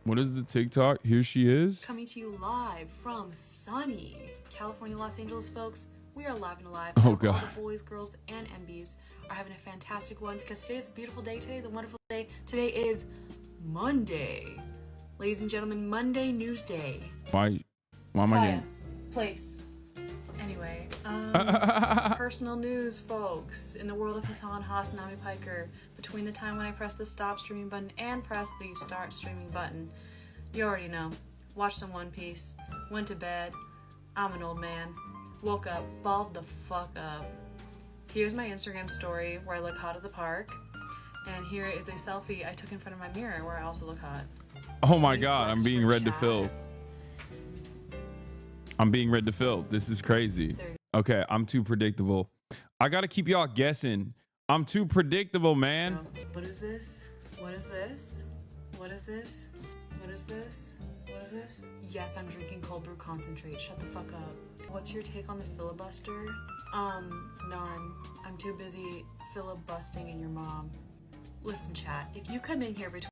What is the TikTok? Here she is. Coming to you live from sunny California, Los Angeles, folks. We are live and alive. Oh, God. All the boys, girls, and MBs are having a fantastic one because today is a beautiful day. Today is a wonderful day. Today is Monday. Ladies and gentlemen, Monday Newsday. Why am I getting... Place. Anyway, personal news, folks. In the world of Hasanabi Piker, between the time when I press the stop streaming button and press the start streaming button, you already know. Watched some One Piece, went to bed. I'm an old man. Woke up, balled the fuck up. Here's my Instagram story where I look hot at the park. And here is a selfie I took in front of my mirror where I also look hot. Oh my God, I'm being read to filth. I'm being read to filth. This is crazy. Okay, I'm too predictable. I gotta keep y'all guessing. I'm too predictable, man. What is this? What is this? What is this? What is this? What is this? Yes, I'm drinking cold brew concentrate. Shut the fuck up. What's your take on the filibuster? None. I'm too busy filibustering in your mom. Listen, chat. If you come in here between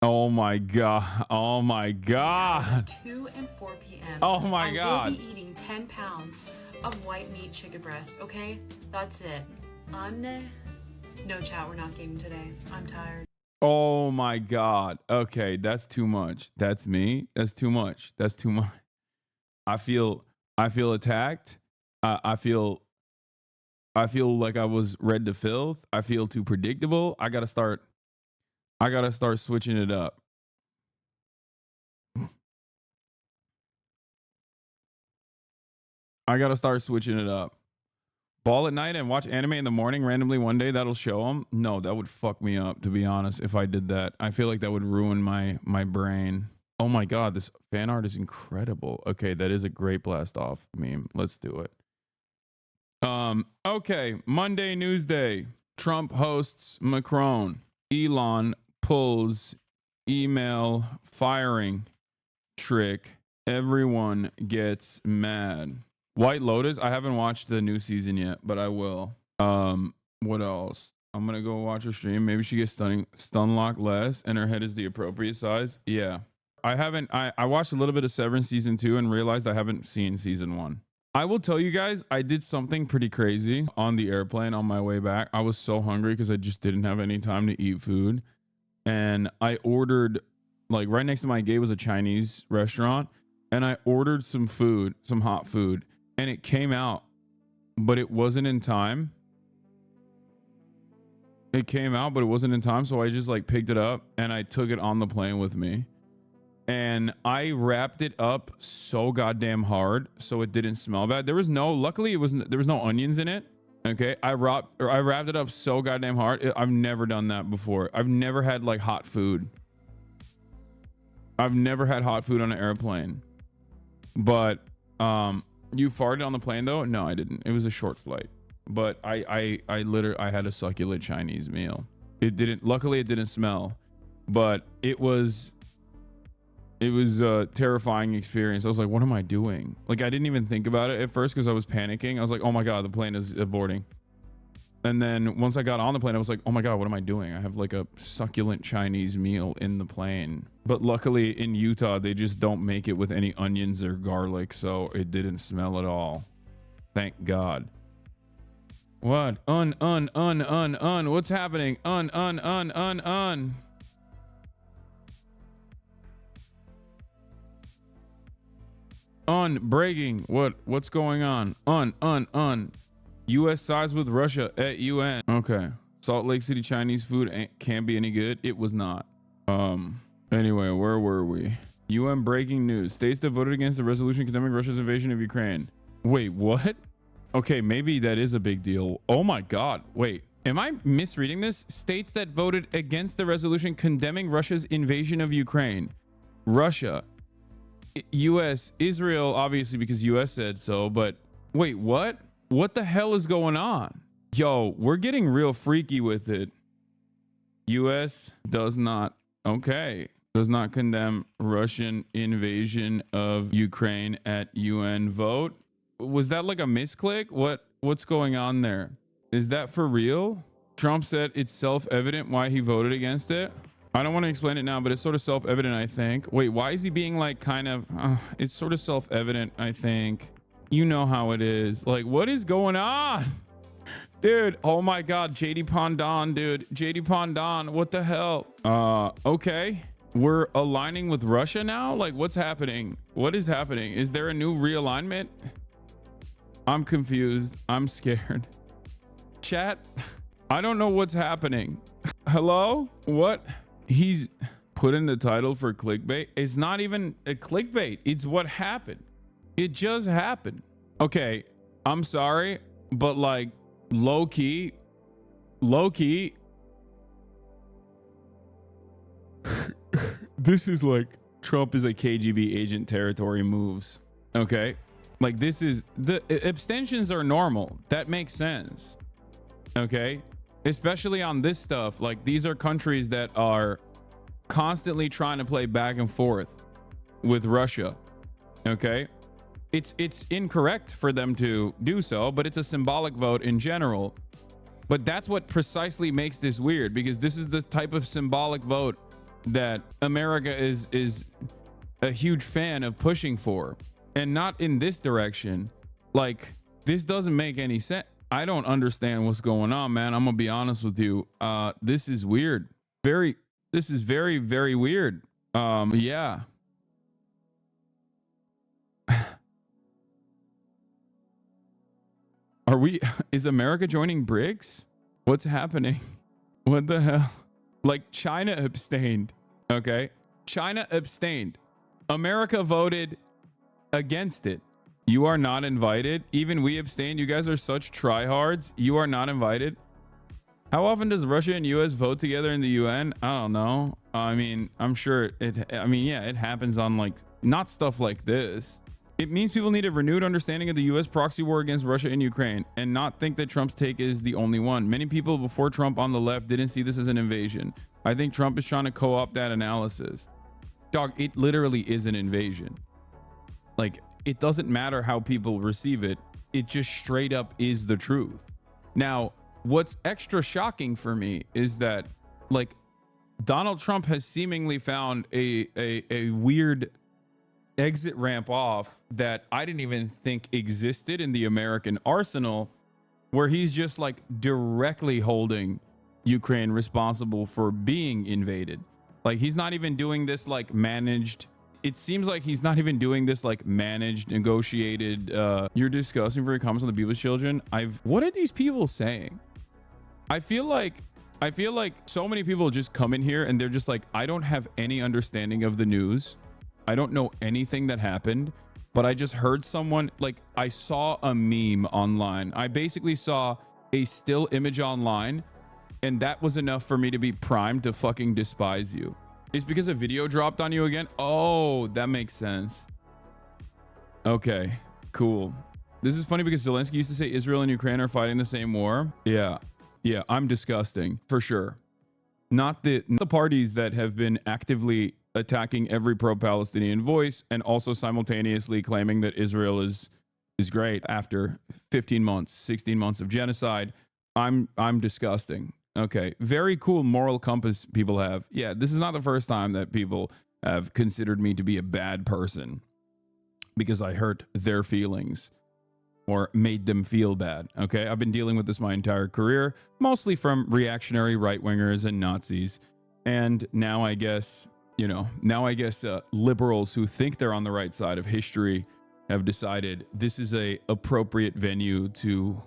Oh my God. Oh my God. 2 and 4 p.m. Oh my God. I will be eating 10 pounds of white meat chicken breast, okay? That's it. No, chat, we're not gaming today. I'm tired. Oh my God. Okay, that's too much. That's me. That's too much. That's too much. I feel attacked. I feel like I was read to filth. I feel too predictable. I gotta start switching it up. I gotta start switching it up. Ball at night and watch anime in the morning randomly one day. That'll show them. No, that would fuck me up, to be honest, if I did that. I feel like that would ruin my brain. Oh my God, this fan art is incredible. Okay, that is a great blast off meme. Let's do it. Okay, Monday Newsday. Trump hosts Macron. Elon pulls email firing trick. Everyone gets mad. White Lotus. I haven't watched the new season yet, but I will. What else? I'm gonna go watch her stream. Maybe she gets stun lock less and her head is the appropriate size. Yeah. I watched a little bit of Severance season 2 and realized I haven't seen season 1. I will tell you guys, I did something pretty crazy on the airplane on my way back. I was so hungry because I just didn't have any time to eat food. And I ordered, like, right next to my gate was a Chinese restaurant. And I ordered some food, some hot food. And it came out, but it wasn't in time. It came out, but it wasn't in time. So I just, like, picked it up and I took it on the plane with me. And I wrapped it up so goddamn hard so it didn't smell bad. Luckily there was no onions in it. Okay, I wrapped it up so goddamn hard. I've never done that before. I've never had like hot food. I've never had hot food on an airplane. But you farted on the plane though? No, I didn't. It was a short flight. But I had a succulent Chinese meal. Luckily it didn't smell, but it was a terrifying experience. I was like, what am I doing? Like, I didn't even think about it at first because I was panicking. I was like, oh my God, the plane is aborting. And then once I got on the plane, I was like, oh my God, what am I doing? I have like a succulent Chinese meal in the plane. But luckily in Utah, they just don't make it with any onions or garlic. So it didn't smell at all. Thank God. What? What's happening? Breaking. What's going on? U.S. sides with Russia at UN. Okay. Salt Lake City Chinese food can't be any good. It was not. Anyway, where were we? UN breaking news. States that voted against the resolution condemning Russia's invasion of Ukraine. Wait, what? Okay, maybe that is a big deal. Oh my God. Wait, am I misreading this? States that voted against the resolution condemning Russia's invasion of Ukraine. Russia. US, Israel, obviously because US said so, but wait, what? What the hell is going on? Yo, we're getting real freaky with it. US does not condemn Russian invasion of Ukraine at UN vote. Was that like a misclick? What's going on there? Is that for real? Trump said it's self-evident why he voted against it. I don't want to explain it now, but it's sort of self-evident, I think. Wait, why is he being like kind of... it's sort of self-evident, I think. You know how it is. Like, what is going on? Dude, oh my God, JD Pondon, dude. JD Pondon, what the hell? Okay. We're aligning with Russia now? Like, what's happening? What is happening? Is there a new realignment? I'm confused. I'm scared. Chat, I don't know what's happening. Hello? What? He's put in the title for clickbait. It's not even a clickbait. It's what happened. It just happened. Okay, I'm sorry, but like low key, this is like Trump is a KGB agent territory moves. Okay, like this is the abstentions are normal. That makes sense. Okay, especially on this stuff. Like these are countries that are constantly trying to play back and forth with Russia. Okay, it's incorrect for them to do so, but it's a symbolic vote in general. But that's what precisely makes this weird, because this is the type of symbolic vote that America is a huge fan of pushing for, and not in this direction. Like, this doesn't make any sense. I don't understand what's going on, man. I'm gonna be honest with you. This is weird. This is very, very weird. Yeah. Is America joining BRICS? What's happening? What the hell? Like, China abstained. Okay. China abstained. America voted against it. You are not invited. Even we abstained. You guys are such tryhards. You are not invited. How often does Russia and US vote together in the UN? I don't know. I mean, I'm sure yeah, it happens on like, not stuff like this. It means people need a renewed understanding of the US proxy war against Russia and Ukraine, and not think that Trump's take is the only one. Many people before Trump on the left didn't see this as an invasion. I think Trump is trying to co-opt that analysis. Dog, it literally is an invasion. Like, it doesn't matter how people receive it. It just straight up is the truth. Now, what's extra shocking for me is that, like, Donald Trump has seemingly found a weird exit ramp off that I didn't even think existed in the American arsenal, where he's just like directly holding Ukraine responsible for being invaded. Like, he's not even doing this like managed. It seems like he's not even doing this like managed, negotiated. You're discussing for your comments on the people's children. What are these people saying? I feel like so many people just come in here and they're just like, I don't have any understanding of the news. I don't know anything that happened, but I just heard someone, like, I saw a meme online. I basically saw a still image online, and that was enough for me to be primed to fucking despise you. It's because a video dropped on you again? Oh, that makes sense. Okay, cool. This is funny because Zelensky used to say Israel and Ukraine are fighting the same war. Yeah, I'm disgusting, for sure. Not the parties that have been actively attacking every pro-Palestinian voice and also simultaneously claiming that Israel is great after 15 months, 16 months of genocide. I'm disgusting. Okay, very cool moral compass people have. Yeah, this is not the first time that people have considered me to be a bad person because I hurt their feelings or made them feel bad. Okay, I've been dealing with this my entire career, mostly from reactionary right-wingers and Nazis. And now I guess, liberals who think they're on the right side of history have decided this is a appropriate venue to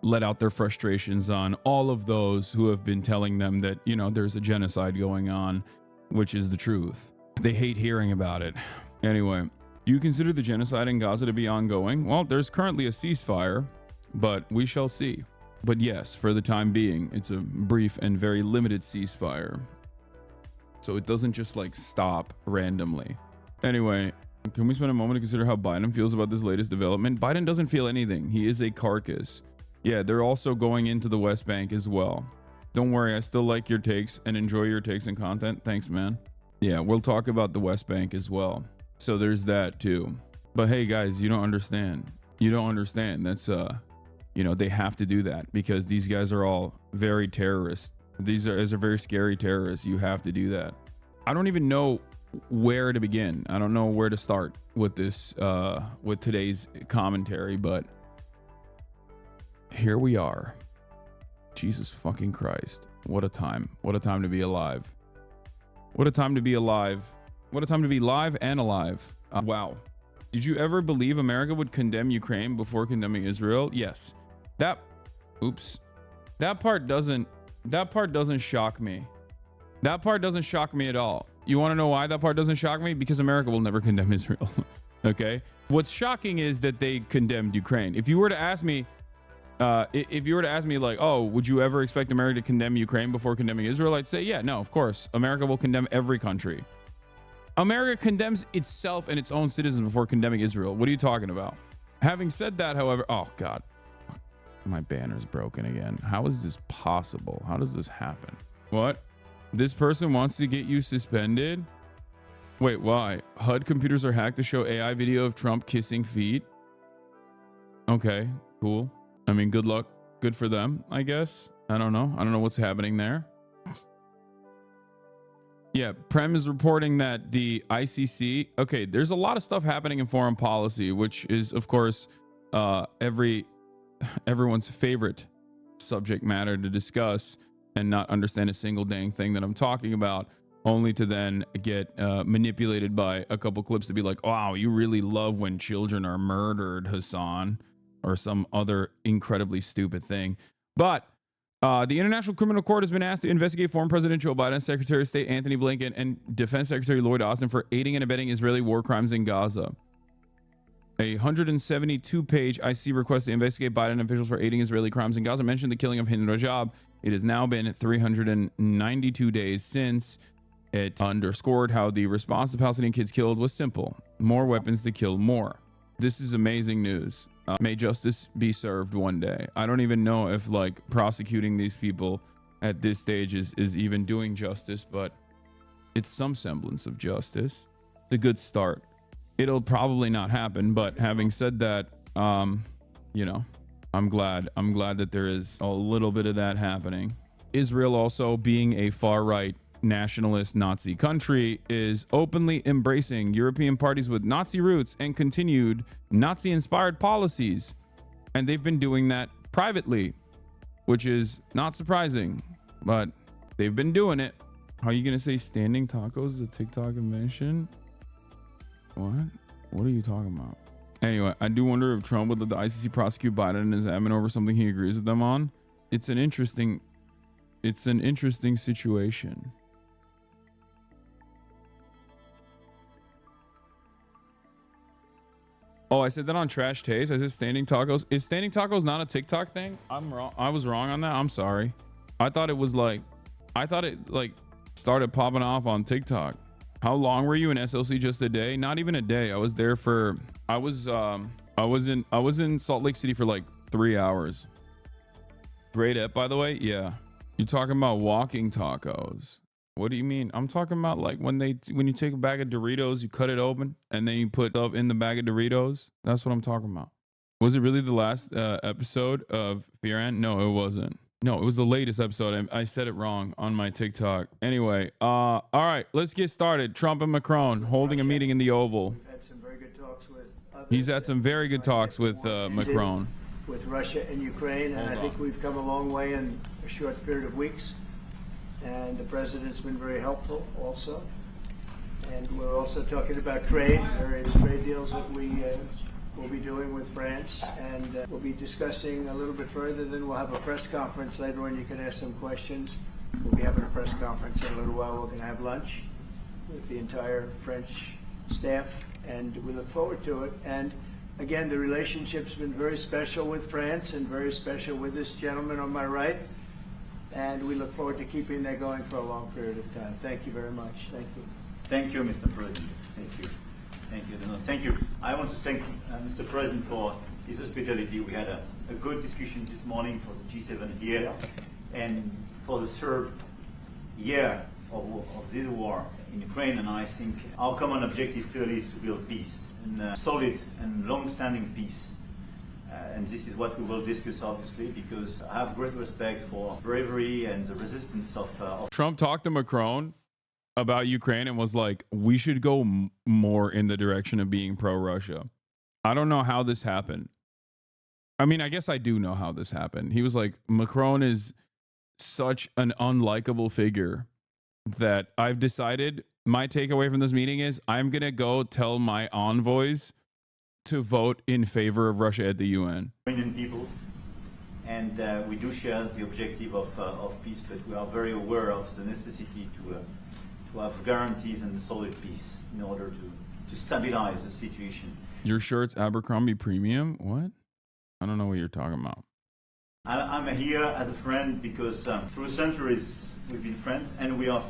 let out their frustrations on all of those who have been telling them that, there's a genocide going on, which is the truth. They hate hearing about it. Anyway, do you consider the genocide in Gaza to be ongoing? Well, there's currently a ceasefire, but we shall see. But yes, for the time being, it's a brief and very limited ceasefire. So it doesn't just like stop randomly. Anyway, can we spend a moment to consider how Biden feels about this latest development? Biden doesn't feel anything. He is a carcass. Yeah, they're also going into the West Bank as well. Don't worry, I still like your takes and enjoy your takes and content. Thanks, man. Yeah, we'll talk about the West Bank as well. So there's that too. But hey guys, you don't understand. You don't understand. That's they have to do that because these guys are all very terrorist These are very scary terrorists. You have to do that. I don't even know where to begin. I don't know where to start with this, with today's commentary, but here we are. Jesus fucking Christ. What a time. What a time to be alive. What a time to be alive. What a time to be live and alive. Wow. Did you ever believe America would condemn Ukraine before condemning Israel? Yes. That part doesn't shock me. That part doesn't shock me at all. You want to know why that part doesn't shock me? Because America will never condemn Israel. Okay? What's shocking is that they condemned Ukraine. If you were to ask me like, oh, would you ever expect America to condemn Ukraine before condemning Israel? I'd say, yeah, no, of course. America will condemn every country. America condemns itself and its own citizens before condemning Israel. What are you talking about? Having said that, however, oh God, my banner's broken again. How is this possible? How does this happen? What? This person wants to get you suspended? Wait, why? HUD computers are hacked to show AI video of Trump kissing feet? Okay, cool. I mean, good luck. Good for them, I guess. I don't know. I don't know what's happening there. Yeah, Prem is reporting that the ICC... Okay, there's a lot of stuff happening in foreign policy, which is, of course, everyone's favorite subject matter to discuss and not understand a single dang thing that I'm talking about, only to then get manipulated by a couple clips to be like, wow, you really love when children are murdered, Hassan, or some other incredibly stupid thing. But the International Criminal Court has been asked to investigate former President Joe Biden, Secretary of State Anthony Blinken, and Defense Secretary Lloyd Austin for aiding and abetting Israeli war crimes in Gaza. A 172-page ICC request to investigate Biden officials for aiding Israeli crimes in Gaza mentioned the killing of Hind Rajab. It has now been 392 days since. It underscored how the response to Palestinian kids killed was simple: more weapons to kill more. This is amazing news. May justice be served one day. I don't even know if like prosecuting these people at this stage is even doing justice, but it's some semblance of justice. It's a good start. It'll probably not happen, but having said that, you know, I'm glad that there is a little bit of that happening. Israel, also being a far-right nationalist Nazi country, is openly embracing European parties with Nazi roots and continued Nazi-inspired policies. And they've been doing that privately, which is not surprising, but they've been doing it. How are you going to say standing tacos is a TikTok invention? What? What are you talking about? Anyway, I do wonder if Trump would let the ICC prosecute Biden and his admin over something he agrees with them on. It's an interesting situation. Oh, I said that on Trash Taste. I said standing tacos. Is standing tacos not a TikTok thing? I'm wrong. I was wrong on that. I'm sorry. I thought it started popping off on TikTok. How long were you in SLC? Just a day? Not even a day. I was there for, I was in Salt Lake City for like 3 hours. Great app, by the way. Yeah. You're talking about walking tacos. What do you mean? I'm talking about like when you take a bag of Doritos, you cut it open and then you put up in the bag of Doritos. That's what I'm talking about. Was it really the last episode of Fear and? No, it wasn't. No, it was the latest episode. I said it wrong on my TikTok. Anyway, all right, let's get started. Trump and Macron holding a meeting in the Oval. We've had some very good talks with others. He's had some very good talks with Macron. With Russia and Ukraine, and I think we've come a long way in a short period of weeks. And the president's been very helpful also. And we're also talking about trade, various trade deals that we will be doing with France. And we'll be discussing a little bit further. Then we'll have a press conference later on. You can ask some questions. We'll be having a press conference in a little while. We're going to have lunch with the entire French staff, and we look forward to it. And again, the relationship's been very special with France and very special with this gentleman on my right. And we look forward to keeping that going for a long period of time. Thank you very much. Thank you. Thank you, Mr. President. Thank you. Thank you. No, thank you. I want to thank Mr. President for his hospitality. We had a good discussion this morning for the G7 here, and for the third year of this war in Ukraine. And I think our common objective clearly is to build peace, and solid and long-standing peace. And this is what we will discuss, obviously, because I have great respect for bravery and the resistance of Trump talked to Macron about Ukraine and was like, we should go more in the direction of being pro-Russia. I don't know how this happened. I mean, I guess I do know how this happened. He was like, Macron is such an unlikable figure that I've decided my takeaway from this meeting is I'm going to go tell my envoys to vote in favor of Russia at the UN. Ukrainian people, and we do share the objective of peace, but we are very aware of the necessity to have guarantees and solid peace in order to stabilize the situation. Your shirt's Abercrombie Premium? What? I don't know what you're talking about. I'm here as a friend because through centuries we've been friends, and we are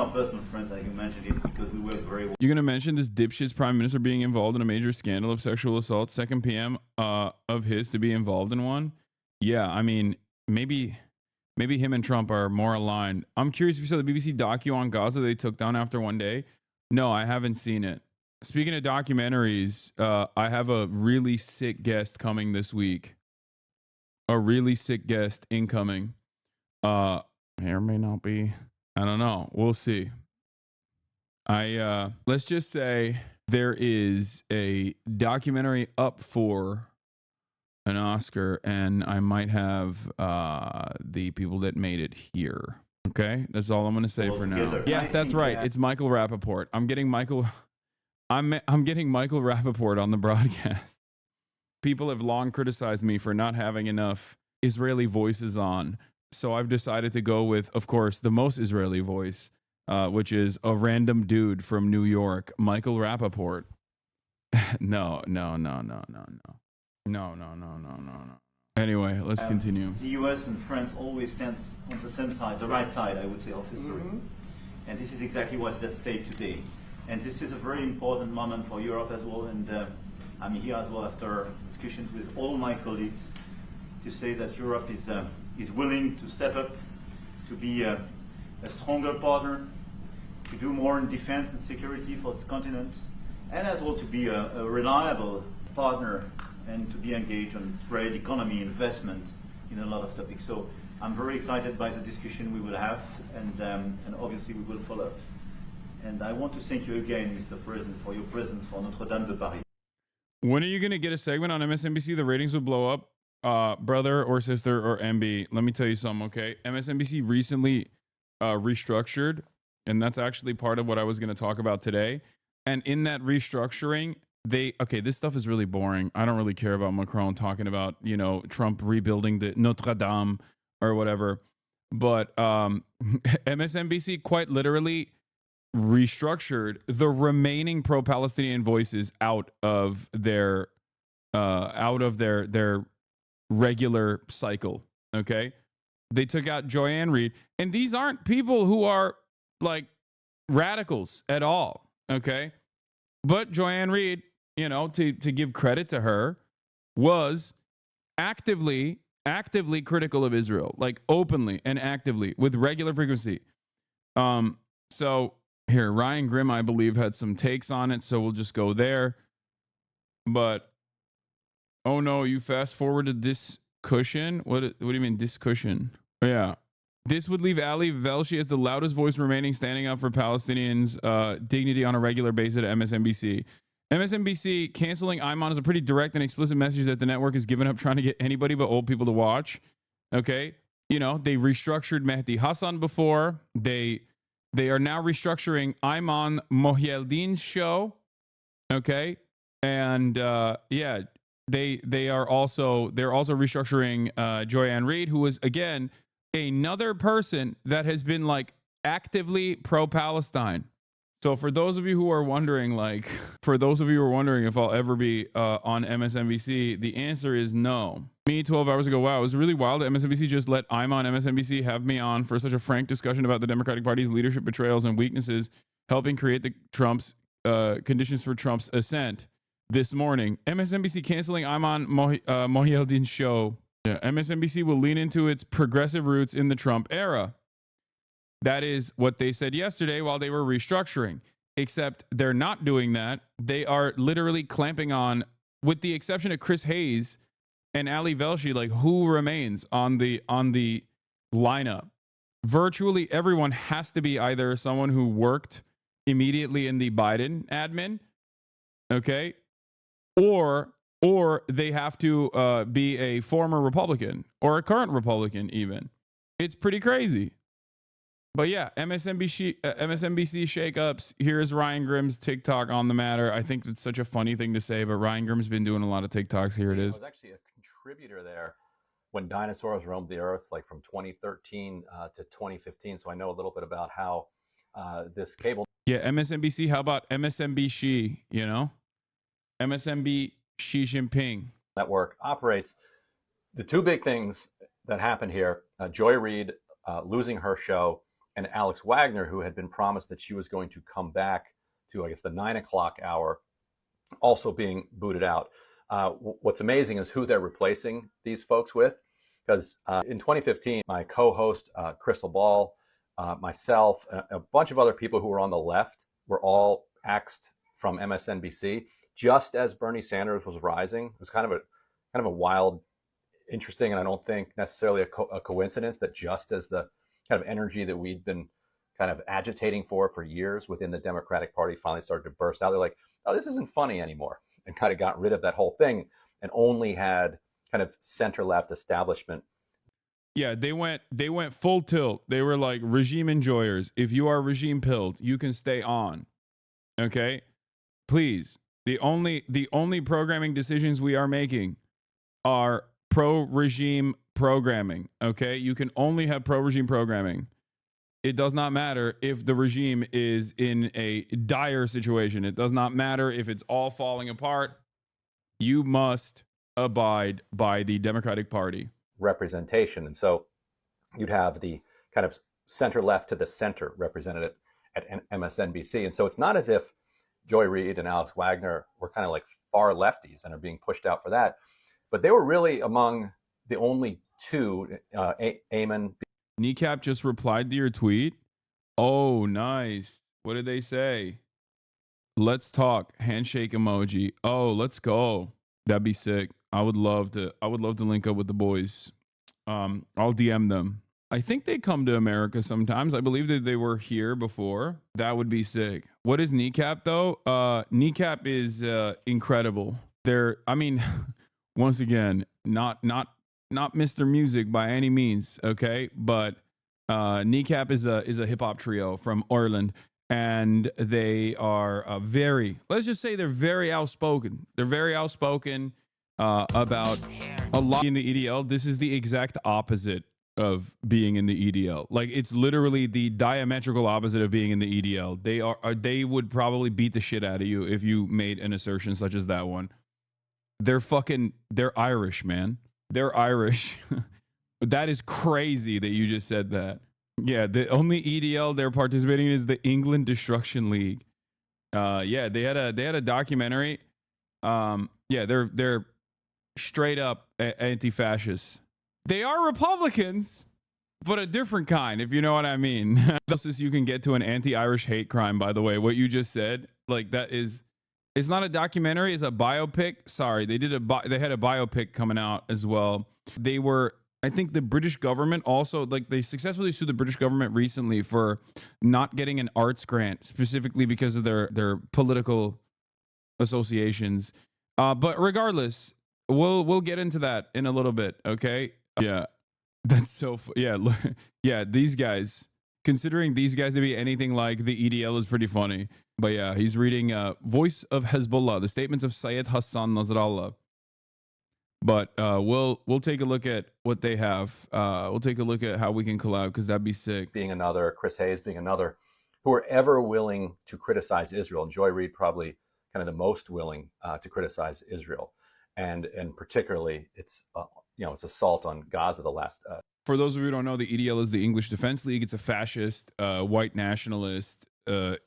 personal friends, like you mentioned it, because we work very well. You're going to mention this dipshit's prime minister being involved in a major scandal of sexual assault, second PM of his to be involved in one? Yeah, I mean, maybe him and Trump are more aligned. I'm curious if you saw the BBC docu on Gaza they took down after one day. No, I haven't seen it. Speaking of documentaries, I have a really sick guest coming this week. A really sick guest incoming. May or may not be. I don't know. We'll see. Let's just say there is a documentary up for an Oscar, and I might have the people that made it here. Okay? That's all I'm going to say for now. Yes, that's right. It's Michael Rappaport. I'm getting Michael Rappaport on the broadcast. People have long criticized me for not having enough Israeli voices on. So I've decided to go with, of course, the most Israeli voice, which is a random dude from New York, Michael Rappaport. No. Anyway, let's continue. The US and France always stands on the same side, the right side, I would say, of history. Mm-hmm. And this is exactly what's at stake today. And this is a very important moment for Europe as well. And I'm here as well after discussions with all my colleagues to say that Europe is willing to step up, to be a stronger partner, to do more in defense and security for this continent, and as well to be a reliable partner and to be engaged on trade, economy, investment in a lot of topics. So I'm very excited by the discussion we will have, and obviously we will follow. And I want to thank you again, Mr. President, for your presence for Notre-Dame de Paris. When are you going to get a segment on MSNBC? The ratings will blow up. Brother or sister or MB, let me tell you something, okay? MSNBC recently restructured, and that's actually part of what I was going to talk about today. And in that restructuring, this stuff is really boring. I don't really care about Macron talking about, Trump rebuilding the Notre Dame or whatever. But MSNBC quite literally restructured the remaining pro-Palestinian voices out of their regular cycle. Okay, they took out Joanne Reed, and these aren't people who are like radicals at all. Okay, but Joanne Reed, to give credit to her, was actively critical of Israel, like openly and actively with regular frequency. So here, Ryan Grimm, I believe, had some takes on it, so we'll just go there. But oh no, you fast forwarded this cushion? What do you mean, this cushion? Oh, yeah. This would leave Ali Velshi as the loudest voice remaining standing up for Palestinians' dignity on a regular basis at MSNBC. MSNBC canceling Ayman is a pretty direct and explicit message that the network has given up trying to get anybody but old people to watch. Okay? They restructured Mehdi Hassan before. They are now restructuring Ayman Mohyeldin's show. Okay? And they're also restructuring Joanne Reed, who was again another person that has been like actively pro-Palestine. So for those of you who are wondering if I'll ever be on MSNBC, the answer is no. Me 12 hours ago, wow, it was really wild that MSNBC just let Ayman MSNBC have me on for such a frank discussion about the Democratic Party's leadership betrayals and weaknesses, helping create the conditions for Trump's ascent. This morning, MSNBC canceling Ayman Mohyeldin's show. Yeah, MSNBC will lean into its progressive roots in the Trump era. That is what they said yesterday while they were restructuring. Except they're not doing that. They are literally clamping on, with the exception of Chris Hayes, and Ali Velshi, like, who remains on the lineup? Virtually everyone has to be either someone who worked immediately in the Biden admin, okay, or they have to be a former Republican or a current Republican even. It's pretty crazy. But yeah, MSNBC shakeups. Here's Ryan Grimm's TikTok on the matter. I think it's such a funny thing to say, but Ryan Grimm's been doing a lot of TikToks. Here it is. I was actually a contributor there when dinosaurs roamed the earth, like from 2013 to 2015. So I know a little bit about how this cable. Yeah, MSNBC. How about MSNBC? You know, MSNBC Xi Jinping network operates. The two big things that happened here: Joy Reid losing her show, and Alex Wagner, who had been promised that she was going to come back to, I guess, the 9 o'clock hour, also being booted out. What's amazing is who they're replacing these folks with, because in 2015, my co-host, Crystal Ball, myself, a bunch of other people who were on the left were all axed from MSNBC just as Bernie Sanders was rising. It was kind of a wild, interesting, and I don't think necessarily a coincidence that just as the kind of energy that we'd been kind of agitating for years within the Democratic Party finally started to burst out. They're like, oh, this isn't funny anymore, and kind of got rid of that whole thing and only had kind of center-left establishment. Yeah, they went full tilt. They were like regime enjoyers. If you are regime pilled, you can stay on. Okay? Please. The only programming decisions we are making are pro-regime programming. Okay? You can only have pro-regime programming. It does not matter if the regime is in a dire situation. It does not matter if it's all falling apart. You must abide by the Democratic Party Representation. And so you'd have the kind of center left to the center represented at MSNBC. And so it's not as if Joy Reid and Alex Wagner were kind of like far lefties and are being pushed out for that, but they were really among the only two. Eamon. Kneecap just replied to your tweet. Oh, nice. What did they say? Let's talk. Handshake emoji. Oh, let's go. That'd be sick. I would love to link up with the boys. I'll DM them. I think they come to America sometimes. I believe that they were here before. That would be sick. What is Kneecap though? Kneecap is incredible. Once again, not Mr. Music by any means, okay? But Kneecap is a hip hop trio from Ireland, and they are let's just say they're very outspoken. They're very outspoken about a lot in the EDL. This is the exact opposite of being in the EDL. Like, it's literally the diametrical opposite of being in the EDL. They would probably beat the shit out of you if you made an assertion such as that one. They're Irish, man. They're Irish. That is crazy that you just said that. Yeah, the only EDL they're participating in is the England Destruction League. Yeah, they had a documentary. Yeah, they're straight up anti-fascists. They are Republicans, but a different kind, if you know what I mean. Closest you can get to an anti-Irish hate crime, by the way. What you just said, like, it's not a documentary, it's a biopic. Sorry, they had a biopic coming out as well. I think the British government also, like, they successfully sued the British government recently for not getting an arts grant, specifically because of their political associations. But regardless, we'll get into that in a little bit, okay? Yeah, that's so yeah. These guys, considering these guys to be anything like the EDL, is pretty funny. But yeah, he's reading Voice of Hezbollah, the statements of Syed Hassan Nasrallah. But we'll take a look at what they have. We'll take a look at how we can collab, because that'd be sick. Being another, Chris Hayes being another, who are ever willing to criticize Israel. And Joy Reid probably kind of the most willing to criticize Israel. And particularly it's assault on Gaza the last. For those of you who don't know, the EDL is the English Defense League. It's a fascist, white nationalist,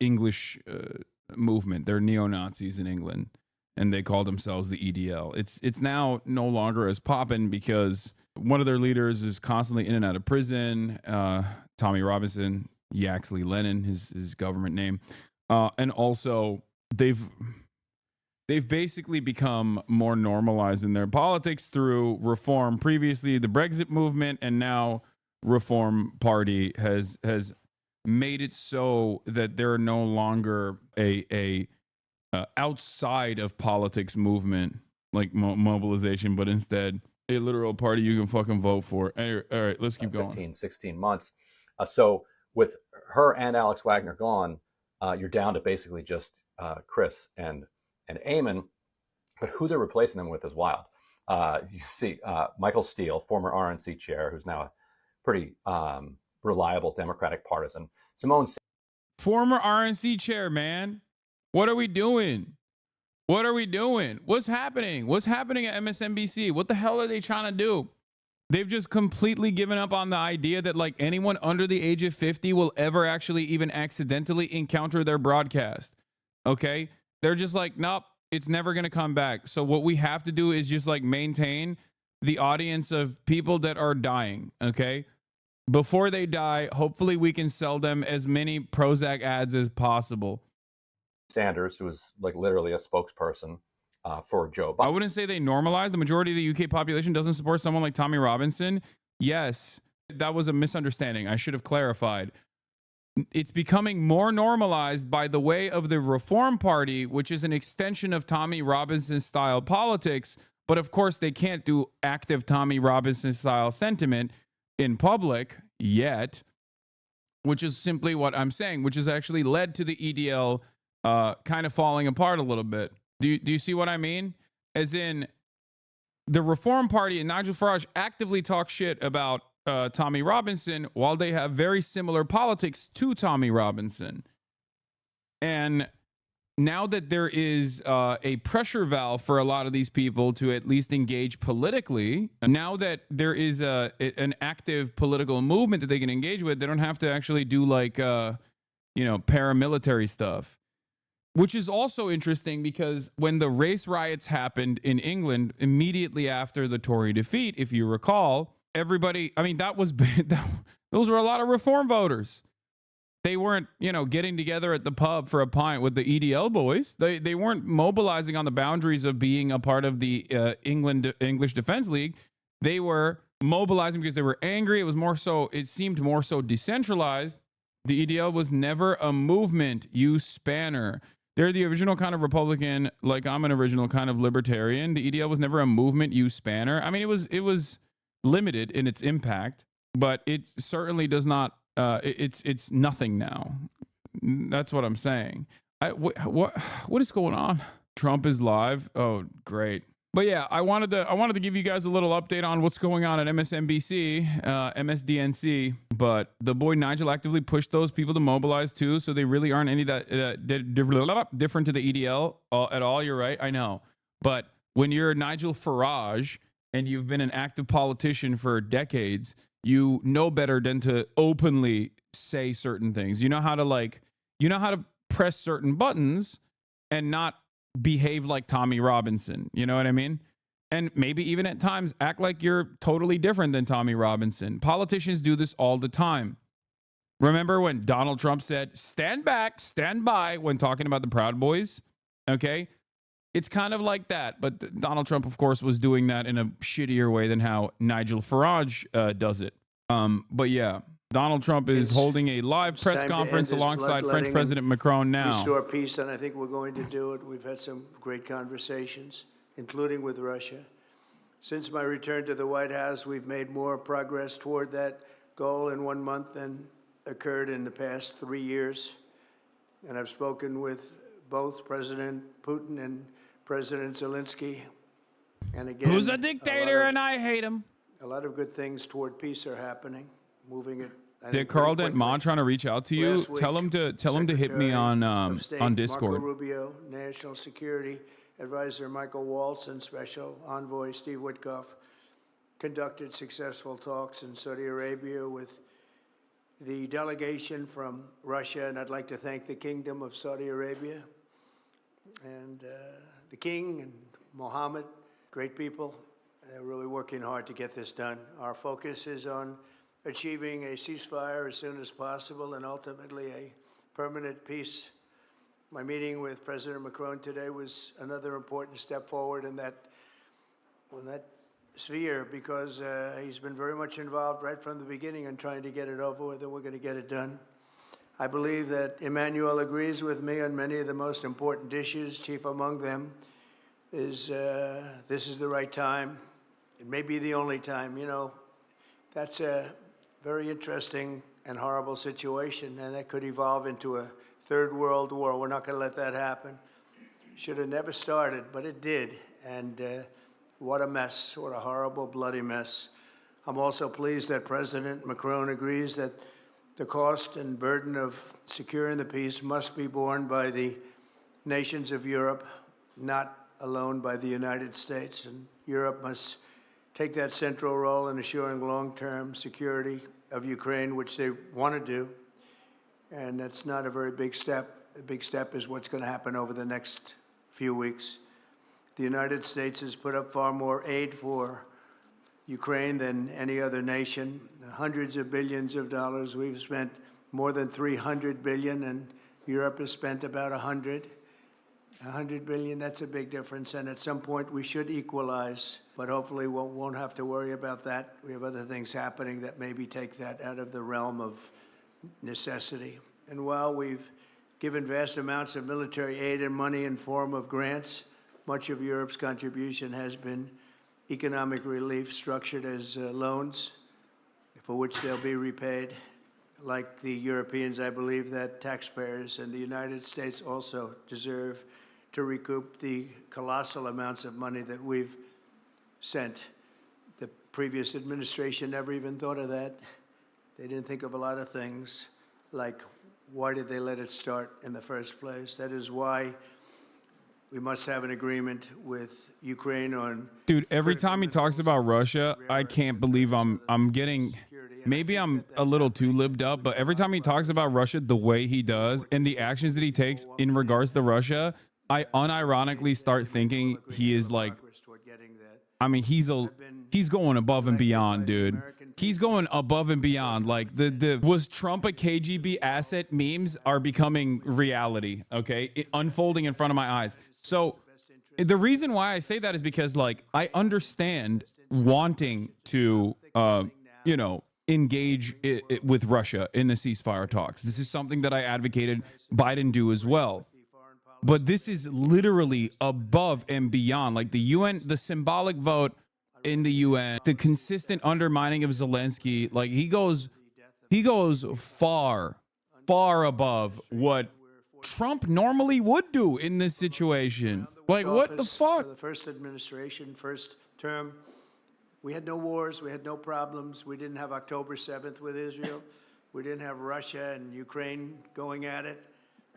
English movement. They're neo-Nazis in England, and they call themselves the EDL. It's now no longer as poppin' because one of their leaders is constantly in and out of prison. Tommy Robinson, Yaxley Lennon, his government name, and also they've they've basically become more normalized in their politics through reform. Previously, the Brexit movement, and now Reform Party has made it so that they're no longer a outside of politics movement like mobilization, but instead a literal party you can fucking vote for. All right, let's keep going. 15, 16 months. So with her and Alex Wagner gone, you're down to basically just Chris and Eamon. But who they're replacing them with is wild. You see Michael Steele, former RNC chair, who's now a pretty reliable Democratic partisan. Simone, former RNC chair, man. What are we doing? What are we doing? What's happening? What's happening at MSNBC? What the hell are they trying to do? They've just completely given up on the idea that like anyone under the age of 50 will ever actually even accidentally encounter their broadcast. Okay? They're just like, nope, it's never going to come back. So what we have to do is just like maintain the audience of people that are dying. Okay? Before they die, hopefully we can sell them as many Prozac ads as possible. Sanders, who is like literally a spokesperson for Joe Biden. I wouldn't say they normalize. The majority of the UK population doesn't support someone like Tommy Robinson. Yes, that was a misunderstanding. I should have clarified. It's becoming more normalized by the way of the Reform Party, which is an extension of Tommy Robinson style politics. But of course, they can't do active Tommy Robinson style sentiment in public yet, which is simply what I'm saying, which has actually led to the EDL kind of falling apart a little bit. Do you see what I mean? As in, the Reform Party and Nigel Farage actively talk shit about Tommy Robinson while they have very similar politics to Tommy Robinson. And now that there is a pressure valve for a lot of these people to at least engage politically, now that there is an active political movement that they can engage with, they don't have to actually do like, paramilitary stuff. Which is also interesting because when the race riots happened in England immediately after the Tory defeat, if you recall, everybody, I mean, those were a lot of Reform voters. They weren't, getting together at the pub for a pint with the EDL boys. They weren't mobilizing on the boundaries of being a part of the English Defense League. They were mobilizing because they were angry. It seemed more so decentralized. The EDL was never a movement, you spanner. They're the original kind of Republican, like I'm an original kind of libertarian. The EDL was never a movement, you spanner. I mean, it was limited in its impact, but it certainly does not. It's nothing now. That's what I'm saying. What is going on? Trump is live. Oh, great. But yeah, I wanted to give you guys a little update on what's going on at MSNBC, MSDNC. But the boy Nigel actively pushed those people to mobilize too, so they really aren't any that different to the EDL at all. You're right, I know. But when you're Nigel Farage and you've been an active politician for decades, you know better than to openly say certain things. You know how to press certain buttons and not behave like Tommy Robinson. You know what I mean? And maybe even at times act like you're totally different than Tommy Robinson. Politicians do this all the time. Remember when Donald Trump said, stand back, stand by, when talking about the Proud Boys? Okay? It's kind of like that. But Donald Trump, of course, was doing that in a shittier way than how Nigel Farage does it. But yeah, Donald Trump is holding a live press conference alongside French President Macron now. Restore peace, and I think we're going to do it. We've had some great conversations, including with Russia. Since my return to the White House, we've made more progress toward that goal in 1 month than occurred in the past 3 years. And I've spoken with both President Putin and President Zelensky. And again, who's a dictator and I hate him. A lot of good things toward peace are happening, moving it. Did Carl Dent-Mon trying to reach out to you? Week, tell him to hit me on Discord. Marco Rubio, National Security Advisor Michael Waltz, and Special Envoy Steve Witkoff conducted successful talks in Saudi Arabia with the delegation from Russia, and I'd like to thank the Kingdom of Saudi Arabia and the King and Mohammed, great people. They're really working hard to get this done. Our focus is on achieving a ceasefire as soon as possible and ultimately a permanent peace My meeting with President Macron today was another important step forward in that sphere because he's been very much involved right from the beginning in trying to get it over with, and we're going to get it done. I believe that Emmanuel agrees with me on many of the most important issues. Chief among them is this is the right time. It may be the only time. You know, that's a very interesting and horrible situation, and that could evolve into a third world war. We're not going to let that happen. Should have never started, but it did. And what a mess, what a horrible, bloody mess. I'm also pleased that President Macron agrees that the cost and burden of securing the peace must be borne by the nations of Europe, not alone by the United States. And Europe must take that central role in assuring long-term security of Ukraine, which they want to do. And that's not a very big step. The big step is what's going to happen over the next few weeks. The United States has put up far more aid for Ukraine than any other nation. Hundreds of billions of dollars. We've spent more than 300 billion, and Europe has spent about 100 billion. That's a big difference, and at some point we should equalize, but hopefully we won't have to worry about that. We have other things happening that maybe take that out of the realm of necessity. And while we've given vast amounts of military aid and money in form of grants, much of Europe's contribution has been economic relief structured as loans for which they'll be repaid. Like the Europeans, I believe that taxpayers in the United States also deserve to recoup the colossal amounts of money that we've sent. The previous administration never even thought of that. They didn't think of a lot of things, like why did they let it start in the first place? That is why we must have an agreement with Ukraine on. Dude, every time he talks about Russia, I can't believe I'm getting, maybe I'm a little too libbed up, but every time he talks about Russia the way he does and the actions that he takes in regards to Russia, I unironically start thinking he is like, I mean, he's going above and beyond, dude. He's going above and beyond. Like the was Trump a KGB asset memes are becoming reality, okay? Unfolding in front of my eyes. So the reason why I say that is because, like, I understand wanting to, you know, engage with Russia in the ceasefire talks. This is something that I advocated Biden do as well. But this is literally above and beyond. Like the UN, the symbolic vote in the UN, the consistent undermining of Zelensky, like he goes far, far above what Trump normally would do in this situation. Like, what the fuck? For the first administration, first term, we had no wars, we had no problems. We didn't have October 7th with Israel. We didn't have Russia and Ukraine going at it.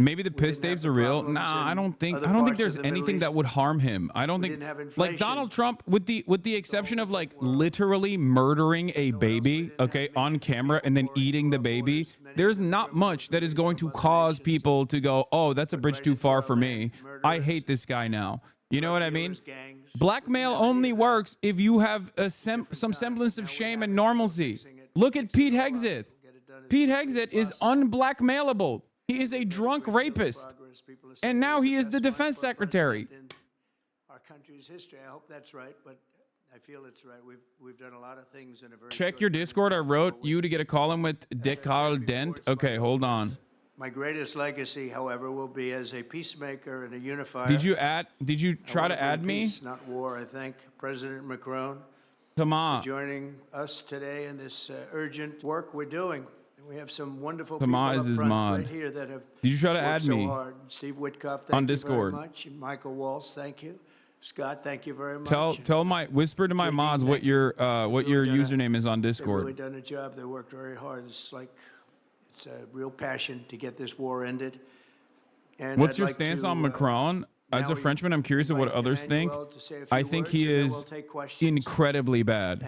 Maybe the piss tapes are real. Nah, I don't think there's anything that would harm him. I don't think, like Donald Trump, with the exception of like literally murdering a baby, okay, on camera and then eating the baby, there's not much that is going to cause people to go, oh, that's a bridge too far for me. I hate this guy now. You know what I mean? Blackmail only works if you have some semblance of shame and normalcy. Look at Pete Hegseth. Pete Hegseth is unblackmailable. He is a drunk rapist, and now he is the defense secretary. Our country's history. I hope that's right, but I feel it's right. We've done a lot of things in a very. Check your Discord. I wrote you to get a call in with Dick Carl Dent. Okay, hold on. My greatest legacy, however, will be as a peacemaker and a unifier. Did you try to add me? Peace, not war. I thank President Macron for joining us today in this urgent work we're doing. We have some wonderful Tama people is his up front mod. right here that have Did you try to add so me? Hard. Steve Witkoff, thank on you Discord? Very much. And Michael Walsh, thank you. Scott, thank you very much. Whisper to my mods what your username is on Discord. They've really done a job. They worked very hard. It's a real passion to get this war ended. And What's your stance on Macron? As a Frenchman, I'm curious of what others think. I think he is incredibly bad.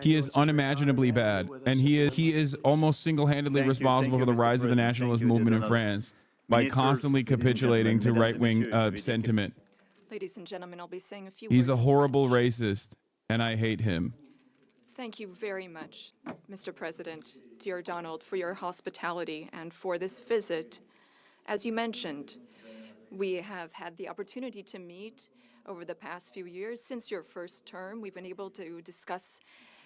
He is unimaginably bad, and he is almost single-handedly responsible for the rise of the nationalist movement in France by constantly capitulating to right-wing sentiment. Ladies and gentlemen, I'll be saying a few He's words a in horrible French. racist, and I hate him. Thank you very much, Mr. President, dear Donald, for your hospitality and for this visit. As you mentioned, We have had the opportunity to meet over the past few years. Since your first term, we've been able to discuss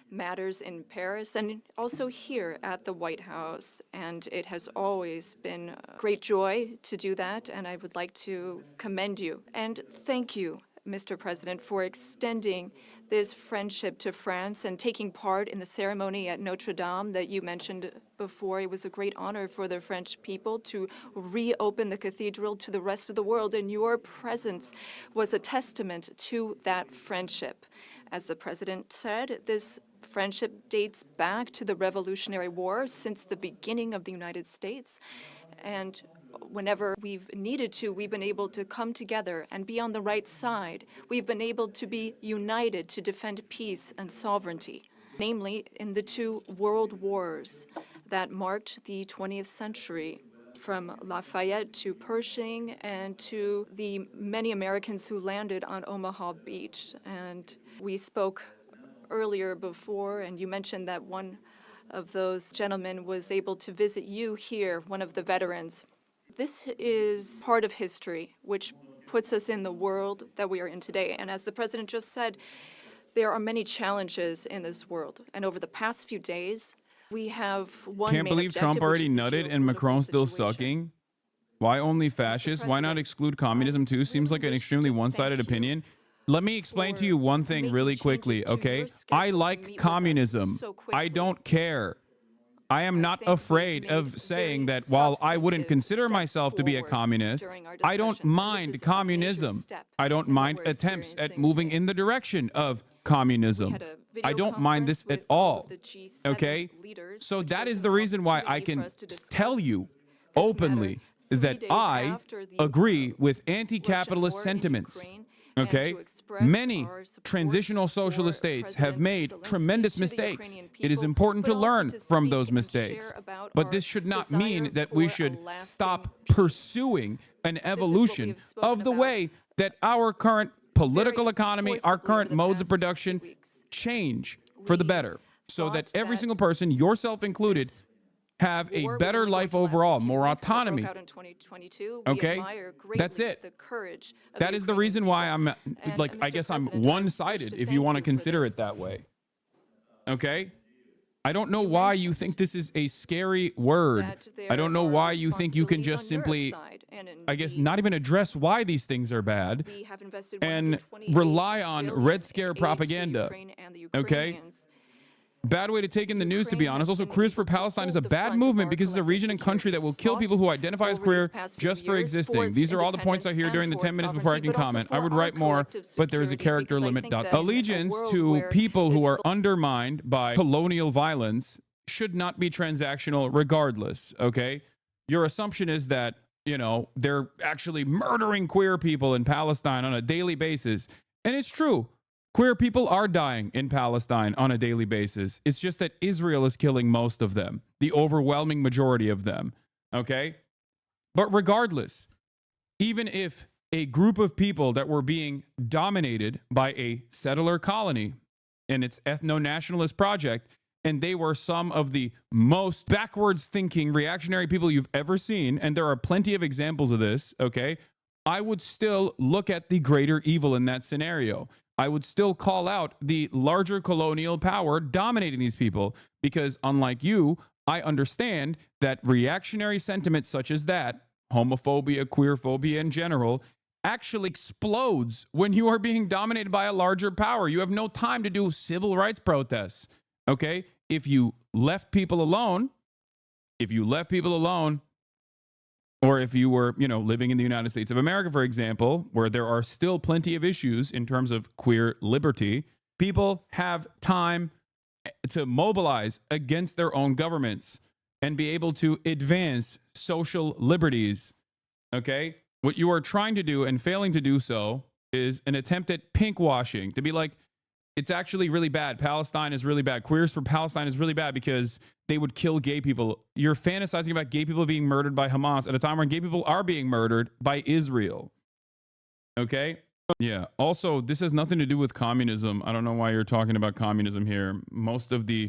matters in Paris and also here at the White House. And it has always been a great joy to do that, and I would like to commend you. And thank you, Mr. President, for extending this friendship to France and taking part in the ceremony at Notre Dame that you mentioned before. It was a great honor for the French people to reopen the cathedral to the rest of the world, and your presence was a testament to that friendship. As the President said, this friendship dates back to the Revolutionary War since the beginning of the United States. And whenever we've needed to, we've been able to come together and be on the right side. We've been able to be united to defend peace and sovereignty, namely in the two world wars that marked the 20th century, from Lafayette to Pershing and to the many Americans who landed on Omaha Beach. And we spoke earlier before, and you mentioned that one of those gentlemen was able to visit you here, one of the veterans. This is part of history, which puts us in the world that we are in today. And as the President just said, there are many challenges in this world. And over the past few days, we have one Can't main believe objective, Trump which already is the nutted and geopolitical Macron still situation. sucking. Why only fascists? Why not President, exclude communism too? Seems like an wish extremely to one-sided thank you opinion. Let me explain to you one thing making really changes quickly, to okay? your schedule I to like meet with us communism. so I quickly. don't care. I am not think we've afraid made of saying very that while I wouldn't substantive consider steps myself to be a forward communist, during our I don't discussions, and this mind is a communism. major step I don't in what mind we're attempts at experiencing moving today. in the direction of communism. had a video I don't mind this conference at with all all. of the G7 Okay? leaders, So which that was is an the reason why I opportunity for can us to discuss tell you this openly matter 3 that days I after the agree with Russian anti-capitalist war in sentiments. Ukraine, and Okay? to express Many our support transitional for socialist states have President made Zelensky, tremendous to the mistakes. Ukrainian It is people, important but to also learn to from speak those and mistakes. share about But our this should not desire mean that we for a should lasting stop peace. pursuing an what we evolution have spoken of the about way that our current political very economy, our forcibly current over the modes of past few production weeks. change for the We better, so that thought every that single person, yourself included, this have a war was better only going life to last a overall, few more weeks, but it broke autonomy. out in 2022. We Okay? admire That's greatly it. the courage of That the is the Ukrainian reason why people. I'm And, like, I Mr. guess I'm President, I wish one-sided to if you thank want to for consider this. it that way. Okay? I don't know why you think this is a scary word. That I don't know there why are you think you can responsibilities just on Europe's simply, side, and I guess, indeed, not even address why these things are bad we have invested and 128 rely on billion Red in Scare aid to propaganda. Ukraine and the Okay? Ukrainians. Bad way to take in the news, to be Ukraine honest. has Also, been Queers for able to Palestine is hold a the bad front of movement our because it's a collective region and country that will security. kill It's people who fought identify as over queer these past few just for years existing. for These its are all the points I hear independence during the and 10 for minutes its before I can sovereignty, but comment. also I would for our write more, collective but there is a security, character because I limit. think that in a Allegiance world to where people who it's are the undermined by colonial violence should not be transactional regardless, okay? Your assumption is that, you know, they're actually murdering queer people in Palestine on a daily basis. And it's true. Queer people are dying in Palestine on a daily basis. It's just that Israel is killing most of them, the overwhelming majority of them, okay? But regardless, even if a group of people that were being dominated by a settler colony and its ethno-nationalist project, and they were some of the most backwards thinking reactionary people you've ever seen, and there are plenty of examples of this, okay? I would still look at the greater evil in that scenario. I would still call out the larger colonial power dominating these people because, unlike you, I understand that reactionary sentiments such as that, homophobia, queerphobia in general, actually explodes when you are being dominated by a larger power. You have no time to do civil rights protests, okay? If you left people alone, or if you were, you know, living in the United States of America, for example, where there are still plenty of issues in terms of queer liberty, people have time to mobilize against their own governments and be able to advance social liberties, okay? What you are trying to do and failing to do so is an attempt at pink washing, to be like, it's actually really bad. Palestine is really bad. Queers for Palestine is really bad because they would kill gay people. You're fantasizing about gay people being murdered by Hamas at a time when gay people are being murdered by Israel. Okay? Yeah. Also, this has nothing to do with communism. I don't know why you're talking about communism here. Most of the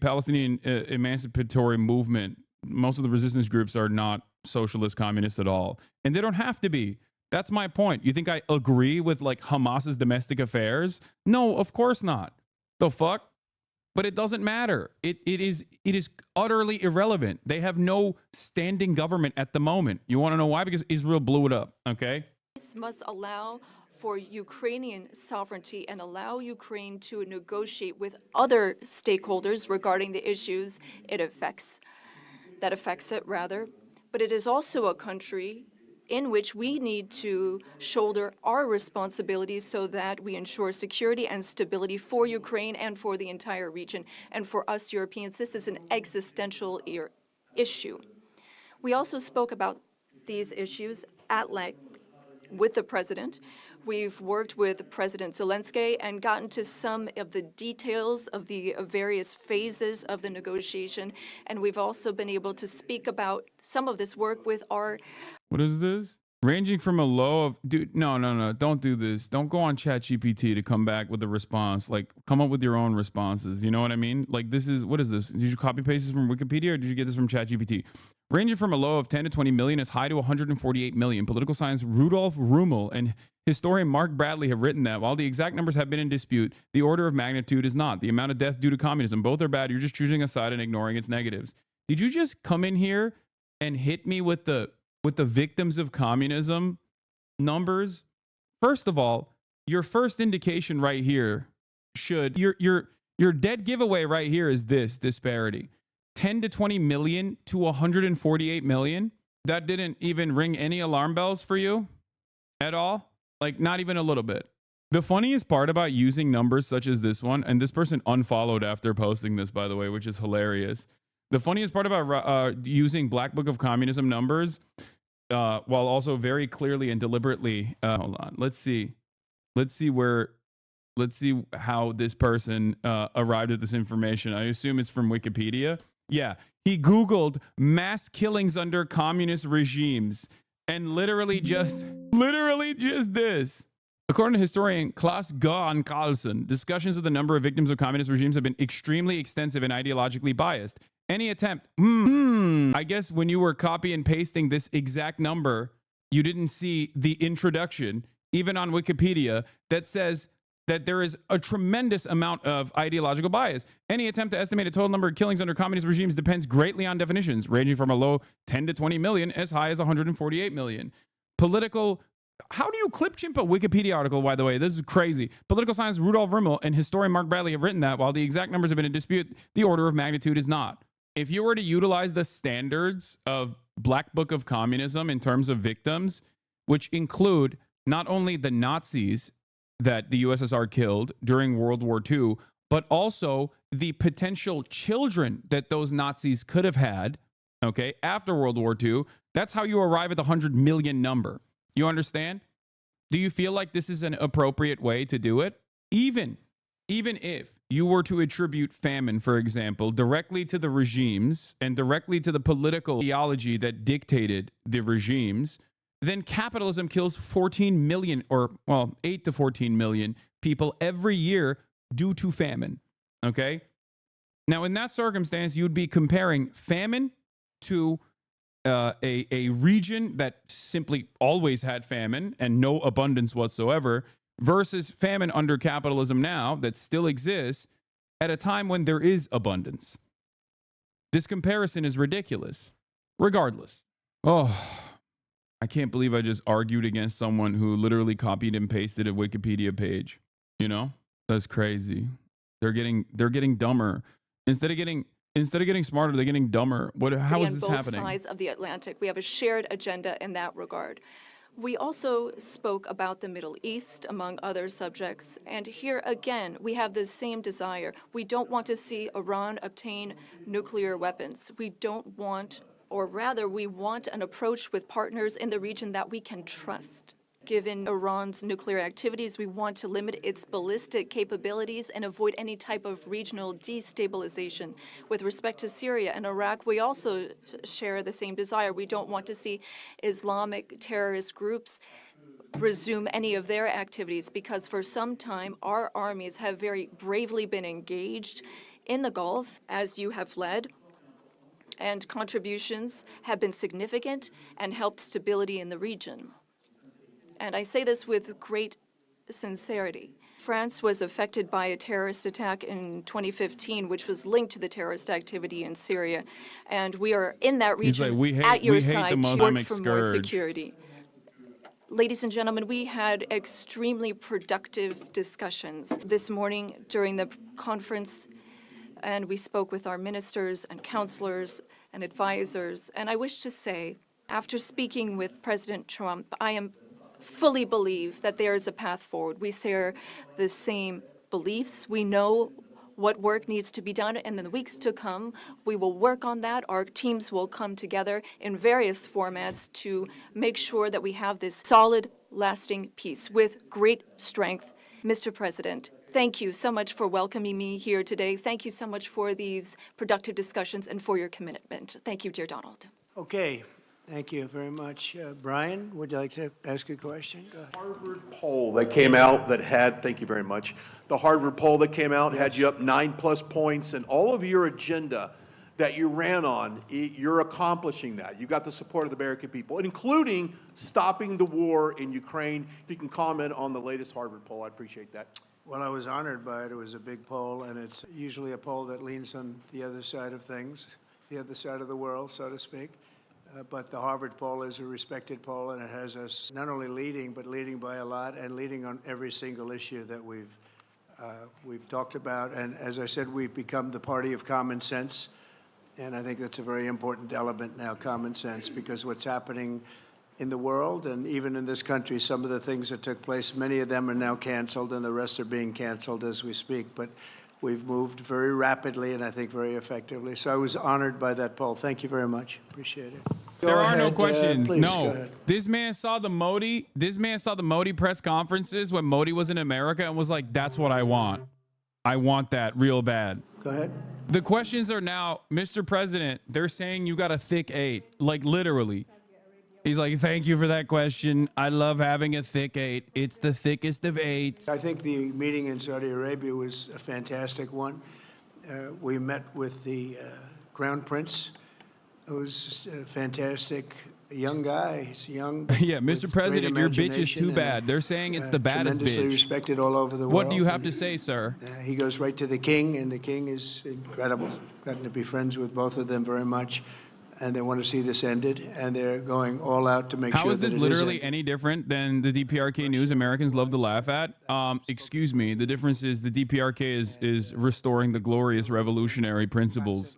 Palestinian emancipatory movement, most of the resistance groups are not socialist communists at all. And they don't have to be. That's my point. You think I agree with like Hamas's domestic affairs? No, of course not. The fuck? But it doesn't matter. It is utterly irrelevant. They have no standing government at the moment. You want to know why? Because Israel blew it up, okay? This must allow for Ukrainian sovereignty and allow Ukraine to negotiate with other stakeholders regarding the issues it affects. That affects it, rather. But it is also a country in which we need to shoulder our responsibilities so that we ensure security and stability for Ukraine and for the entire region. And for us Europeans, this is an existential issue. We also spoke about these issues at length with the president. We've worked with President Zelensky and gotten to some of the details of the various phases of the negotiation. And we've also been able to speak about some of this work with our... What is this? Ranging from a low of, dude, no, don't do this. Don't go on ChatGPT to come back with a response. Like, come up with your own responses. You know what I mean? Like, this is, what is this? Did you copy paste this from Wikipedia or did you get this from ChatGPT? Ranging from a low of 10 to 20 million as high to 148 million. Political science Rudolf Rummel and historian Mark Bradley have written that while the exact numbers have been in dispute, the order of magnitude is not. The amount of death due to communism, both are bad. You're just choosing a side and ignoring its negatives. Did you just come in here and hit me with the victims of communism numbers? First of all, your first indication right here should, your dead giveaway right here is this disparity. 10 to 20 million to 148 million. That didn't even ring any alarm bells for you at all? Like, not even a little bit. The funniest part about using numbers such as this one, and this person unfollowed after posting this, by the way, which is hilarious. The funniest part about using Black Book of Communism numbers, while also very clearly and deliberately, hold on, let's see how this person arrived at this information. I assume it's from Wikipedia. Yeah, he Googled mass killings under communist regimes and literally just this. According to historian Klaus Gohan Carlson, discussions of the number of victims of communist regimes have been extremely extensive and ideologically biased. Any attempt, I guess when you were copy and pasting this exact number, you didn't see the introduction, even on Wikipedia, that says that there is a tremendous amount of ideological bias. Any attempt to estimate a total number of killings under communist regimes depends greatly on definitions, ranging from a low 10 to 20 million as high as 148 million. Political... How do you clip chimp a Wikipedia article, by the way? This is crazy. Political science Rudolf Rummel and historian Mark Bradley have written that while the exact numbers have been in dispute, the order of magnitude is not. If you were to utilize the standards of Black Book of Communism in terms of victims, which include not only the Nazis that the USSR killed during World War II, but also the potential children that those Nazis could have had, okay, after World War II, that's how you arrive at the 100 million number. You understand? Do you feel like this is an appropriate way to do it? Even if you were to attribute famine, for example, directly to the regimes and directly to the political ideology that dictated the regimes, then capitalism kills 14 million, or, well, 8 to 14 million people every year due to famine, okay? Now, in that circumstance, you would be comparing famine to a region that simply always had famine and no abundance whatsoever versus famine under capitalism now that still exists at a time when there is abundance. This comparison is ridiculous, regardless. Oh, I can't believe I just argued against someone who literally copied and pasted a Wikipedia page. You know, that's crazy. They're getting dumber. Instead of getting smarter, they're getting dumber. How is this happening? On both sides of the Atlantic, we have a shared agenda in that regard. We also spoke about the Middle East, among other subjects, and here again, we have the same desire. We don't want to see Iran obtain nuclear weapons. We don't want, or rather, we want an approach with partners in the region that we can trust. Given Iran's nuclear activities, we want to limit its ballistic capabilities and avoid any type of regional destabilization. With respect to Syria and Iraq, we also share the same desire. We don't want to see Islamic terrorist groups resume any of their activities because for some time our armies have very bravely been engaged in the Gulf, as you have led. and contributions have been significant and helped stability in the region. And I say this with great sincerity. France was affected by a terrorist attack in 2015, which was linked to the terrorist activity in Syria. And we are in that region at your side to work for more security. Ladies and gentlemen, we had extremely productive discussions this morning during the conference, and we spoke with our ministers and counselors and advisors. And I wish to say, after speaking with President Trump, I fully believe that there is a path forward. We share the same beliefs. We know what work needs to be done, and in the weeks to come, we will work on that. Our teams will come together in various formats to make sure that we have this solid, lasting peace with great strength. Mr. President, thank you so much for welcoming me here today. Thank you so much for these productive discussions and for your commitment. Thank you, dear Donald. Okay. Thank you very much. Brian, would you like to ask a question? Go ahead. Harvard poll that came out that had, thank you very much, the Harvard poll that came out had you up 9+ points, and all of your agenda that you ran on, you're accomplishing that. You got the support of the American people, including stopping the war in Ukraine. If you can comment on the latest Harvard poll, I'd appreciate that. Well, I was honored by it. It was a big poll, and it's usually a poll that leans on the other side of things, the other side of the world, so to speak. But the Harvard poll is a respected poll, and it has us not only leading, but leading by a lot, and leading on every single issue that we've talked about. And as I said, we've become the party of common sense, and I think that's a very important element now, common sense, because what's happening in the world and even in this country, some of the things that took place, many of them are now canceled, and the rest are being canceled as we speak. But we've moved very rapidly and I think very effectively. So I was honored by that poll. Thank you very much. Appreciate it. There are no questions. Please, no. This man saw the Modi. This man saw the Modi press conferences when Modi was in America and was like, "That's what I want. I want that real bad." Go ahead. The questions are now, Mr. President, they're saying you got a thick 8, like literally. He's like, "Thank you for that question. I love having a thick 8. It's the thickest of 8s." I think the meeting in Saudi Arabia was a fantastic one. We met with the Crown Prince, who's a fantastic young guy. He's young. Yeah, Mr. President, your bitch is too bad. They're saying it's the baddest bitch. Tremendously respected all over the world. What do you have to say, sir? He goes right to the king, and the king is incredible. Gotten to be friends with both of them very much. And they want to see this ended, and they're going all out to make sure that it is. How is this literally any different than the DPRK news Americans love to laugh at? Excuse me. The difference is the DPRK is restoring the glorious revolutionary principles.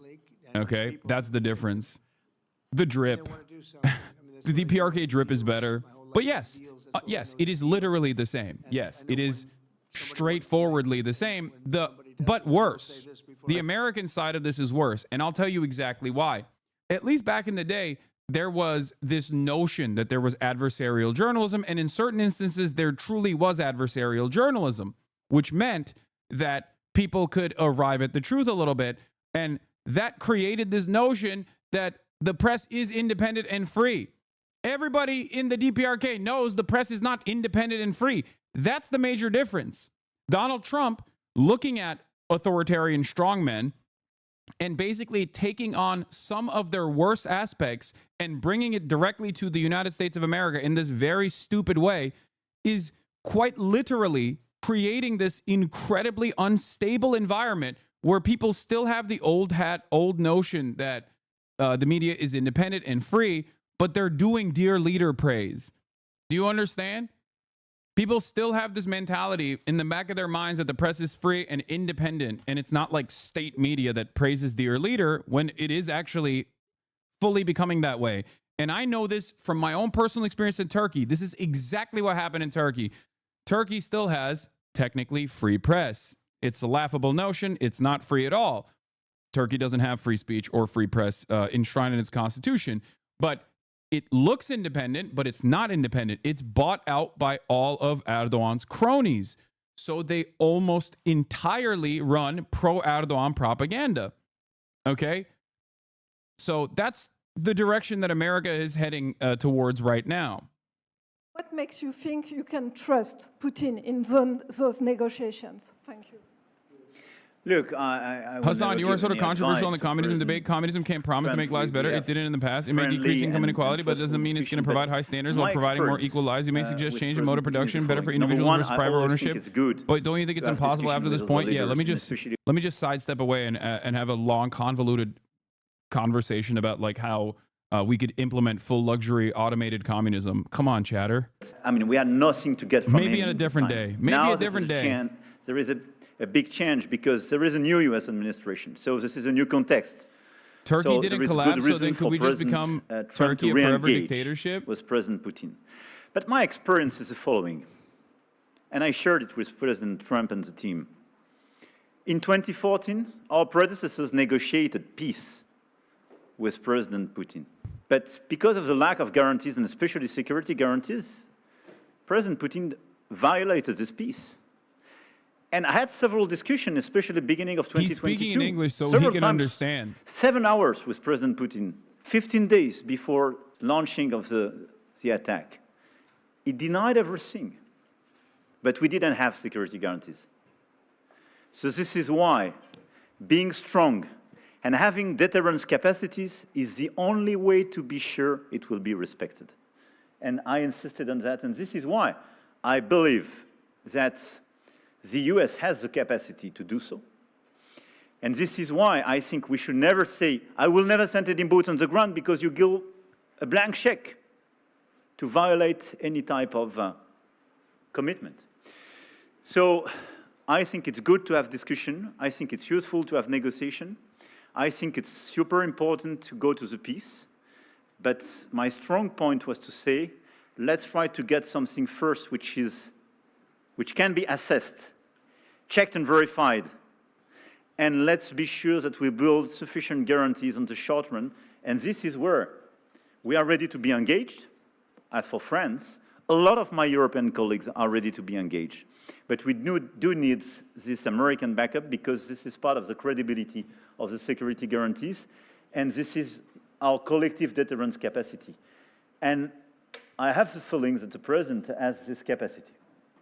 Okay, that's the difference. The drip. The DPRK drip is better. But yes, yes, it is literally the same. Yes, it is straightforwardly the same. But worse. The American side of this is worse, and I'll tell you exactly why. At least back in the day, there was this notion that there was adversarial journalism, and in certain instances, there truly was adversarial journalism, which meant that people could arrive at the truth a little bit, and that created this notion that the press is independent and free. Everybody in the DPRK knows the press is not independent and free. That's the major difference. Donald Trump, looking at authoritarian strongmen, and basically taking on some of their worst aspects and bringing it directly to the United States of America in this very stupid way is quite literally creating this incredibly unstable environment where people still have the old notion that the media is independent and free, but they're doing dear leader praise. Do you understand? People still have this mentality in the back of their minds that the press is free and independent, and it's not like state media that praises their leader when it is actually fully becoming that way. And I know this from my own personal experience in Turkey. This is exactly what happened in Turkey. Turkey still has technically free press. It's a laughable notion. It's not free at all. Turkey doesn't have free speech or free press enshrined in its constitution, but it looks independent, but it's not independent. It's bought out by all of Erdogan's cronies. So they almost entirely run pro-Erdogan propaganda. Okay? So that's the direction that America is heading towards right now. What makes you think you can trust Putin in those negotiations? Thank you. Look, Hassan, you are sort of controversial in the communism debate. Communism can't promise to make lives better. It didn't in the past. It may decrease income inequality, but it doesn't mean it's going to provide high standards while providing more equal lives. You may suggest change in mode of production, better for individuals versus private ownership. But don't you think it's impossible after this point? Yeah, let me just sidestep away and have a long, convoluted conversation about like how we could implement full luxury automated communism. Come on, chatter. I mean, we had nothing to get from maybe on a different day. Maybe now a different day. There is a big change because there is a new U.S. administration. So this is a new context. Turkey so didn't collapse, so then could we just become Turkey a forever dictatorship? Was President Putin. But my experience is the following, and I shared it with President Trump and the team. In 2014, our predecessors negotiated peace with President Putin. But because of the lack of guarantees, and especially security guarantees, President Putin violated this peace. And I had several discussions, especially beginning of 2022. He's speaking in English so he can understand. 7 hours with President Putin, 15 days before launching of the attack. He denied everything, but we didn't have security guarantees. So this is why being strong and having deterrence capacities is the only way to be sure it will be respected. And I insisted on that, and this is why I believe that the US has the capacity to do so. And this is why I think we should never say, I will never send any boots on the ground, because you give a blank check to violate any type of commitment. So I think it's good to have discussion. I think it's useful to have negotiation. I think it's super important to go to the peace. But my strong point was to say, let's try to get something first which can be assessed, checked and verified. And let's be sure that we build sufficient guarantees on the short run. And this is where we are ready to be engaged. As for France, a lot of my European colleagues are ready to be engaged. But we do need this American backup, because this is part of the credibility of the security guarantees. And this is our collective deterrence capacity. And I have the feeling that the President has this capacity.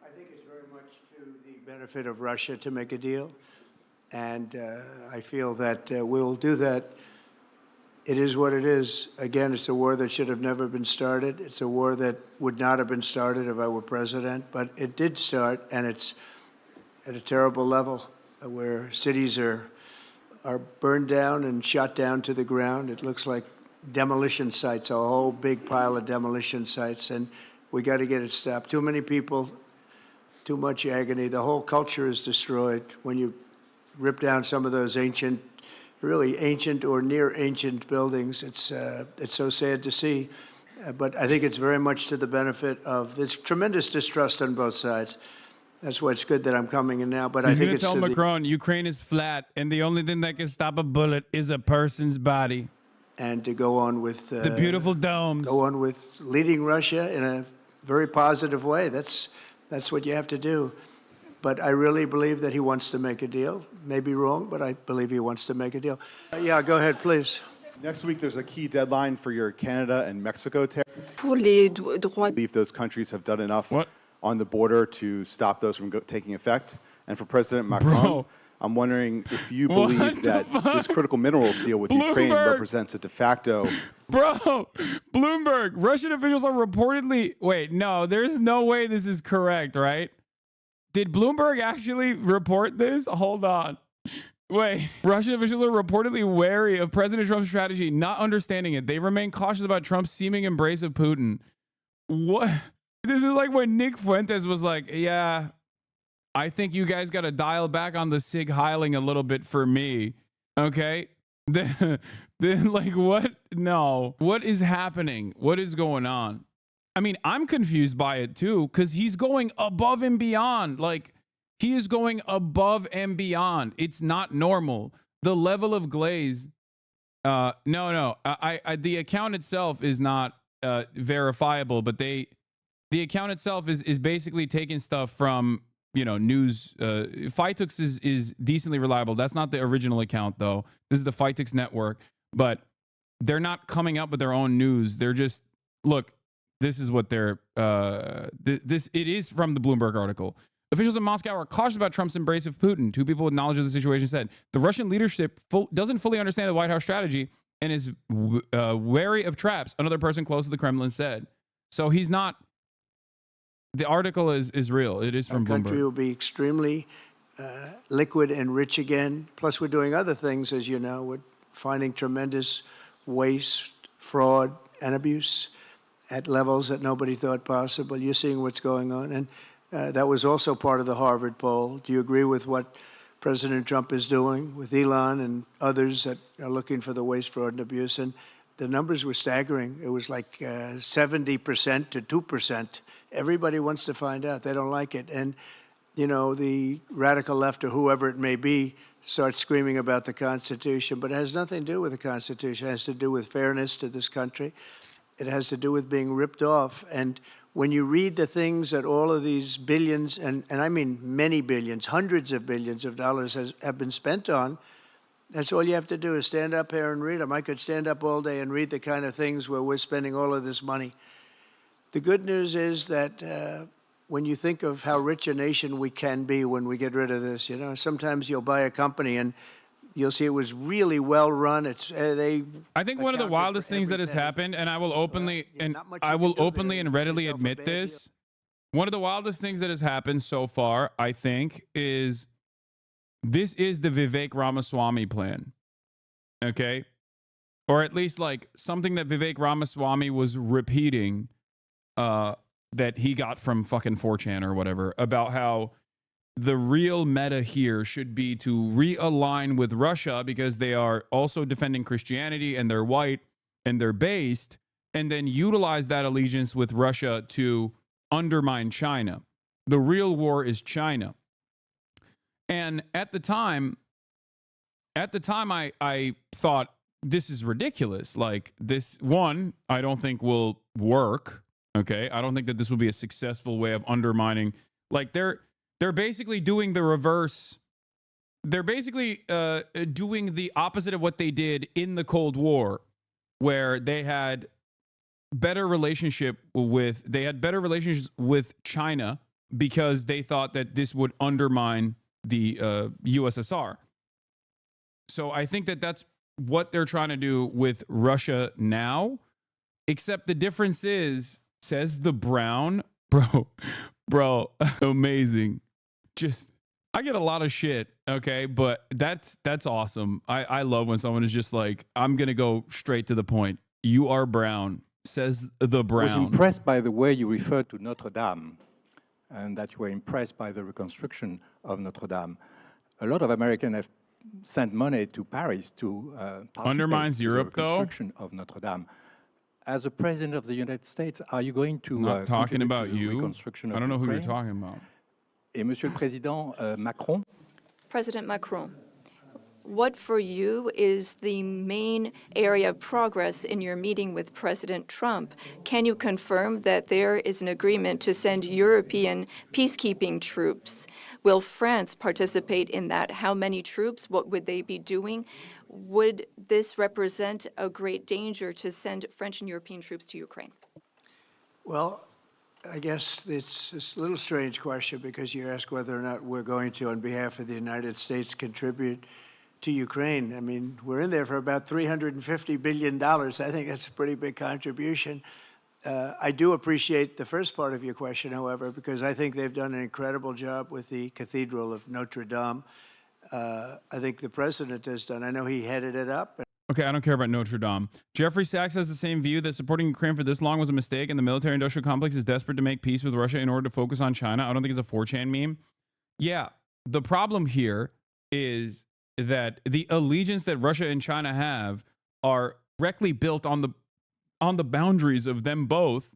I think it's very much to the benefit of Russia to make a deal. And I feel that we'll do that. It is what it is. Again, it's a war that should have never been started. It's a war that would not have been started if I were president. But it did start, and it's at a terrible level where cities are burned down and shot down to the ground. It looks like demolition sites, a whole big pile of demolition sites. And we got to get it stopped. Too many people, too much agony. The whole culture is destroyed when you rip down some of those ancient, really ancient or near ancient buildings. It's so sad to see, but I think it's very much to the benefit of this tremendous distrust on both sides. That's why it's good that I'm coming in now. But I think it's tell Macron Ukraine is flat, and the only thing that can stop a bullet is a person's body. And to go on with the beautiful domes. Go on with leading Russia in a very positive way. That's what you have to do. But I really believe that he wants to make a deal. May be wrong, but I believe he wants to make a deal. Yeah, go ahead, please. Next week, there's a key deadline for your Canada and Mexico tariffs. I believe those countries have done enough on the border to stop those from taking effect. And for President Macron, I'm wondering if you believe that this critical minerals deal with Ukraine represents a de facto... Bloomberg, Russian officials are reportedly... Wait, no, there's no way this is correct, right? Did Bloomberg actually report this? Hold on. Wait. Russian officials are reportedly wary of President Trump's strategy, not understanding it. They remain cautious about Trump's seeming embrace of Putin. What? This is like when Nick Fuentes was like, yeah, I think you guys got to dial back on the Sig Heiling a little bit for me. Okay? Then like, what? No. What is happening? What is going on? I mean, I'm confused by it too, because he's going above and beyond. Like, he is going above and beyond. It's not normal. The level of glaze. No. The account itself is not verifiable, but the account itself is basically taking stuff from, news. Phytux is decently reliable. That's not the original account though. This is the Phytux network, but they're not coming up with their own news. They're just, look. This is what they're. It is from the Bloomberg article. Officials in Moscow are cautious about Trump's embrace of Putin. Two people with knowledge of the situation said the Russian leadership doesn't fully understand the White House strategy and is wary of traps, another person close to the Kremlin said. So he's not. The article is real. It is from Bloomberg. Our country will be extremely liquid and rich again. Plus, we're doing other things, as you know. We're finding tremendous waste, fraud, and abuse at levels that nobody thought possible. You're seeing what's going on. And that was also part of the Harvard poll. Do you agree with what President Trump is doing with Elon and others that are looking for the waste, fraud, and abuse? And the numbers were staggering. It was like 70% to 2%. Everybody wants to find out. They don't like it. And, you know, the radical left or whoever it may be starts screaming about the Constitution, but it has nothing to do with the Constitution. It has to do with fairness to this country. It has to do with being ripped off. And when you read the things that all of these billions, and I mean many billions, hundreds of billions of dollars have been spent on, that's all you have to do is stand up here and read them. I could stand up all day and read the kind of things where we're spending all of this money. The good news is that when you think of how rich a nation we can be when we get rid of this, you know, sometimes you'll buy a company and you'll see it was really well run. I think one of the wildest things that has happened, and I will openly and readily admit this. One of the wildest things that has happened so far, I think, is this is the Vivek Ramaswamy plan. Okay? Or at least like something that Vivek Ramaswamy was repeating that he got from fucking 4chan or whatever about how the real meta here should be to realign with Russia because they are also defending Christianity and they're white and they're based, and then utilize that allegiance with Russia to undermine China. The real war is China. And at the time I thought this is ridiculous. Like this one, I don't think will work. Okay. I don't think that this will be a successful way of undermining. Like they're basically doing the reverse. They're basically doing the opposite of what they did in the Cold War, where they had better relationships with China because they thought that this would undermine the USSR. So I think that that's what they're trying to do with Russia now, except the difference is, says the Brown, bro, amazing. Just, I get a lot of shit, okay, but that's awesome. I love when someone is just like, I'm gonna go straight to the point. You are brown, says the Brown. I was impressed by the way you referred to Notre Dame, and that you were impressed by the reconstruction of Notre Dame. A lot of Americans have sent money to Paris to undermines Europe, the reconstruction of Notre Dame. As a president of the United States, are you going to not talking about you? Reconstruction of I don't know Ukraine? who you're talking about. Et Monsieur le Président Macron? President Macron, what for you is the main area of progress in your meeting with President Trump? Can you confirm that there is an agreement to send European peacekeeping troops? Will France participate in that? How many troops? What would they be doing? Would this represent a great danger to send French and European troops to Ukraine? Well, I guess it's a little strange question because you ask whether or not we're going to, on behalf of the United States, contribute to Ukraine. I mean, we're in there for about $350 billion. I think that's a pretty big contribution. I do appreciate the first part of your question, however, because I think they've done an incredible job with the Cathedral of Notre Dame. I think the president has done. I know he headed it up. Okay, I don't care about Notre Dame. Jeffrey Sachs has the same view that supporting Ukraine for this long was a mistake, and the military-industrial complex is desperate to make peace with Russia in order to focus on China. I don't think it's a 4chan meme. Yeah, the problem here is that the allegiance that Russia and China have are directly built on the boundaries of them both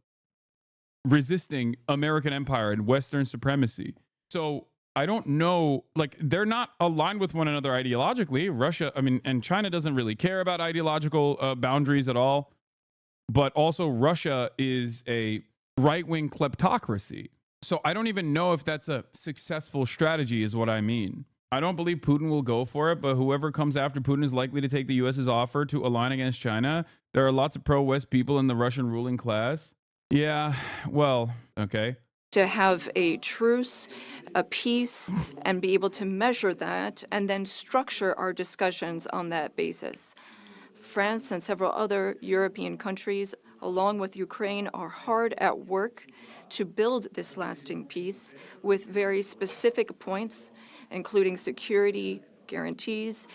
resisting American empire and Western supremacy. So I don't know, like, they're not aligned with one another ideologically. Russia, I mean, and China doesn't really care about ideological boundaries at all. But also Russia is a right-wing kleptocracy. So I don't even know if that's a successful strategy is what I mean. I don't believe Putin will go for it, but whoever comes after Putin is likely to take the U.S.'s offer to align against China. There are lots of pro-West people in the Russian ruling class. Yeah, well, okay. To have a truce a peace and be able to measure that and then structure our discussions on that basis. France and several other European countries, along with Ukraine, are hard at work to build this lasting peace with very specific points, including security guarantees,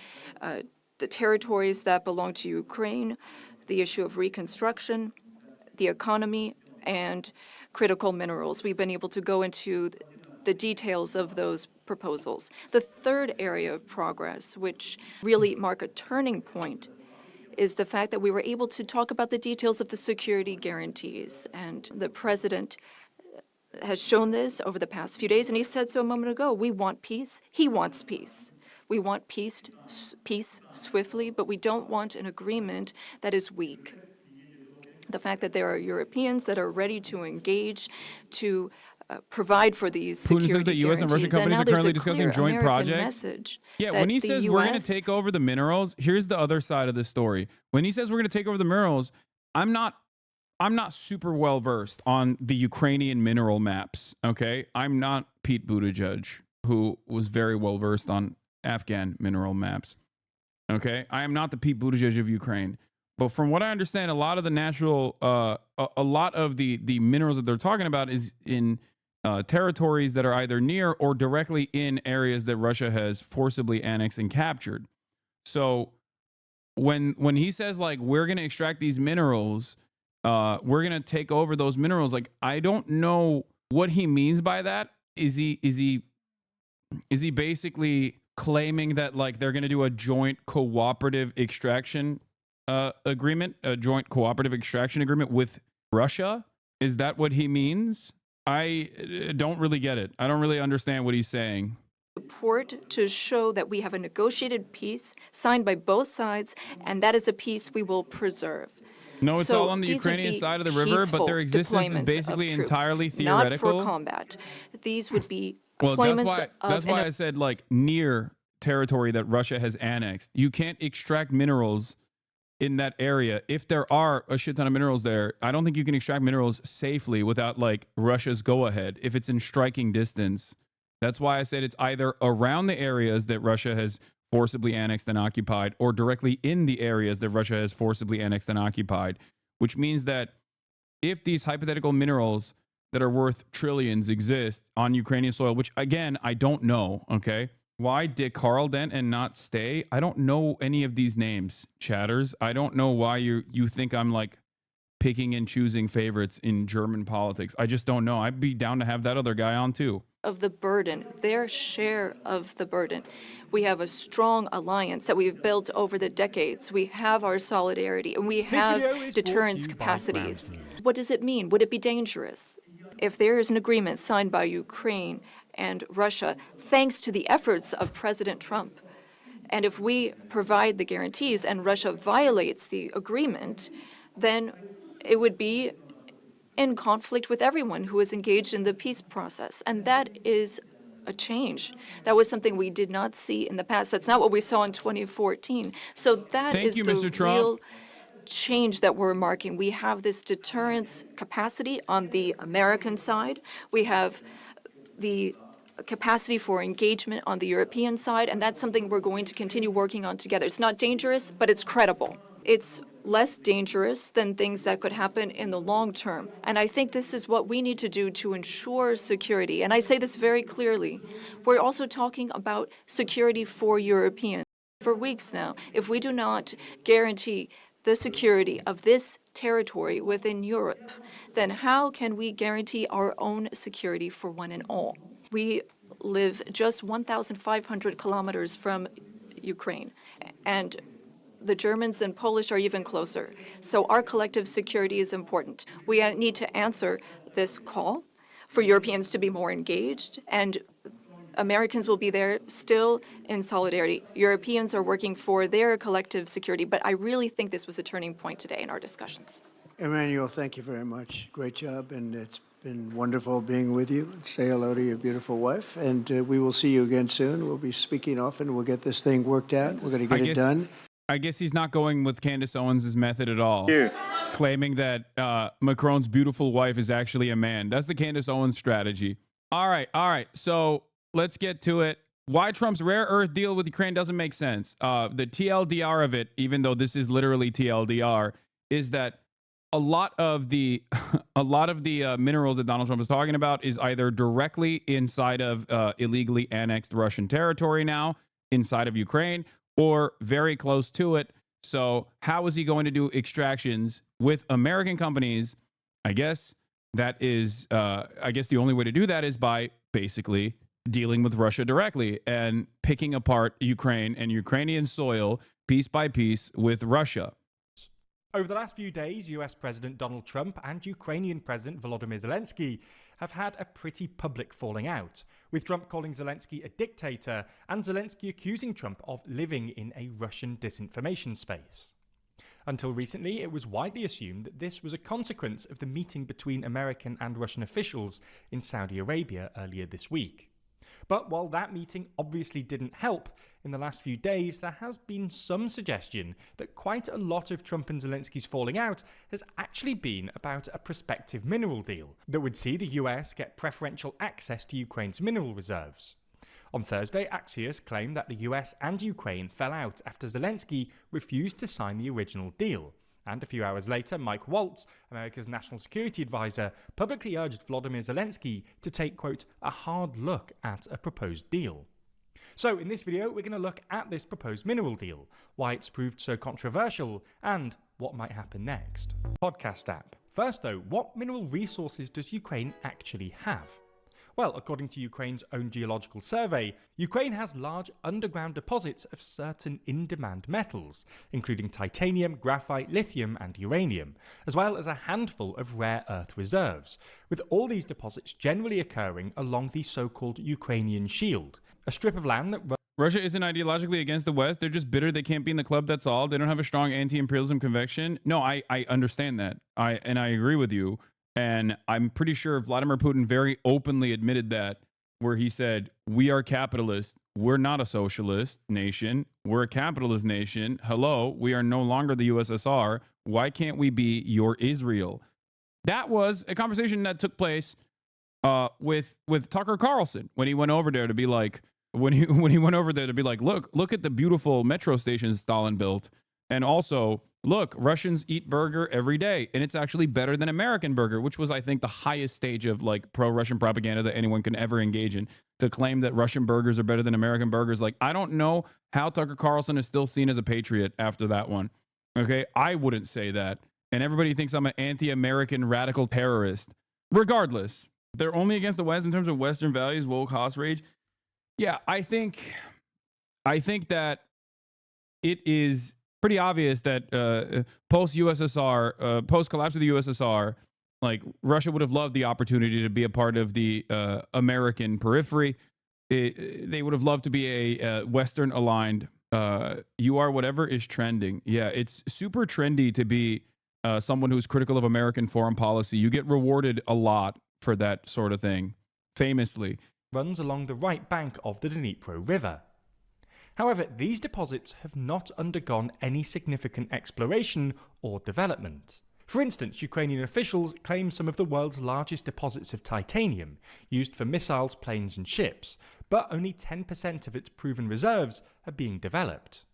the territories that belong to Ukraine, the issue of reconstruction, the economy, and critical minerals. We've been able to go into the details of those proposals. The third area of progress, which really mark a turning point, is the fact that we were able to talk about the details of the security guarantees. And the president has shown this over the past few days, and he said so a moment ago. We want peace. He wants peace. We want peace swiftly, but we don't want an agreement that is weak. The fact that there are Europeans that are ready to engage to provide for these security Putin says that U.S. and Russian companies are currently discussing joint projects. Yeah, when he says we're going to take over the minerals, here's the other side of the story. When he says we're going to take over the minerals, I'm not super well versed on the Ukrainian mineral maps. Okay, I'm not Pete Buttigieg, who was very well versed on Afghan mineral maps. Okay, I am not the Pete Buttigieg of Ukraine. But from what I understand, a lot of the natural, a lot of the minerals that they're talking about is in territories that are either near or directly in areas that Russia has forcibly annexed and captured. So when he says like we're going to extract these minerals, we're going to take over those minerals, like I don't know what he means by that. Is he basically claiming that like they're going to do a joint cooperative extraction agreement, a joint cooperative extraction agreement with Russia? Is that what he means? I don't really get it. I don't really understand what he's saying. Report to show that we have a negotiated peace signed by both sides, and that is a peace we will preserve. No, it's all on the Ukrainian side of the river, but their existence is basically entirely theoretical. Not for combat. These would be well, deployments that's why I said like near territory that Russia has annexed. You can't extract minerals in that area. If there are a shit ton of minerals there, I don't think you can extract minerals safely without like Russia's go ahead if it's in striking distance. That's why I said it's either around the areas that Russia has forcibly annexed and occupied or directly in the areas that Russia has forcibly annexed and occupied, which means that if these hypothetical minerals that are worth trillions exist on Ukrainian soil, which again, I don't know, okay? Why Dick Carlden and not Stay? I don't know any of these names, chatters. I don't know why you think I'm like picking and choosing favorites in German politics. I just don't know. I'd be down to have that other guy on too. Of the burden, their share of the burden. We have a strong alliance that we've built over the decades. We have our solidarity and we have deterrence capacities. What does it mean? Would it be dangerous? If there is an agreement signed by Ukraine and Russia, thanks to the efforts of President Trump, and if we provide the guarantees and Russia violates the agreement, then it would be in conflict with everyone who is engaged in the peace process. And that is a change. That was something we did not see in the past. That's not what we saw in 2014. So that is the real change that we're marking. We have this deterrence capacity on the American side. We have the capacity for engagement on the European side, and that's something we're going to continue working on together. It's not dangerous, but it's credible. It's less dangerous than things that could happen in the long term. And I think this is what we need to do to ensure security. And I say this very clearly. We're also talking about security for Europeans for weeks now. If we do not guarantee the security of this territory within Europe, then how can we guarantee our own security for one and all? We live just 1,500 kilometers from Ukraine, and the Germans and Polish are even closer. So our collective security is important. We need to answer this call for Europeans to be more engaged, and Americans will be there still in solidarity. Europeans are working for their collective security, but I really think this was a turning point today in our discussions. Emmanuel, thank you very much. Great job, and it's been wonderful being with you. Say hello to your beautiful wife, and we will see you again soon. We'll be speaking often. We'll get this thing worked out. We're going to get it done. I guess he's not going with Candace Owens' method at all, claiming that Macron's beautiful wife is actually a man. That's the Candace Owens strategy. All right. So let's get to it. Why Trump's rare earth deal with Ukraine doesn't make sense. The TLDR of it, even though this is literally TLDR, is that a lot of the minerals that Donald Trump is talking about is either directly inside of illegally annexed Russian territory now, inside of Ukraine, or very close to it. So how is he going to do extractions with American companies? I guess that is, the only way to do that is by basically dealing with Russia directly and picking apart Ukraine and Ukrainian soil piece by piece with Russia. Over the last few days, US President Donald Trump and Ukrainian President Volodymyr Zelensky have had a pretty public falling out, with Trump calling Zelensky a dictator and Zelensky accusing Trump of living in a Russian disinformation space. Until recently, it was widely assumed that this was a consequence of the meeting between American and Russian officials in Saudi Arabia earlier this week. But while that meeting obviously didn't help, in the last few days there has been some suggestion that quite a lot of Trump and Zelensky's falling out has actually been about a prospective mineral deal that would see the US get preferential access to Ukraine's mineral reserves. On Thursday, Axios claimed that the US and Ukraine fell out after Zelensky refused to sign the original deal. And a few hours later, Mike Waltz, America's national security advisor, publicly urged Volodymyr Zelensky to take, quote, a hard look at a proposed deal. So in this video, we're going to look at this proposed mineral deal, why it's proved so controversial, and what might happen next. Podcast app. First though, what mineral resources does Ukraine actually have? Well, according to Ukraine's own geological survey, Ukraine has large underground deposits of certain in-demand metals, including titanium, graphite, lithium, and uranium, as well as a handful of rare earth reserves, with all these deposits generally occurring along the so-called Ukrainian Shield, a strip of land that Russia isn't ideologically against the West. They're just bitter they can't be in the club, that's all. They don't have a strong anti-imperialism conviction. No, I understand that. I agree with you. And I'm pretty sure Vladimir Putin very openly admitted that, where he said, we are capitalists. We're not a socialist nation. We're a capitalist nation. Hello, we are no longer the USSR. Why can't we be your Israel? That was a conversation that took place with Tucker Carlson when he went over there to be like, look at the beautiful metro stations Stalin built. And also, look, Russians eat burger every day, and it's actually better than American burger, which was, I think, the highest stage of like pro-Russian propaganda that anyone can ever engage in, to claim that Russian burgers are better than American burgers. Like, I don't know how Tucker Carlson is still seen as a patriot after that one. Okay, I wouldn't say that. And everybody thinks I'm an anti-American radical terrorist. Regardless, they're only against the West in terms of Western values, woke hoss rage. Yeah, I think that it is pretty obvious that post-USSR, post-collapse of the USSR, like Russia would have loved the opportunity to be a part of the American periphery. They would have loved to be a Western-aligned. You are whatever is trending. Yeah, it's super trendy to be someone who's critical of American foreign policy. You get rewarded a lot for that sort of thing, famously. Runs along the right bank of the Dnipro River. However, these deposits have not undergone any significant exploration or development. For instance, Ukrainian officials claim some of the world's largest deposits of titanium, used for missiles, planes, and ships, but only 10% of its proven reserves are being developed.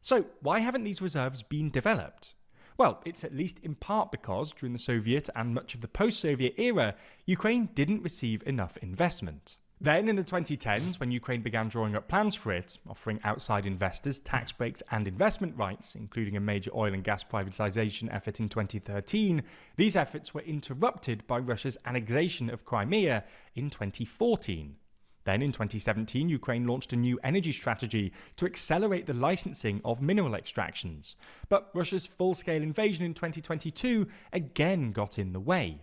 So, why haven't these reserves been developed? Well, it's at least in part because, during the Soviet and much of the post-Soviet era, Ukraine didn't receive enough investment. Then, in the 2010s, when Ukraine began drawing up plans for it, offering outside investors tax breaks and investment rights, including a major oil and gas privatization effort in 2013, these efforts were interrupted by Russia's annexation of Crimea in 2014. Then, in 2017, Ukraine launched a new energy strategy to accelerate the licensing of mineral extractions. But Russia's full-scale invasion in 2022 again got in the way.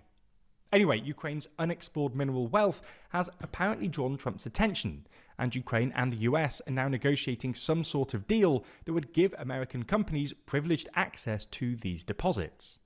Anyway, Ukraine's unexplored mineral wealth has apparently drawn Trump's attention, and Ukraine and the US are now negotiating some sort of deal that would give American companies privileged access to these deposits.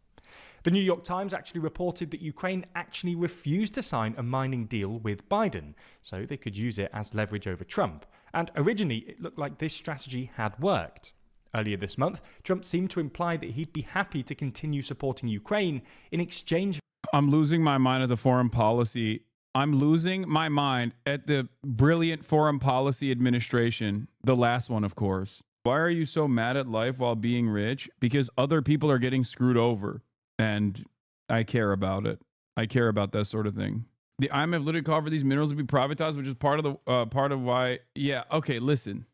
The New York Times actually reported that Ukraine actually refused to sign a mining deal with Biden, so they could use it as leverage over Trump, and originally it looked like this strategy had worked. Earlier this month, Trump seemed to imply that he'd be happy to continue supporting Ukraine in exchange. I'm losing my mind at the foreign policy. I'm losing my mind at the brilliant foreign policy administration, the last one, of course. Why are you so mad at life while being rich? Because other people are getting screwed over. And I care about it. I care about that sort of thing. The IMF literally called for these minerals to be privatized, which is part of why. Yeah. Okay. Listen.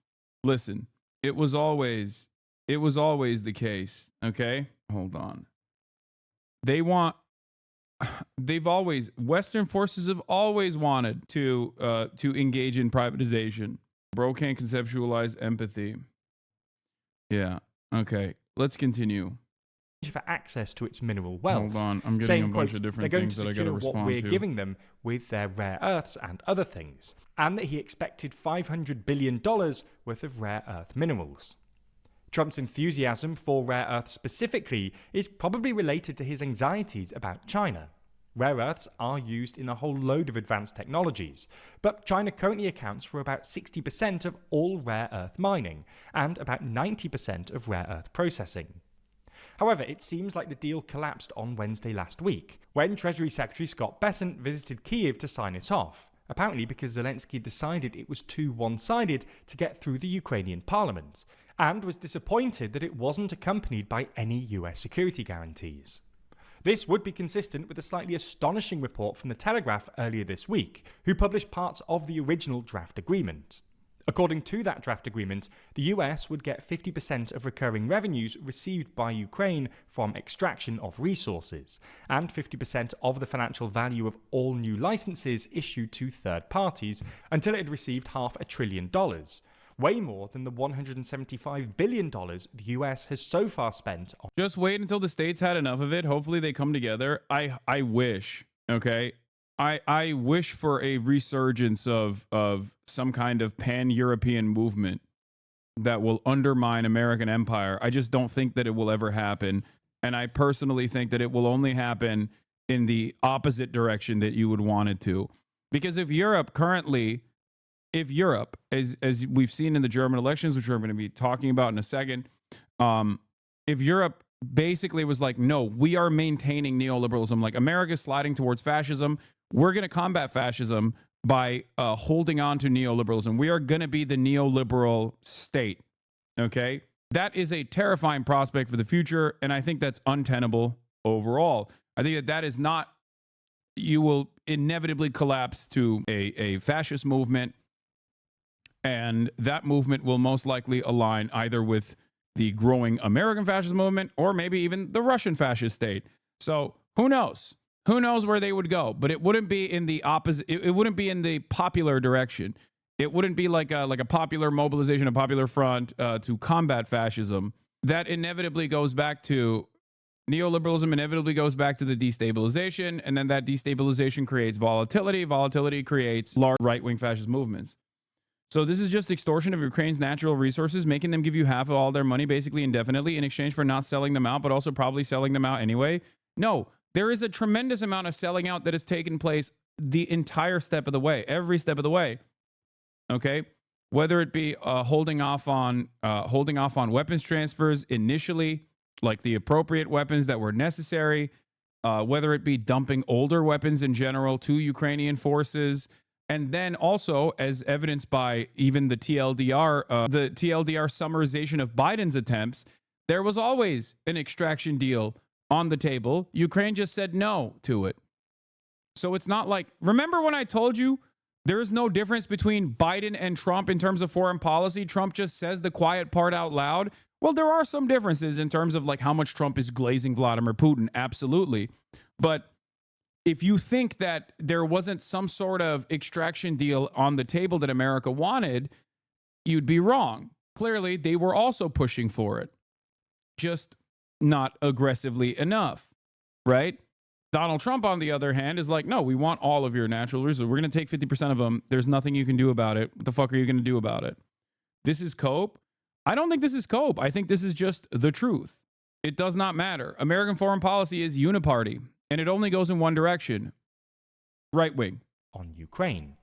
It was always the case. Okay. Hold on. Western forces have always wanted to engage in privatization. Bro can't conceptualize empathy. Yeah. Okay. Let's continue. For access to its mineral wealth. Hold on, I'm getting saying, a bunch quote, of different they're going things to that I got to secure respond what we're to. giving them with their rare earths and other things, and that he expected $500 billion worth of rare earth minerals. Trump's enthusiasm for rare earths specifically is probably related to his anxieties about China. Rare earths are used in a whole load of advanced technologies, but China currently accounts for about 60% of all rare earth mining and about 90% of rare earth processing. However, it seems like the deal collapsed on Wednesday last week, when Treasury Secretary Scott Bessent visited Kyiv to sign it off, apparently because Zelensky decided it was too one-sided to get through the Ukrainian parliament, and was disappointed that it wasn't accompanied by any US security guarantees. This would be consistent with a slightly astonishing report from The Telegraph earlier this week, who published parts of the original draft agreement. According to that draft agreement, the US would get 50% of recurring revenues received by Ukraine from extraction of resources, and 50% of the financial value of all new licenses issued to third parties until it had received $500 billion, way more than the $175 billion the US has so far spent on. Just wait until the states had enough of it. Hopefully they come together. I wish, okay? I wish for a resurgence of some kind of pan-European movement that will undermine American empire. I just don't think that it will ever happen. And I personally think that it will only happen in the opposite direction that you would want it to. Because if Europe, as we've seen in the German elections, which we're going to be talking about in a second, if Europe basically was like, no, we are maintaining neoliberalism, like America's sliding towards fascism, we're going to combat fascism by holding on to neoliberalism. We are going to be the neoliberal state, okay? That is a terrifying prospect for the future, and I think that's untenable overall. I think that is not, you will inevitably collapse to a fascist movement, and that movement will most likely align either with the growing American fascist movement or maybe even the Russian fascist state. So who knows? Who knows where they would go? But it wouldn't be in the opposite. It wouldn't be in the popular direction. It wouldn't be like a popular mobilization, a popular front to combat fascism. That inevitably goes back to neoliberalism. Inevitably goes back to the destabilization, and then that destabilization creates volatility. Volatility creates large right-wing fascist movements. So this is just extortion of Ukraine's natural resources, making them give you half of all their money basically indefinitely in exchange for not selling them out, but also probably selling them out anyway. No. There is a tremendous amount of selling out that has taken place the entire step of the way, every step of the way. Okay, whether it be holding off on weapons transfers initially, like the appropriate weapons that were necessary, whether it be dumping older weapons in general to Ukrainian forces, and then also, as evidenced by even the TLDR summarization of Biden's attempts, there was always an extraction deal on the table. Ukraine just said no to it. So it's not like, remember when I told you there is no difference between Biden and Trump in terms of foreign policy? Trump just says the quiet part out loud. Well, there are some differences in terms of like how much Trump is glazing Vladimir Putin. Absolutely. But if you think that there wasn't some sort of extraction deal on the table that America wanted, you'd be wrong. Clearly, they were also pushing for it. Just not aggressively enough, right? Donald Trump, on the other hand, is like, no, we want all of your natural resources. We're going to take 50% of them. There's nothing you can do about it. What the fuck are you going to do about it? This is cope? I don't think this is cope. I think this is just the truth. It does not matter. American foreign policy is uniparty, and it only goes in one direction. Right wing. On Ukraine.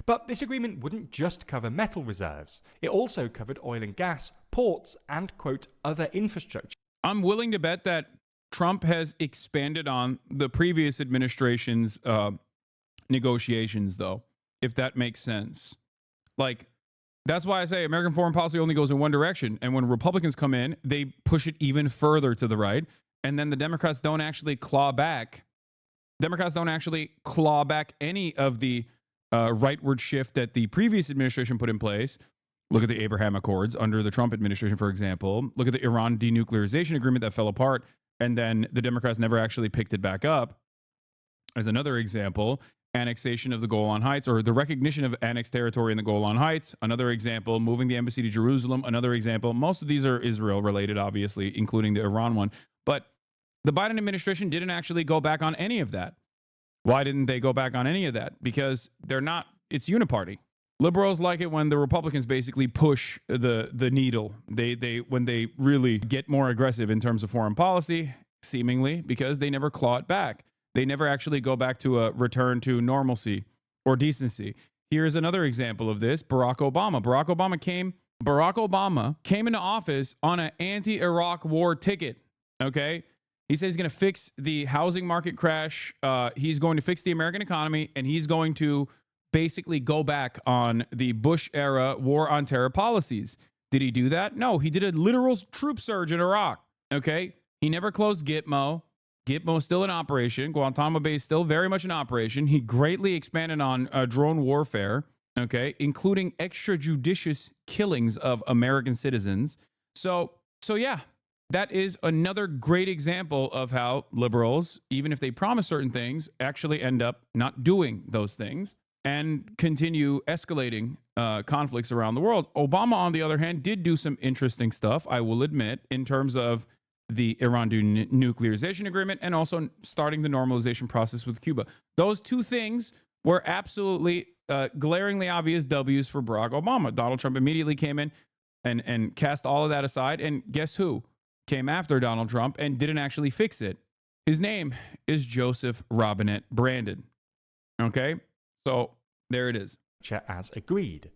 But this agreement wouldn't just cover metal reserves. It also covered oil and gas, ports, and, quote, other infrastructure. I'm willing to bet that Trump has expanded on the previous administration's negotiations, though, if that makes sense. Like, that's why I say American foreign policy only goes in one direction. And when Republicans come in, they push it even further to the right. And then the Democrats don't actually claw back. Democrats don't actually claw back any of the rightward shift that the previous administration put in place. Look at the Abraham Accords under the Trump administration, for example. Look at the Iran denuclearization agreement that fell apart. And then the Democrats never actually picked it back up. As another example, annexation of the Golan Heights, or the recognition of annexed territory in the Golan Heights. Another example, moving the embassy to Jerusalem. Another example. Most of these are Israel related, obviously, including the Iran one. But the Biden administration didn't actually go back on any of that. Why didn't they go back on any of that? Because they're not, it's uniparty. Liberals like it when the Republicans basically push the needle. They when they really get more aggressive in terms of foreign policy, seemingly, because they never claw it back. They never actually go back to a return to normalcy or decency. Here's another example of this. Barack Obama. Barack Obama came into office on an anti-Iraq war ticket. Okay? He says he's going to fix the housing market crash. He's going to fix the American economy, and he's going to basically go back on the Bush-era war on terror policies. Did he do that? No, he did a literal troop surge in Iraq. Okay? He never closed Gitmo. Gitmo is still in operation. Guantanamo Bay is still very much in operation. He greatly expanded on drone warfare, okay, including extrajudicious killings of American citizens. So yeah, that is another great example of how liberals, even if they promise certain things, actually end up not doing those things and continue escalating conflicts around the world. Obama, on the other hand, did do some interesting stuff, I will admit, in terms of the Iran denuclearization agreement and also starting the normalization process with Cuba. Those two things were absolutely glaringly obvious W's for Barack Obama. Donald Trump immediately came in and cast all of that aside. And guess who came after Donald Trump and didn't actually fix it? His name is Joseph Robinette Brandon. Okay? So there it is. As agreed.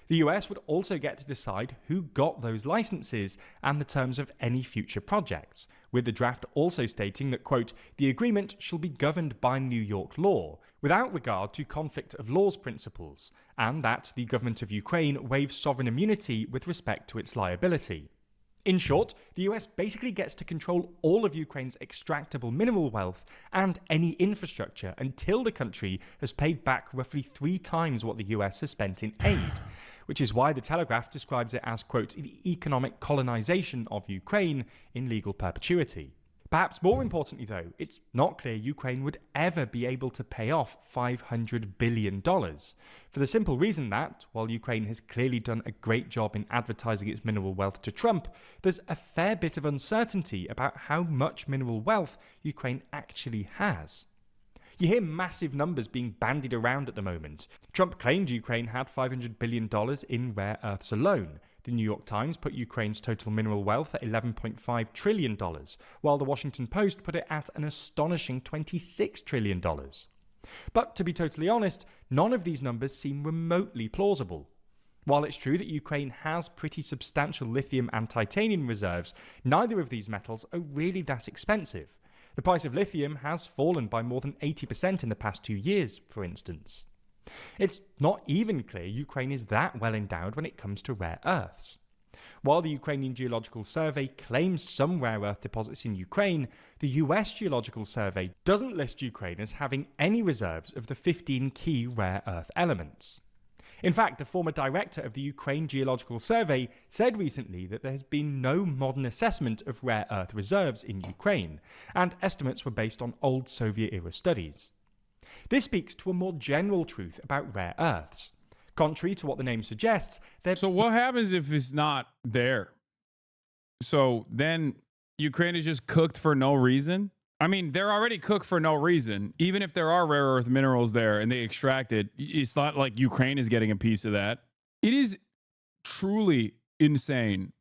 The US would also get to decide who got those licenses and the terms of any future projects, with the draft also stating that, quote, the agreement shall be governed by New York law, without regard to conflict of laws principles, and that the government of Ukraine waives sovereign immunity with respect to its liability. In short, the US basically gets to control all of Ukraine's extractable mineral wealth and any infrastructure until the country has paid back roughly 3 times what the US has spent in aid, which is why the Telegraph describes it as, quote, the economic colonization of Ukraine in legal perpetuity. Perhaps more importantly, though, it's not clear Ukraine would ever be able to pay off $500 billion, for the simple reason that, while Ukraine has clearly done a great job in advertising its mineral wealth to Trump, there's a fair bit of uncertainty about how much mineral wealth Ukraine actually has. You hear massive numbers being bandied around at the moment. Trump claimed Ukraine had $500 billion in rare earths alone. The New York Times put Ukraine's total mineral wealth at $11.5 trillion, while the Washington Post put it at an astonishing $26 trillion. But to be totally honest, none of these numbers seem remotely plausible. While it's true that Ukraine has pretty substantial lithium and titanium reserves, neither of these metals are really that expensive. The price of lithium has fallen by more than 80% in the past 2 years, for instance. It's not even clear Ukraine is that well endowed when it comes to rare earths. While the Ukrainian Geological Survey claims some rare earth deposits in Ukraine, the US Geological Survey doesn't list Ukraine as having any reserves of the 15 key rare earth elements. In fact, the former director of the Ukraine Geological Survey said recently that there has been no modern assessment of rare earth reserves in Ukraine, and estimates were based on old Soviet-era studies. This speaks to a more general truth about rare earths. Contrary to what the name suggests, So what happens if it's not there? So then Ukraine is just cooked for no reason? I mean, they're already cooked for no reason. Even if there are rare earth minerals there and they extract it, it's not like Ukraine is getting a piece of that. It is truly insane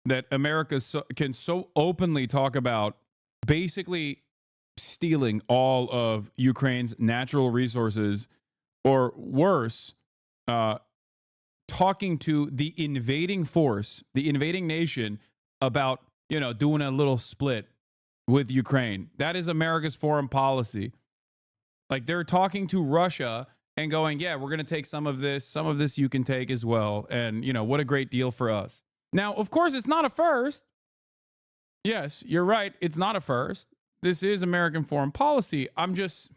that America can so openly talk about basically stealing all of Ukraine's natural resources, or worse, talking to the invading force, the invading nation, about, doing a little split with Ukraine. That is America's foreign policy. Like they're talking to Russia and going, yeah, we're going to take some of this you can take as well. And, you know, what a great deal for us. Now, of course, it's not a first. Yes, you're right. It's not a first. This is American foreign policy. I'm just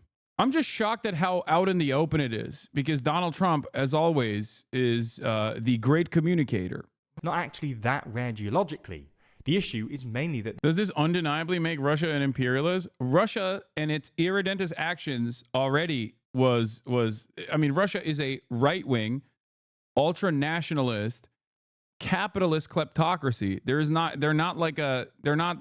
shocked at how out in the open it is, because Donald Trump, as always, is the great communicator. Not actually that rare geologically. The issue is mainly that... Does this undeniably make Russia an imperialist? Russia and its irredentist actions already Russia is a right-wing, ultra-nationalist, capitalist kleptocracy. They're not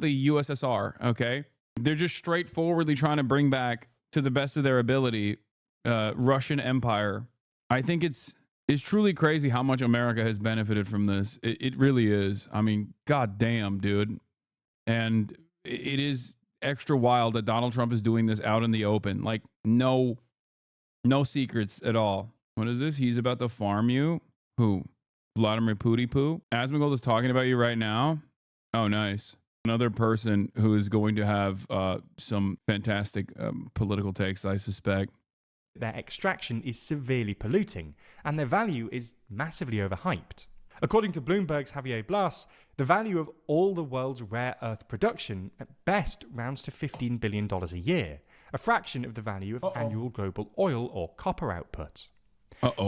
the USSR, okay? They're just straightforwardly trying to bring back, to the best of their ability, Russian empire. I think it's truly crazy how much America has benefited from this. It really is. I mean, goddamn, dude. And it is extra wild that Donald Trump is doing this out in the open. Like, no secrets at all. What is this? He's about to farm you? Who? Vladimir Poo? Asmongold is talking about you right now? Oh, nice. Another person who is going to have some fantastic political takes, I suspect. Their extraction is severely polluting, and their value is massively overhyped. According to Bloomberg's Javier Blas, the value of all the world's rare earth production at best rounds to $15 billion a year, a fraction of the value of annual global oil or copper output.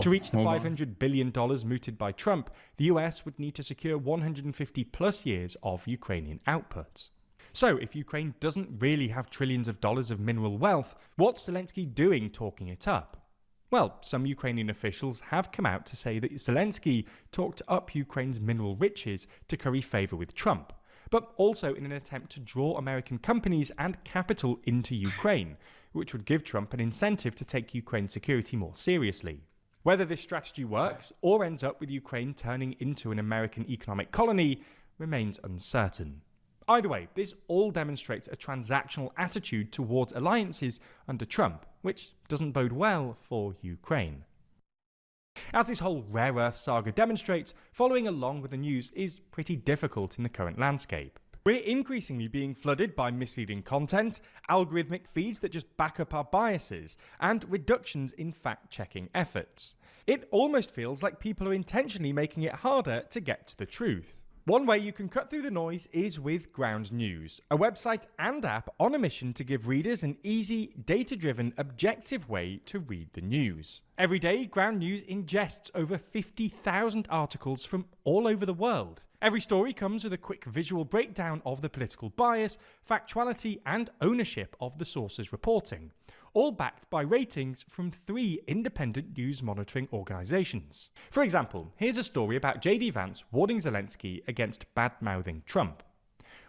To reach the $500 billion mooted by Trump, the US would need to secure 150 plus years of Ukrainian output. So, if Ukraine doesn't really have trillions of dollars of mineral wealth, what's Zelensky doing talking it up? Well, some Ukrainian officials have come out to say that Zelensky talked up Ukraine's mineral riches to curry favor with Trump, but also in an attempt to draw American companies and capital into Ukraine, which would give Trump an incentive to take Ukraine's security more seriously. Whether this strategy works or ends up with Ukraine turning into an American economic colony remains uncertain. Either way, this all demonstrates a transactional attitude towards alliances under Trump, which doesn't bode well for Ukraine. As this whole rare earth saga demonstrates, following along with the news is pretty difficult in the current landscape. We're increasingly being flooded by misleading content, algorithmic feeds that just back up our biases, and reductions in fact-checking efforts. It almost feels like people are intentionally making it harder to get to the truth. One way you can cut through the noise is with Ground News, a website and app on a mission to give readers an easy, data-driven, objective way to read the news. Every day, Ground News ingests over 50,000 articles from all over the world. Every story comes with a quick visual breakdown of the political bias, factuality, and ownership of the source's reporting, all backed by ratings from 3 independent news monitoring organizations. For example, here's a story about JD Vance warning Zelensky against bad-mouthing Trump.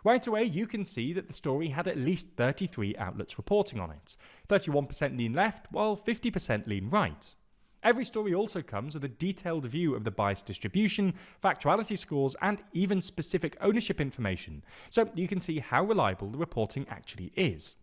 Right away, you can see that the story had at least 33 outlets reporting on it, 31% lean left, while 50% lean right. Every story also comes with a detailed view of the bias distribution, factuality scores, and even specific ownership information, so you can see how reliable the reporting actually is.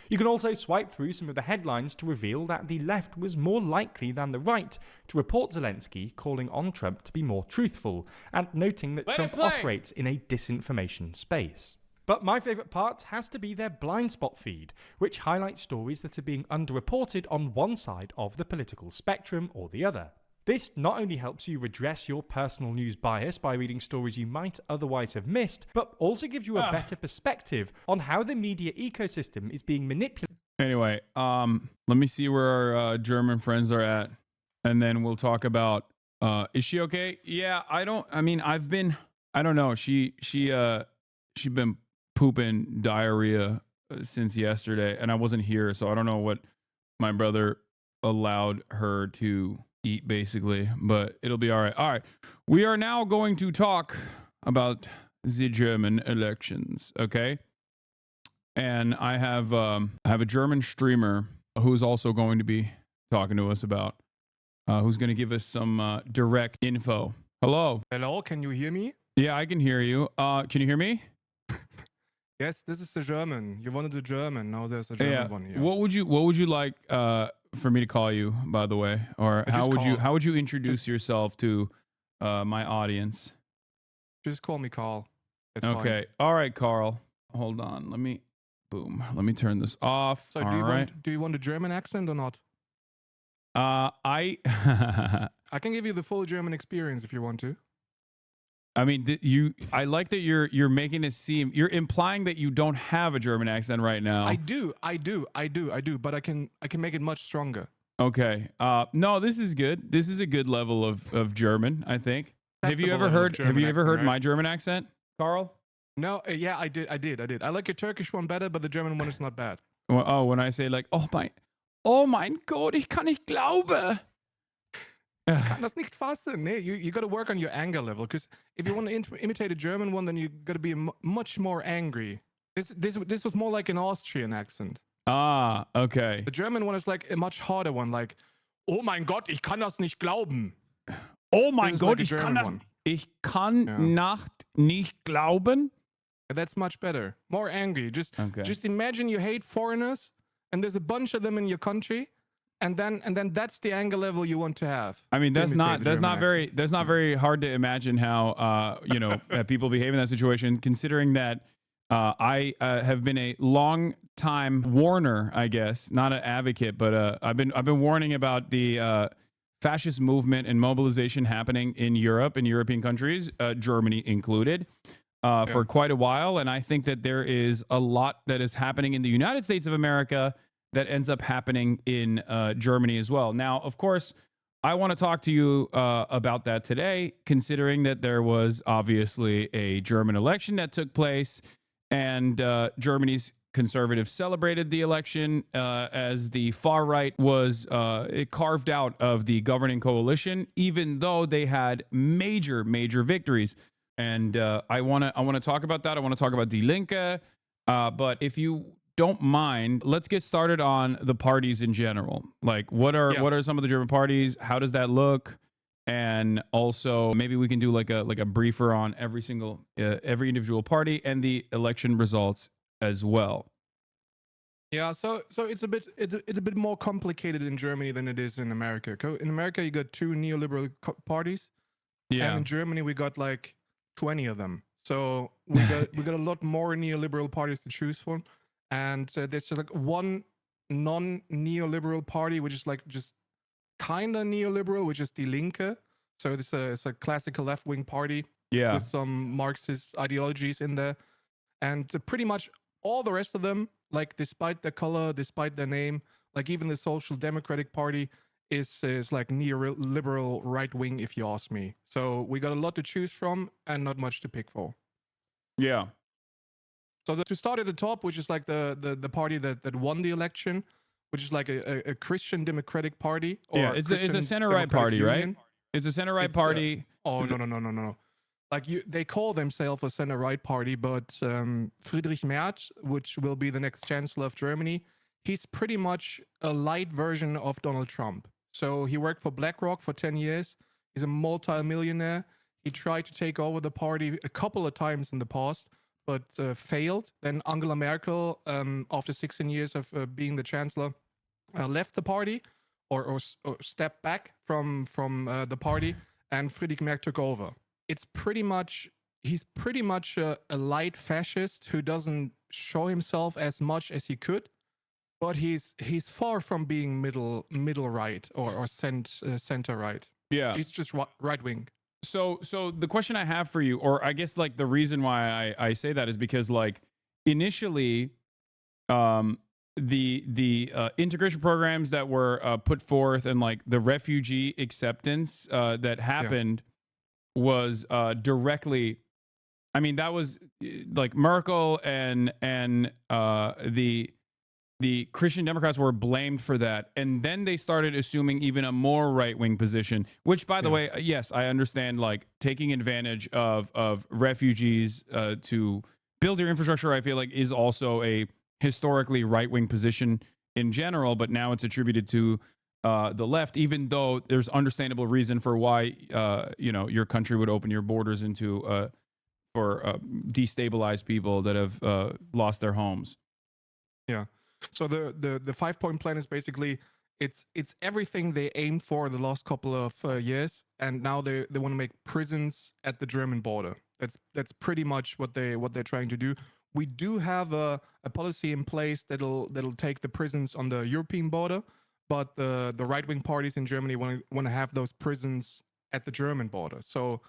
You can also swipe through some of the headlines to reveal that the left was more likely than the right to report Zelensky calling on Trump to be more truthful, and noting that Trump operates in a disinformation space. But my favourite part has to be their blind spot feed, which highlights stories that are being underreported on one side of the political spectrum or the other. This not only helps you redress your personal news bias by reading stories you might otherwise have missed, but also gives you a better perspective on how the media ecosystem is being manipulated. Anyway, let me see where our German friends are at, and then we'll talk about, is she okay? Yeah, I don't know. She been pooping diarrhea since yesterday, and I wasn't here, so I don't know what my brother allowed her to eat, basically, but it'll be all right. All right, we are now going to talk about the German elections, okay? And I have a German streamer who's also going to be talking to us about, who's going to give us some direct info. Hello. Hello, can you hear me? Yeah, I can hear you. Can you hear me? Yes, this is the German. You wanted the German. Now there's a German one here. What would you like for me to call you, by the way? Or how would you introduce yourself to my audience? Just call me Carl. It's okay. fine. All right, Carl. Hold on. Let me Boom. Let me turn this off. So All do you want a German accent or not? I I can give you the full German experience if you want to. I mean, I like that you're making it seem, you're implying that you don't have a German accent right now. I do, but I can make it much stronger. Okay. No, this is good. This is a good level of German, I think. Have you ever heard my German accent, Carl? No, yeah, I did. I like your Turkish one better, but the German one is not bad. When I say like, oh mein Gott, ich kann nicht glauben. Ich kann das nicht fassen. Nee, you got to work on your anger level, because if you want to imitate a German one, then you got to be much more angry. This was more like an Austrian accent. Ah, okay. The German one is like a much harder one, like, oh mein Gott, ich kann das nicht glauben. Oh mein Gott, ich kann nicht glauben. That's much better. More angry. Just imagine you hate foreigners, and there's a bunch of them in your country. And then that's the anger level you want to have. I mean, that's not very hard to imagine how people behave in that situation, considering that I have been a long time warner, I guess, not an advocate, but I've been warning about the fascist movement and mobilization happening in Europe and European countries, Germany included, for quite a while. And I think that there is a lot that is happening in the United States of America that ends up happening in Germany as well. Now, of course, I want to talk to you about that today, considering that there was obviously a German election that took place, and Germany's conservatives celebrated the election as the far right was carved out of the governing coalition, even though they had major victories. And I want to talk about that. I want to talk about Die Linke, but if you don't mind, let's get started on the parties in general. Like, what are some of the German parties? How does that look? And also, maybe we can do like a briefer on every individual party and the election results as well. Yeah, so it's a bit more complicated in Germany than it is in America. In America, you got two neoliberal parties, and in Germany we got like 20 of them. So we got a lot more neoliberal parties to choose from. And there's just like one non-neoliberal party, which is like just kind of neoliberal, which is Die Linke. So it's a classical left-wing party with some Marxist ideologies in there. And pretty much all the rest of them, like despite their color, despite their name, like even the Social Democratic Party is like neoliberal right-wing, if you ask me. So we got a lot to choose from and not much to pick for. Yeah. So to start at the top, which is like the party that won the election, which is like a Christian Democratic Party. Or it's a center-right party, right? It's a center-right party. No. Like they call themselves a center-right party, but Friedrich Merz, which will be the next chancellor of Germany, he's pretty much a light version of Donald Trump. So he worked for BlackRock for 10 years. He's a multi-millionaire. He tried to take over the party a couple of times in the past, but failed. Then Angela Merkel, after 16 years of being the chancellor, left the party or stepped back from the party, and Friedrich Merz took over. He's pretty much a light fascist who doesn't show himself as much as he could, but he's far from being middle right or center right. Yeah, he's just right wing. So the question I have for you, or I guess like the reason why I say that is because like initially, the integration programs that were put forth and like the refugee acceptance that happened was directly. I mean, that was like Merkel and the Christian Democrats were blamed for that. And then they started assuming even a more right-wing position, which, by the way, yes, I understand, like, taking advantage of refugees to build your infrastructure, I feel like, is also a historically right-wing position in general, but now it's attributed to the left, even though there's understandable reason for why, your country would open your borders into for destabilized people that have lost their homes. Yeah. So the 5-point plan is basically it's everything they aimed for the last couple of years, and now they want to make prisons at the German border. That's pretty much what they're trying to do, we do have a policy in place that'll take the prisons on the European border, but the right-wing parties in Germany want to have those prisons at the German border. So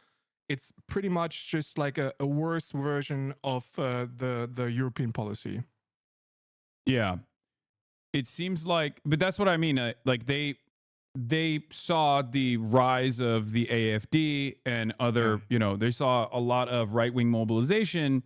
it's pretty much just like a worse version of the European policy. Yeah, it seems like, but that's what I mean. Like they saw the rise of the AfD and other, they saw a lot of right-wing mobilization,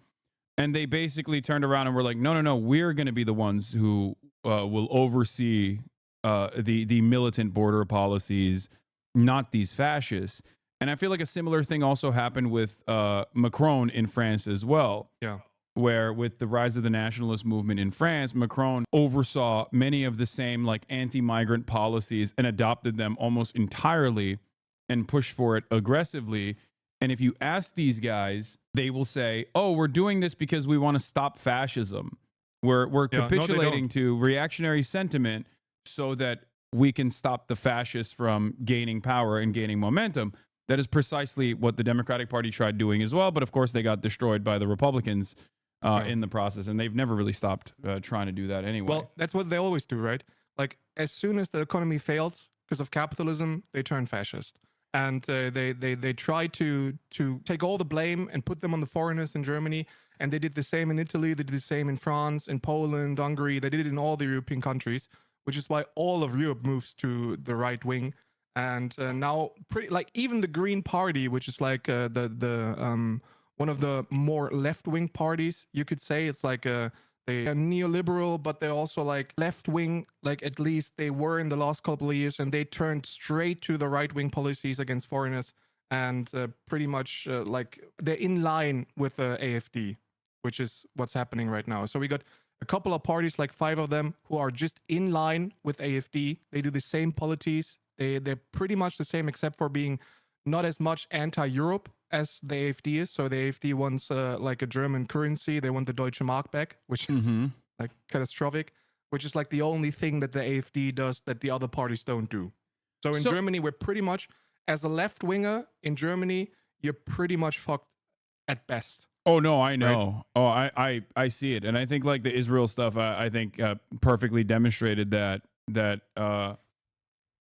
and they basically turned around and were like, no, we're going to be the ones who will oversee the militant border policies, not these fascists. And I feel like a similar thing also happened with Macron in France as well. Yeah. Where with the rise of the nationalist movement in France, Macron oversaw many of the same like anti-migrant policies and adopted them almost entirely and pushed for it aggressively. And if you ask these guys, they will say, oh, we're doing this because we want to stop fascism. We're capitulating to reactionary sentiment so that we can stop the fascists from gaining power and gaining momentum. That is precisely what the Democratic Party tried doing as well. But of course, they got destroyed by the Republicans in the process, and they've never really stopped trying to do that anyway. Well, that's what they always do, right? Like, as soon as the economy fails because of capitalism, they turn fascist. And they try to take all the blame and put them on the foreigners in Germany. And they did the same in Italy, they did the same in France, in Poland, Hungary. They did it in all the European countries, which is why all of Europe moves to the right wing. And now, even the Green Party, which is like one of the more left-wing parties, you could say. It's like they're neoliberal, but they're also like left-wing, like at least they were in the last couple of years, and they turned straight to the right-wing policies against foreigners, and pretty much like they're in line with the AfD, which is what's happening right now. So we got a couple of parties, like 5 of them, who are just in line with AfD. They do the same policies. They're pretty much the same, except for being not as much anti-Europe as the AfD is. So the AfD wants like a German currency. They want the Deutsche Mark back, which is like catastrophic, which is like the only thing that the AfD does that the other parties don't do. So in Germany, we're pretty much, as a left-winger in Germany, you're pretty much fucked at best. Oh, no, I know. Right? Oh, I see it. And I think like the Israel stuff, I think perfectly demonstrated that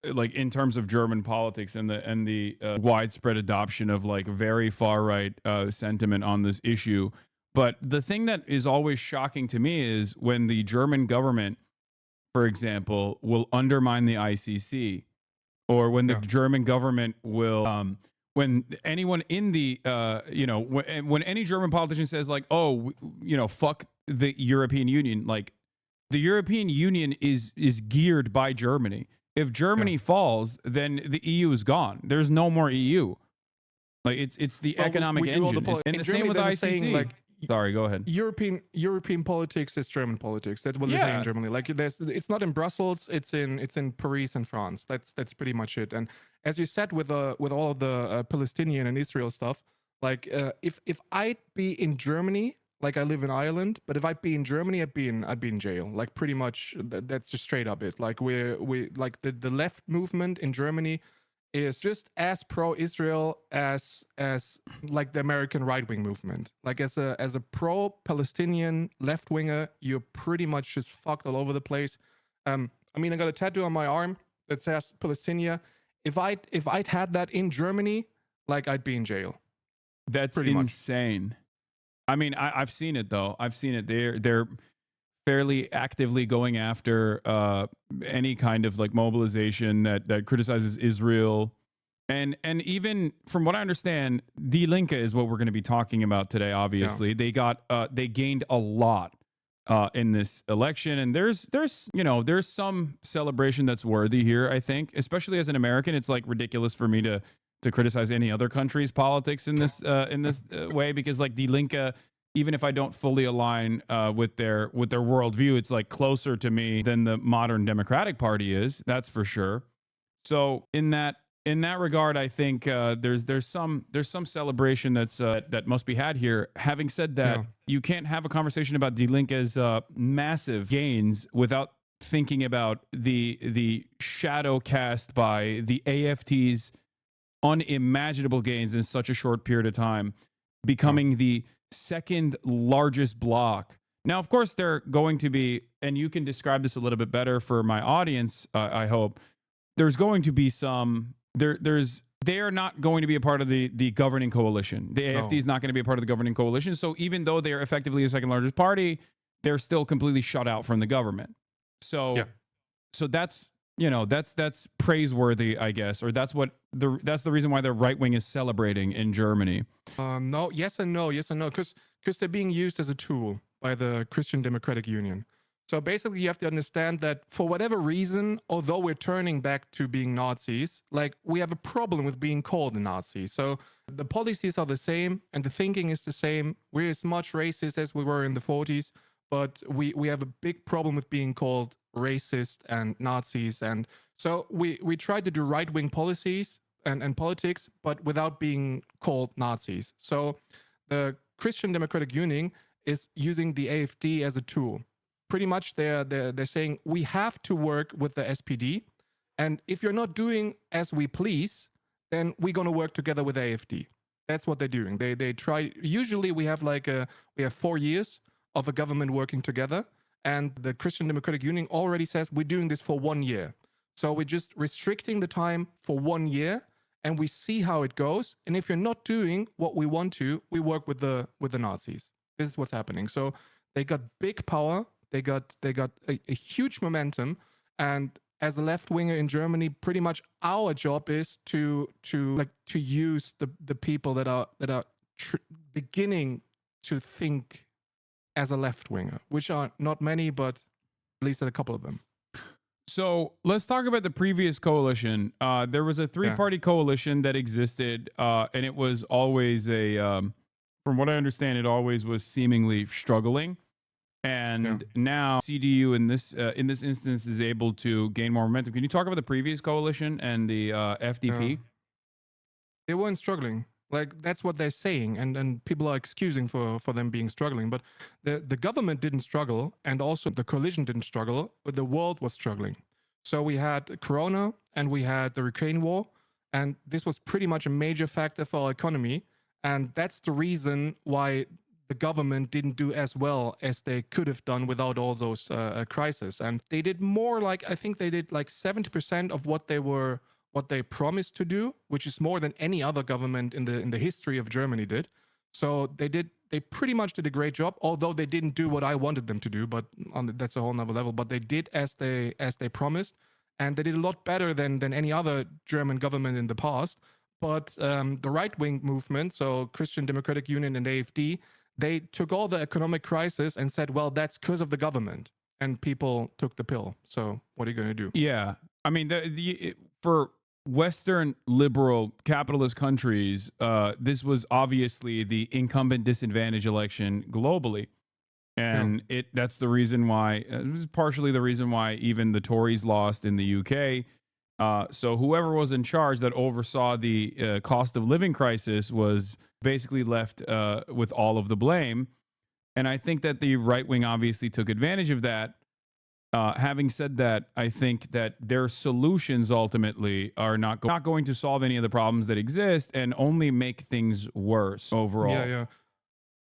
like in terms of German politics and the widespread adoption of like very far right sentiment on this issue. But the thing that is always shocking to me is when the German government, for example, will undermine the ICC, or when the German government will, when anyone in the, when any German politician says like, oh, fuck the European Union, like the European Union is geared by Germany. If Germany falls, then the EU is gone. There's no more EU. Like it's the economic engine. And the same with ICC. Saying, like, sorry, go ahead. European politics is German politics. That's what they say in Germany. Like it's not in Brussels. It's in Paris and France. That's pretty much it. And as you said with all of the Palestinian and Israel stuff, like if I'd be in Germany. Like I live in Ireland, but if I'd be in Germany, I'd be in jail. Like pretty much, that's just straight up it. Like we like the left movement in Germany is just as pro-Israel as like the American right-wing movement. Like as a pro-Palestinian left-winger, you're pretty much just fucked all over the place. I mean, I got a tattoo on my arm that says Palestinia. If I'd had that in Germany, like I'd be in jail. That's pretty insane. I mean, I've seen it though. I've seen it. They're fairly actively going after any kind of like mobilization that criticizes Israel, and even from what I understand, Die Linke is what we're going to be talking about today. Obviously, they gained a lot in this election, and there's some celebration that's worthy here. I think, especially as an American, it's like ridiculous for me to criticize any other country's politics in this way, because like Die Linke, even if I don't fully align with their worldview, it's like closer to me than the modern Democratic Party is. That's for sure. So in that regard, I think there's some celebration that must be had here. Having said that, you can't have a conversation about Die Linke's massive gains without thinking about the shadow cast by the AfD's unimaginable gains in such a short period of time, becoming the second largest bloc. Now, of course, they're going to be, and you can describe this a little bit better for my audience, I hope. There's going to be some, they are not going to be a part of the governing coalition. The AFD is not going to be a part of the governing coalition. So even though they are effectively the second largest party, they're still completely shut out from the government. So, so that's, you know, that's praiseworthy, I guess, or that's the reason why the right wing is celebrating in Germany. No, yes and no, because they're being used as a tool by the Christian Democratic Union. So basically, you have to understand that for whatever reason, although we're turning back to being Nazis, like we have a problem with being called a Nazi. So the policies are the same and the thinking is the same. We're as much racist as we were in the 40s, but we have a big problem with being called racist and Nazis. And so we try to do right-wing policies and politics, but without being called Nazis. So the Christian Democratic Union is using the AfD as a tool. Pretty much they're saying we have to work with the SPD, and if you're not doing as we please, then we're going to work together with AfD. That's what they're doing. They try. Usually we have 4 years of a government working together, and the Christian Democratic Union already says we're doing this for 1 year. So we're just restricting the time for 1 year, and we see how it goes. And if you're not doing what we want to, we work with the Nazis. This is what's happening. So they got big power. They got a huge momentum, and as a left winger in Germany, pretty much our job is to use the people that are beginning to think as a left winger, which are not many, but at least a couple of them. So let's talk about the previous coalition. There was a three-party coalition that existed, and it was always from what I understand, it always was seemingly struggling. And now CDU in this instance is able to gain more momentum. Can you talk about the previous coalition and the FDP? They weren't struggling. Like, that's what they're saying, and people are excusing for them being struggling. But the government didn't struggle, and also the coalition didn't struggle, but the world was struggling. So we had Corona, and we had the Ukraine war, and this was pretty much a major factor for our economy. And that's the reason why the government didn't do as well as they could have done without all those crises. And they did more, I think they did 70% of what they promised to do, which is more than any other government in the history of Germany did. So they pretty much did a great job, although they didn't do what I wanted them to do, but that's a whole nother level. But they did as they promised, and they did a lot better than any other German government in the past. But the right-wing movement, so Christian Democratic Union and AfD, they took all the economic crisis and said, well, that's because of the government. And people took the pill. So what are you going to do? Yeah. I mean, for Western liberal capitalist countries, this was obviously the incumbent disadvantage election globally. And that's the reason why, it was partially the reason why even the Tories lost in the UK. So whoever was in charge that oversaw the cost of living crisis was basically left with all of the blame. And I think that the right wing obviously took advantage of that. Having said that, I think that their solutions ultimately are not going to solve any of the problems that exist and only make things worse overall. Yeah.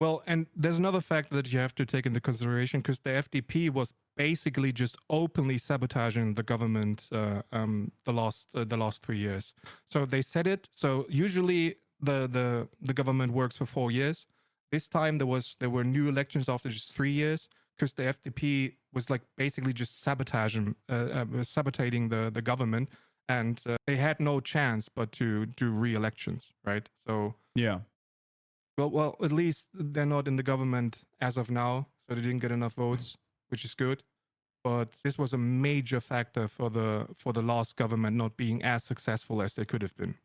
Well, and there's another factor that you have to take into consideration, because the FDP was basically just openly sabotaging the government the last 3 years. So they said it. So usually the government works for 4 years. This time there were new elections after just 3 years, because the FDP was basically just sabotaging the government, and they had no chance but to do re-elections, right? So yeah. Well, at least they're not in the government as of now, so they didn't get enough votes, which is good. But this was a major factor for the last government not being as successful as they could have been.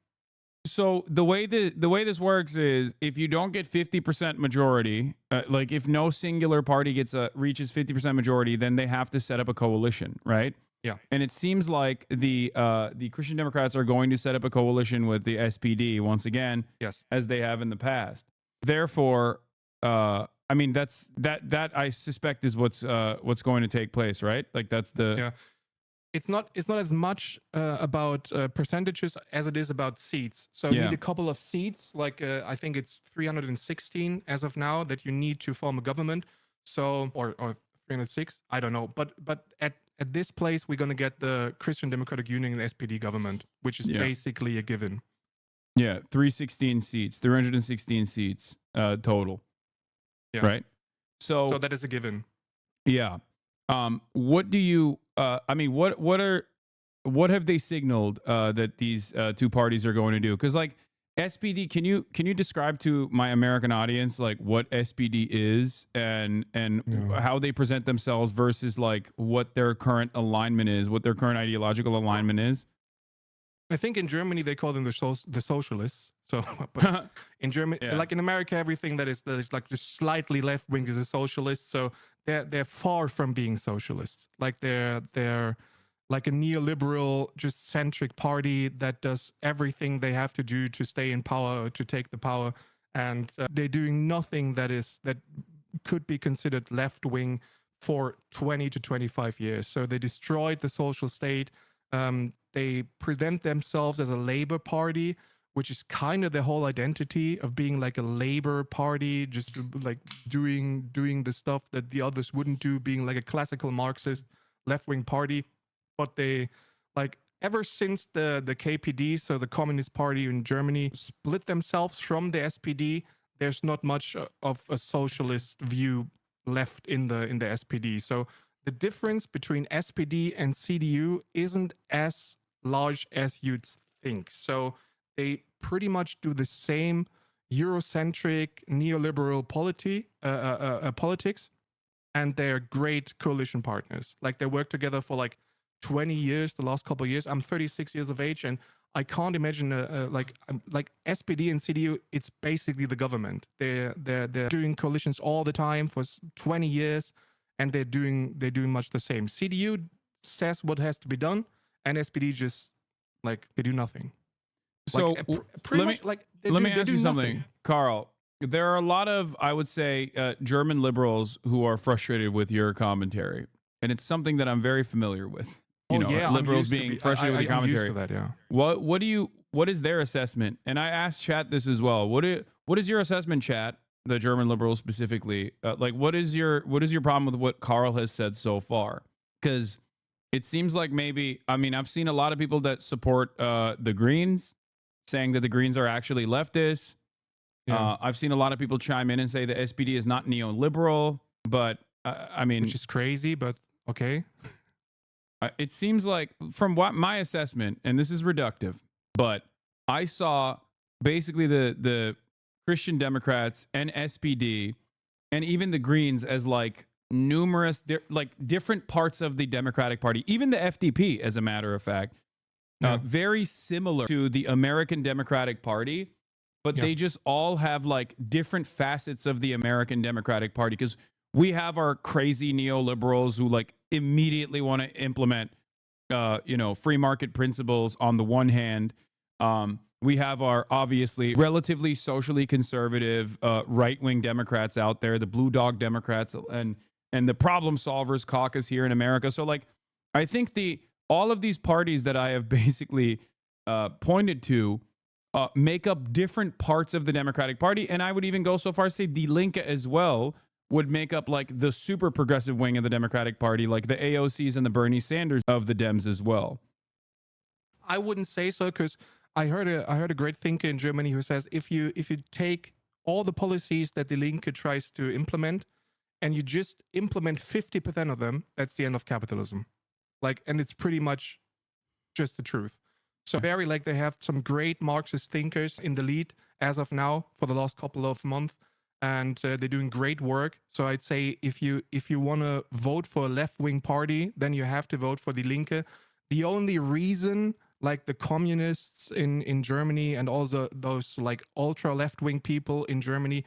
So the way this works is, if you don't get 50% majority, if no singular party reaches 50% majority, then they have to set up a coalition, right? Yeah. And it seems like the Christian Democrats are going to set up a coalition with the SPD once again, as they have in the past. Therefore, I mean, that I suspect is what's going to take place, right? That's the it's not as much about percentages as it is about seats. So you need a couple of seats, like I think it's 316 as of now that you need to form a government. So or 306, I don't know. But at this place we're gonna get the Christian Democratic Union and SPD government, which is basically a given. Yeah, 316 seats, 316 seats total. Yeah. Right. So that is a given. Yeah. What do you? I mean, what have they signaled that these two parties are going to do? Because like SPD, can you describe to my American audience like what SPD is and how they present themselves versus like what their current alignment is, what their current ideological alignment is? I think in Germany they call them the socialists. So, but in Germany, like in America, everything that is like just slightly left wing is a socialist. So they're far from being socialists. Like they're like a neoliberal, just centric party that does everything they have to do to stay in power, to take the power, and they're doing nothing that could be considered left wing for 20 to 25 years. So they destroyed the social state. They present themselves as a labor party, which is kind of the whole identity of being like a labor party, just like doing the stuff that the others wouldn't do, being like a classical Marxist left-wing party. But they, like, ever since the KPD, so the Communist Party in Germany, split themselves from the SPD, there's not much of a socialist view left in the SPD. So the difference between SPD and CDU isn't as large as you'd think. So they pretty much do the same Eurocentric neoliberal politics, and they're great coalition partners. Like they work together for like 20 years, the last couple of years. I'm 36 years of age, and I can't imagine like SPD and CDU. It's basically the government. They're doing coalitions all the time for 20 years, and they're doing much the same. CDU says what has to be done, and SPD just like they do nothing. So let me ask you something, Carl. There are a lot of, I would say, German liberals who are frustrated with your commentary, and it's something that I'm very familiar with. Liberals being frustrated with your commentary. I'm used to that, yeah. What is their assessment? And I asked chat this as well. What is your assessment, chat? The German liberals specifically, like what is your problem with what Carl has said so far? Because it seems like maybe, I mean, I've seen a lot of people that support the Greens saying that the Greens are actually leftists. Yeah. I've seen a lot of people chime in and say the SPD is not neoliberal, but I mean, which is crazy, but okay. It seems like, from what my assessment, and this is reductive, but I saw basically the Christian Democrats and SPD and even the Greens as like numerous different parts of the Democratic Party, even the FDP, as a matter of fact, very similar to the American Democratic Party, but they just all have like different facets of the American Democratic Party, because we have our crazy neoliberals who like immediately want to implement free market principles on the one hand. We have our obviously relatively socially conservative right-wing Democrats out there, the Blue Dog Democrats, and the Problem Solvers Caucus here in America. So like, I think all of these parties that I have basically pointed to make up different parts of the Democratic Party, and I would even go so far as to say Die Linke as well would make up like the super progressive wing of the Democratic Party, like the AOCs and the Bernie Sanders of the Dems as well. I wouldn't say so, because I heard a great thinker in Germany who says if you take all the policies that Die Linke tries to implement and you just implement 50% of them, that's the end of capitalism. Like, and it's pretty much just the truth. So they have some great Marxist thinkers in the lead as of now for the last couple of months, and they're doing great work. So I'd say if you want to vote for a left-wing party, then you have to vote for Die Linke. The only reason like the communists in Germany and also those like ultra left-wing people in Germany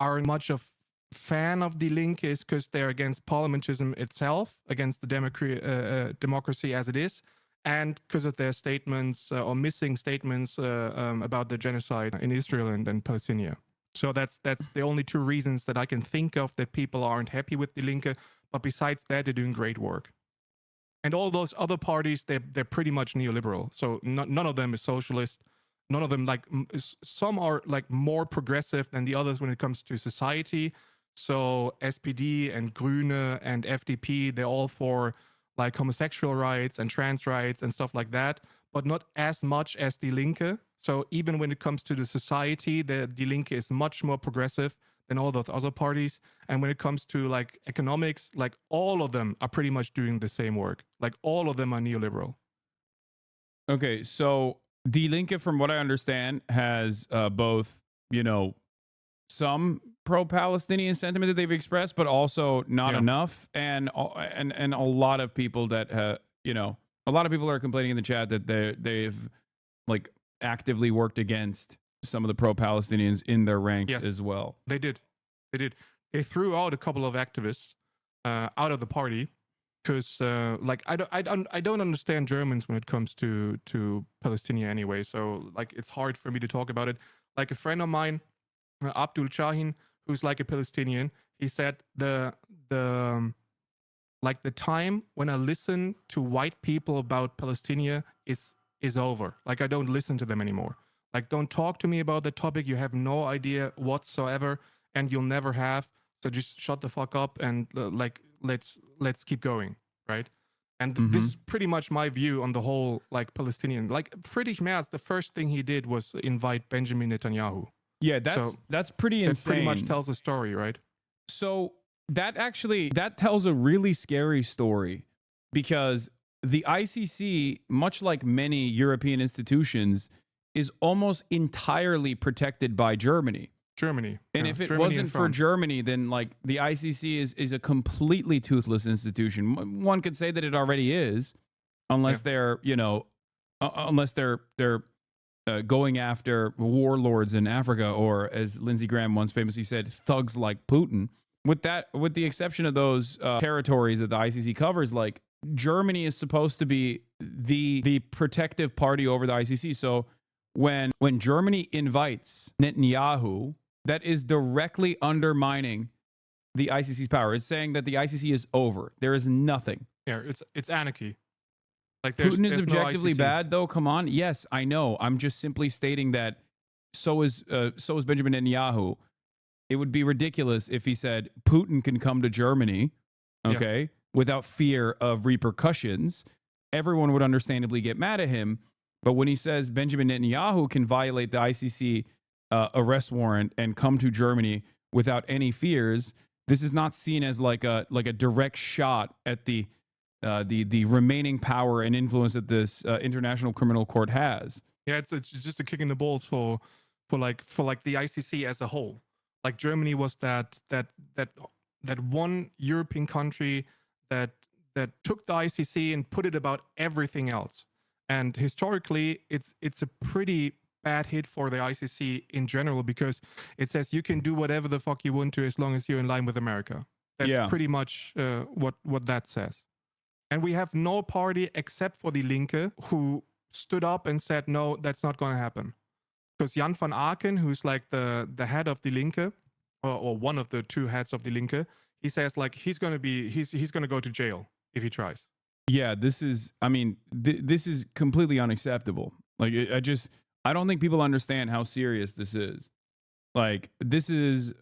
are much of fan of Die Linke is because they're against parliamentarism itself, against the democracy as it is, and because of their statements or missing statements about the genocide in Israel and Palestine. So that's the only two reasons that I can think of that people aren't happy with Die Linke. But besides that, they're doing great work. And all those other parties, they're pretty much neoliberal. So none of them is socialist. None of them, like, some are like more progressive than the others when it comes to society. So SPD and Grüne and FDP, they're all for like homosexual rights and trans rights and stuff like that, but not as much as Die Linke. So even when it comes to the society, the Die Linke is much more progressive than all those other parties. And when it comes to like economics, like all of them are pretty much doing the same work. Like all of them are neoliberal. Okay, so Die Linke, from what I understand, has both, you know, some pro-Palestinian sentiment that they've expressed, but also not enough, and a lot of people that you know, a lot of people are complaining in the chat that they've like actively worked against some of the pro-Palestinians in their ranks as well. They did. They threw out a couple of activists out of the party because like I don't understand Germans when it comes to Palestinian anyway. So like it's hard for me to talk about it. Like a friend of mine, Abdul Shahin, who's like a Palestinian, he said the time when I listen to white people about Palestine is over. Like I don't listen to them anymore. Like don't talk to me about the topic. You have no idea whatsoever, and you'll never have. So just shut the fuck up and like let's keep going, right? And this is pretty much my view on the whole like Palestinian. Like Friedrich Merz, the first thing he did was invite Benjamin Netanyahu. Yeah, that's pretty insane. It pretty much tells the story, right? So that tells a really scary story, because the ICC, much like many European institutions, is almost entirely protected by Germany. And if it wasn't for Germany, then like the ICC is a completely toothless institution. One could say that it already is, unless they're, you know, unless they're going after warlords in Africa, or as Lindsey Graham once famously said, thugs like Putin. With the exception of those territories that the ICC covers, like Germany is supposed to be the protective party over the ICC. So when Germany invites Netanyahu, that is directly undermining the ICC's power. It's saying that the ICC is over. There is nothing. Yeah, it's anarchy. Like Putin is there's objectively no bad, though. Come on. Yes, I know. I'm just simply stating that so is Benjamin Netanyahu. It would be ridiculous if he said Putin can come to Germany, okay, without fear of repercussions. Everyone would understandably get mad at him. But when he says Benjamin Netanyahu can violate the ICC arrest warrant and come to Germany without any fears, this is not seen as like a direct shot at the remaining power and influence that this International Criminal Court has. Yeah, it's just a kick in the balls for the ICC as a whole. Like Germany was that one European country that took the ICC and put it about everything else. And historically, it's a pretty bad hit for the ICC in general, because it says you can do whatever the fuck you want to as long as you're in line with America. That's pretty much what that says. And we have no party except for Die Linke who stood up and said, no, that's not going to happen. Because Jan van Aken, who's like the head of Die Linke, or one of the two heads of Die Linke, he says like he's going to go to jail if he tries. Yeah, this is completely unacceptable. Like I don't think people understand how serious this is. Like this is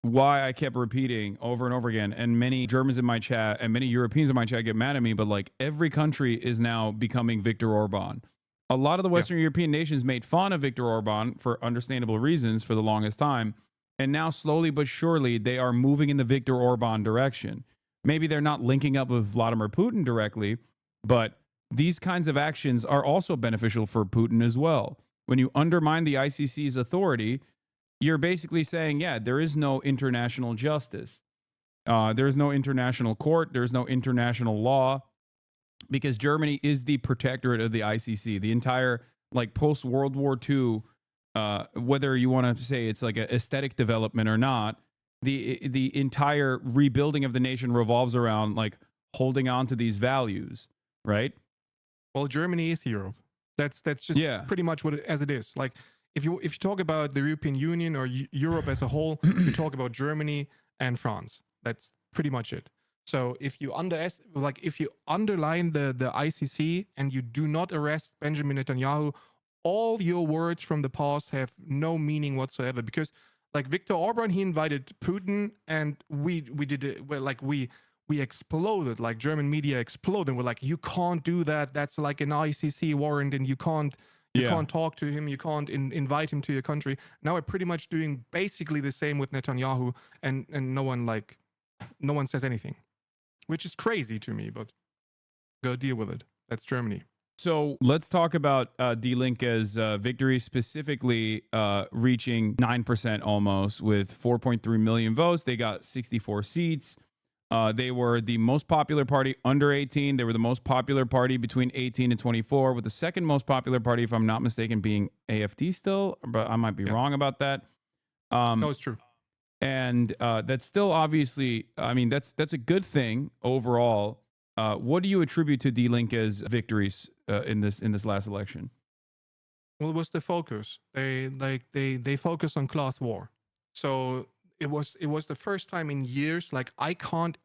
why I kept repeating over and over again, and many Germans in my chat and many Europeans in my chat get mad at me, but like every country is now becoming Viktor Orban. A lot of the Western European nations made fun of Viktor Orban for understandable reasons for the longest time. And now slowly but surely they are moving in the Viktor Orban direction. Maybe they're not linking up with Vladimir Putin directly, but these kinds of actions are also beneficial for Putin as well. When you undermine the ICC's authority, you're basically saying, yeah, there is no international justice. There is no international court. There is no international law, because Germany is the protectorate of the ICC. The entire like post-World War II, whether you want to say it's like an aesthetic development or not, the entire rebuilding of the nation revolves around like holding on to these values, right? Well, Germany is Europe. That's just pretty much as it is. Like if you talk about the European Union or Europe as a whole, you talk about Germany and France. That's pretty much it. So if you underline the ICC and you do not arrest Benjamin Netanyahu, all your words from the past have no meaning whatsoever. Because like Viktor Orban, he invited Putin, and we did it. Well, like we exploded. Like German media exploded. We're like, you can't do that. That's like an ICC warrant, and you can't talk to him. You can't invite him to your country. Now we're pretty much doing basically the same with Netanyahu, and no one says anything, which is crazy to me, but go deal with it. That's Germany. So let's talk about Die Linke's victory, specifically reaching 9% almost with 4.3 million votes. They got 64 seats. They were the most popular party under 18. They were the most popular party between 18 and 24, with the second most popular party, if I'm not mistaken, being AfD still, but I might be wrong about that. No, it's true. And that's still obviously, I mean, that's a good thing overall. What do you attribute to Die Linke's victories in this last election? Well, it was the focus. They focused on class war. So it was the first time in years. Like, I can't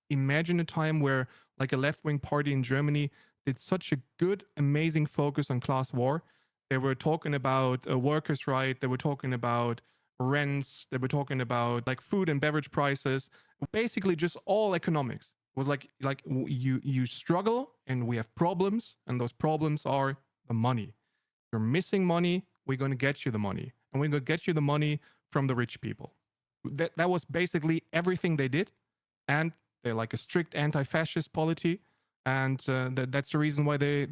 imagine a time where like a left-wing party in Germany did such a good, amazing focus on class war. They were talking about workers' right. They were talking about rents. They were talking about like food and beverage prices. Basically, just all economics. It was like you struggle and we have problems, and those problems are the money. You're missing money. We're going to get you the money, and we're going to get you the money from the rich people. That was basically everything they did, and they're like a strict anti-fascist polity, and that's the reason why they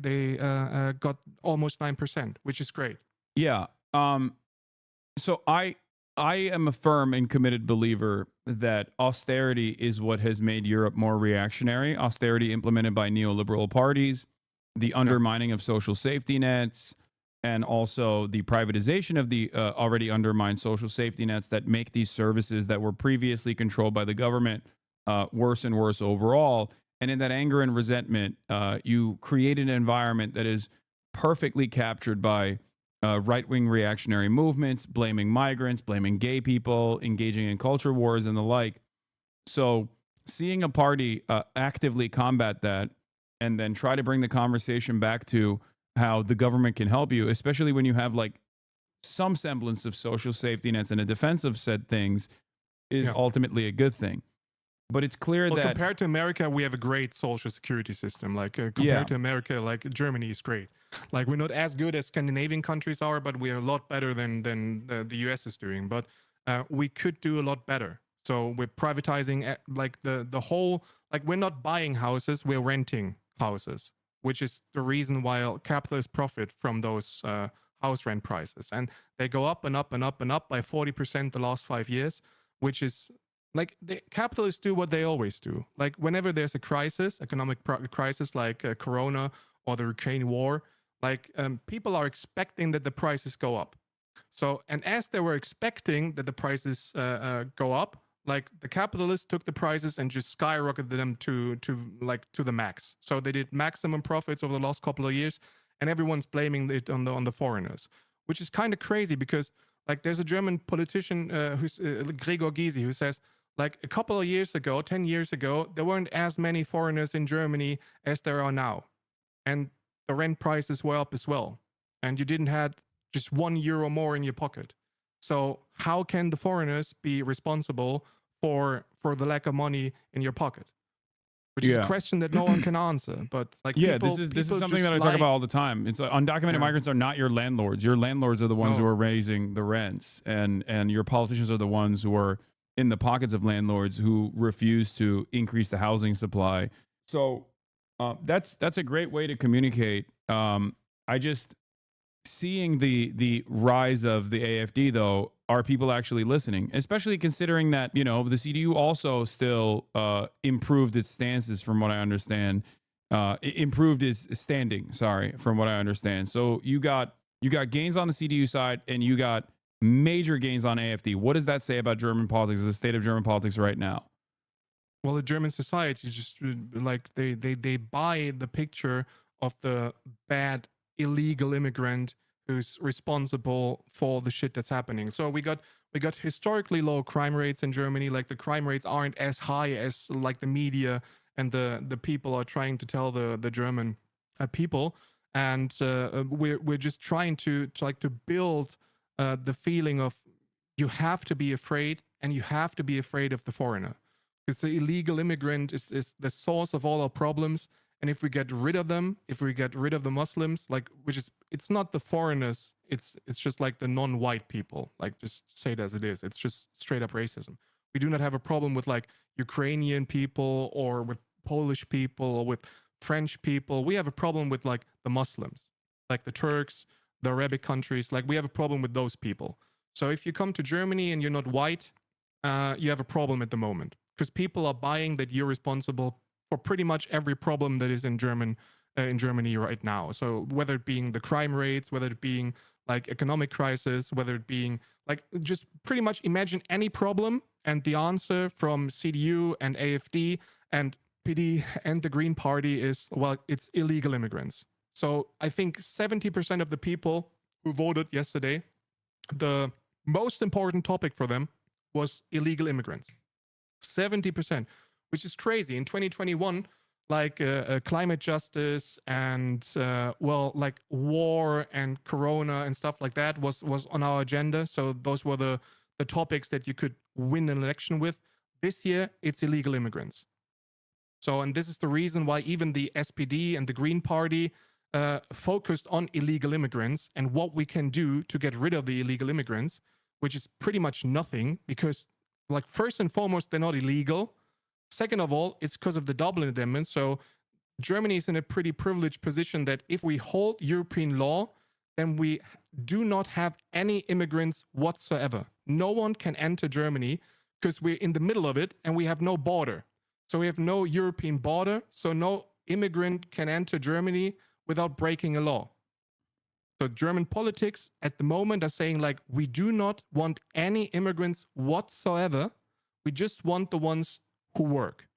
got almost 9%, which is great. Yeah. So I am a firm and committed believer that austerity is what has made Europe more reactionary. Austerity implemented by neoliberal parties, the undermining of social safety nets, and also the privatization of the already undermined social safety nets that make these services that were previously controlled by the government worse and worse overall. And in that anger and resentment, you created an environment that is perfectly captured by right-wing reactionary movements, blaming migrants, blaming gay people, engaging in culture wars and the like. So seeing a party actively combat that and then try to bring the conversation back to how the government can help you, especially when you have like some semblance of social safety nets and a defense of said things, is ultimately a good thing. But it's clear that compared to America, we have a great social security system. Like compared to America, like Germany is great. Like we're not as good as Scandinavian countries are, but we are a lot better than the US is doing. But we could do a lot better. So we're privatizing like the whole, like we're not buying houses, we're renting houses, which is the reason why capitalists profit from those house rent prices. And they go up and up and up and up by 40% the last 5 years, which is like the capitalists do what they always do. Like whenever there's a crisis, economic crisis like Corona or the Ukraine war, like people are expecting that the prices go up. So, and as they were expecting that the prices go up, like the capitalists took the prices and just skyrocketed them to the max. So they did maximum profits over the last couple of years, and everyone's blaming it on the foreigners, which is kind of crazy because like there's a German politician who's Gregor Gysi, who says like a couple of years ago, 10 years ago, there weren't as many foreigners in Germany as there are now, and the rent prices were up as well, and you didn't have just €1 more in your pocket. So how can the foreigners be responsible for the lack of money in your pocket? Which is a question that no one can answer. But like this is something that I talk about all the time. It's like, undocumented migrants are not your landlords. Your landlords are the ones who are raising the rents, and your politicians are the ones who are in the pockets of landlords who refuse to increase the housing supply. So that's a great way to communicate. I just seeing the rise of the AfD, though, are people actually listening? Especially considering that, you know, the CDU also still improved its stances, from what I understand. Improved its standing, from what I understand. So you got gains on the CDU side, and you got major gains on AfD. What does that say about German politics, the state of German politics right now? Well, the German society is just like they buy the picture of the bad illegal immigrant who's responsible for the shit that's happening. So we got historically low crime rates in Germany. Like the crime rates aren't as high as like the media and the people are trying to tell the German people. And we're just trying to build the feeling of you have to be afraid, and you have to be afraid of the foreigner, because the illegal immigrant is the source of all our problems. And if we get rid of them, if we get rid of the Muslims, like, it's not the foreigners, it's just like the non-white people, like, just say it as it is. It's just straight up racism. We do not have a problem with like Ukrainian people or with Polish people or with French people. We have a problem with like the Muslims, like the Turks, the Arabic countries. Like, we have a problem with those people. So if you come to Germany and you're not white, you have a problem at the moment, because people are buying that you're responsible for pretty much every problem that is in Germany right now. So whether it being the crime rates, whether it being like economic crisis, whether it being like, just pretty much imagine any problem, and the answer from CDU and AfD and PD and the Green Party is, well, it's illegal immigrants. So I think 70% of the people who voted yesterday, the most important topic for them was illegal immigrants. 70%, which is crazy. In 2021, like climate justice and like war and corona and stuff like that was on our agenda. So those were the topics that you could win an election with. This year, it's illegal immigrants. So, and this is the reason why even the SPD and the Green Party focused on illegal immigrants and what we can do to get rid of the illegal immigrants, which is pretty much nothing, because, like, first and foremost, they're not illegal. Second of all, it's because of the Dublin Amendment. So Germany is in a pretty privileged position that if we hold European law, then we do not have any immigrants whatsoever. No one can enter Germany because we're in the middle of it and we have no border. So we have no European border, so no immigrant can enter Germany without breaking a law. So German politics at the moment are saying, like, we do not want any immigrants whatsoever. We just want the ones who work,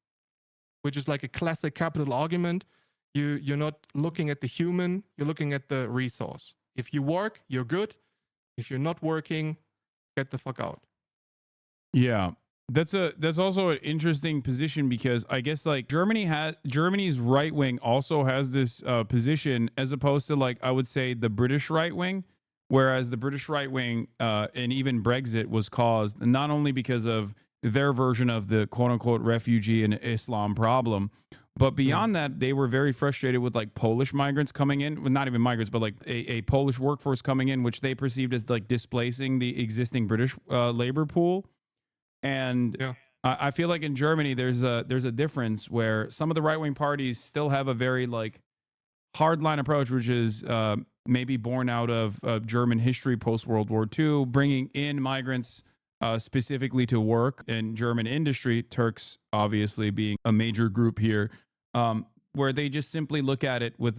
which is like a classic capital argument. You're not looking at the human, you're looking at the resource. If you work, you're good. If you're not working, get the fuck out. Yeah. That's also an interesting position, because I guess like Germany's right wing also has this position, as opposed to, like, I would say the British right wing, whereas the British right wing and even Brexit was caused not only because of their version of the quote unquote refugee and Islam problem, but beyond that, they were very frustrated with like Polish migrants coming in, well, not even migrants, but like a Polish workforce coming in, which they perceived as like displacing the existing British labor pool. And I feel like in Germany, there's a difference where some of the right-wing parties still have a very like hardline approach, which is maybe born out of German history post-World War II, bringing in migrants specifically to work in German industry, Turks obviously being a major group here, where they just simply look at it with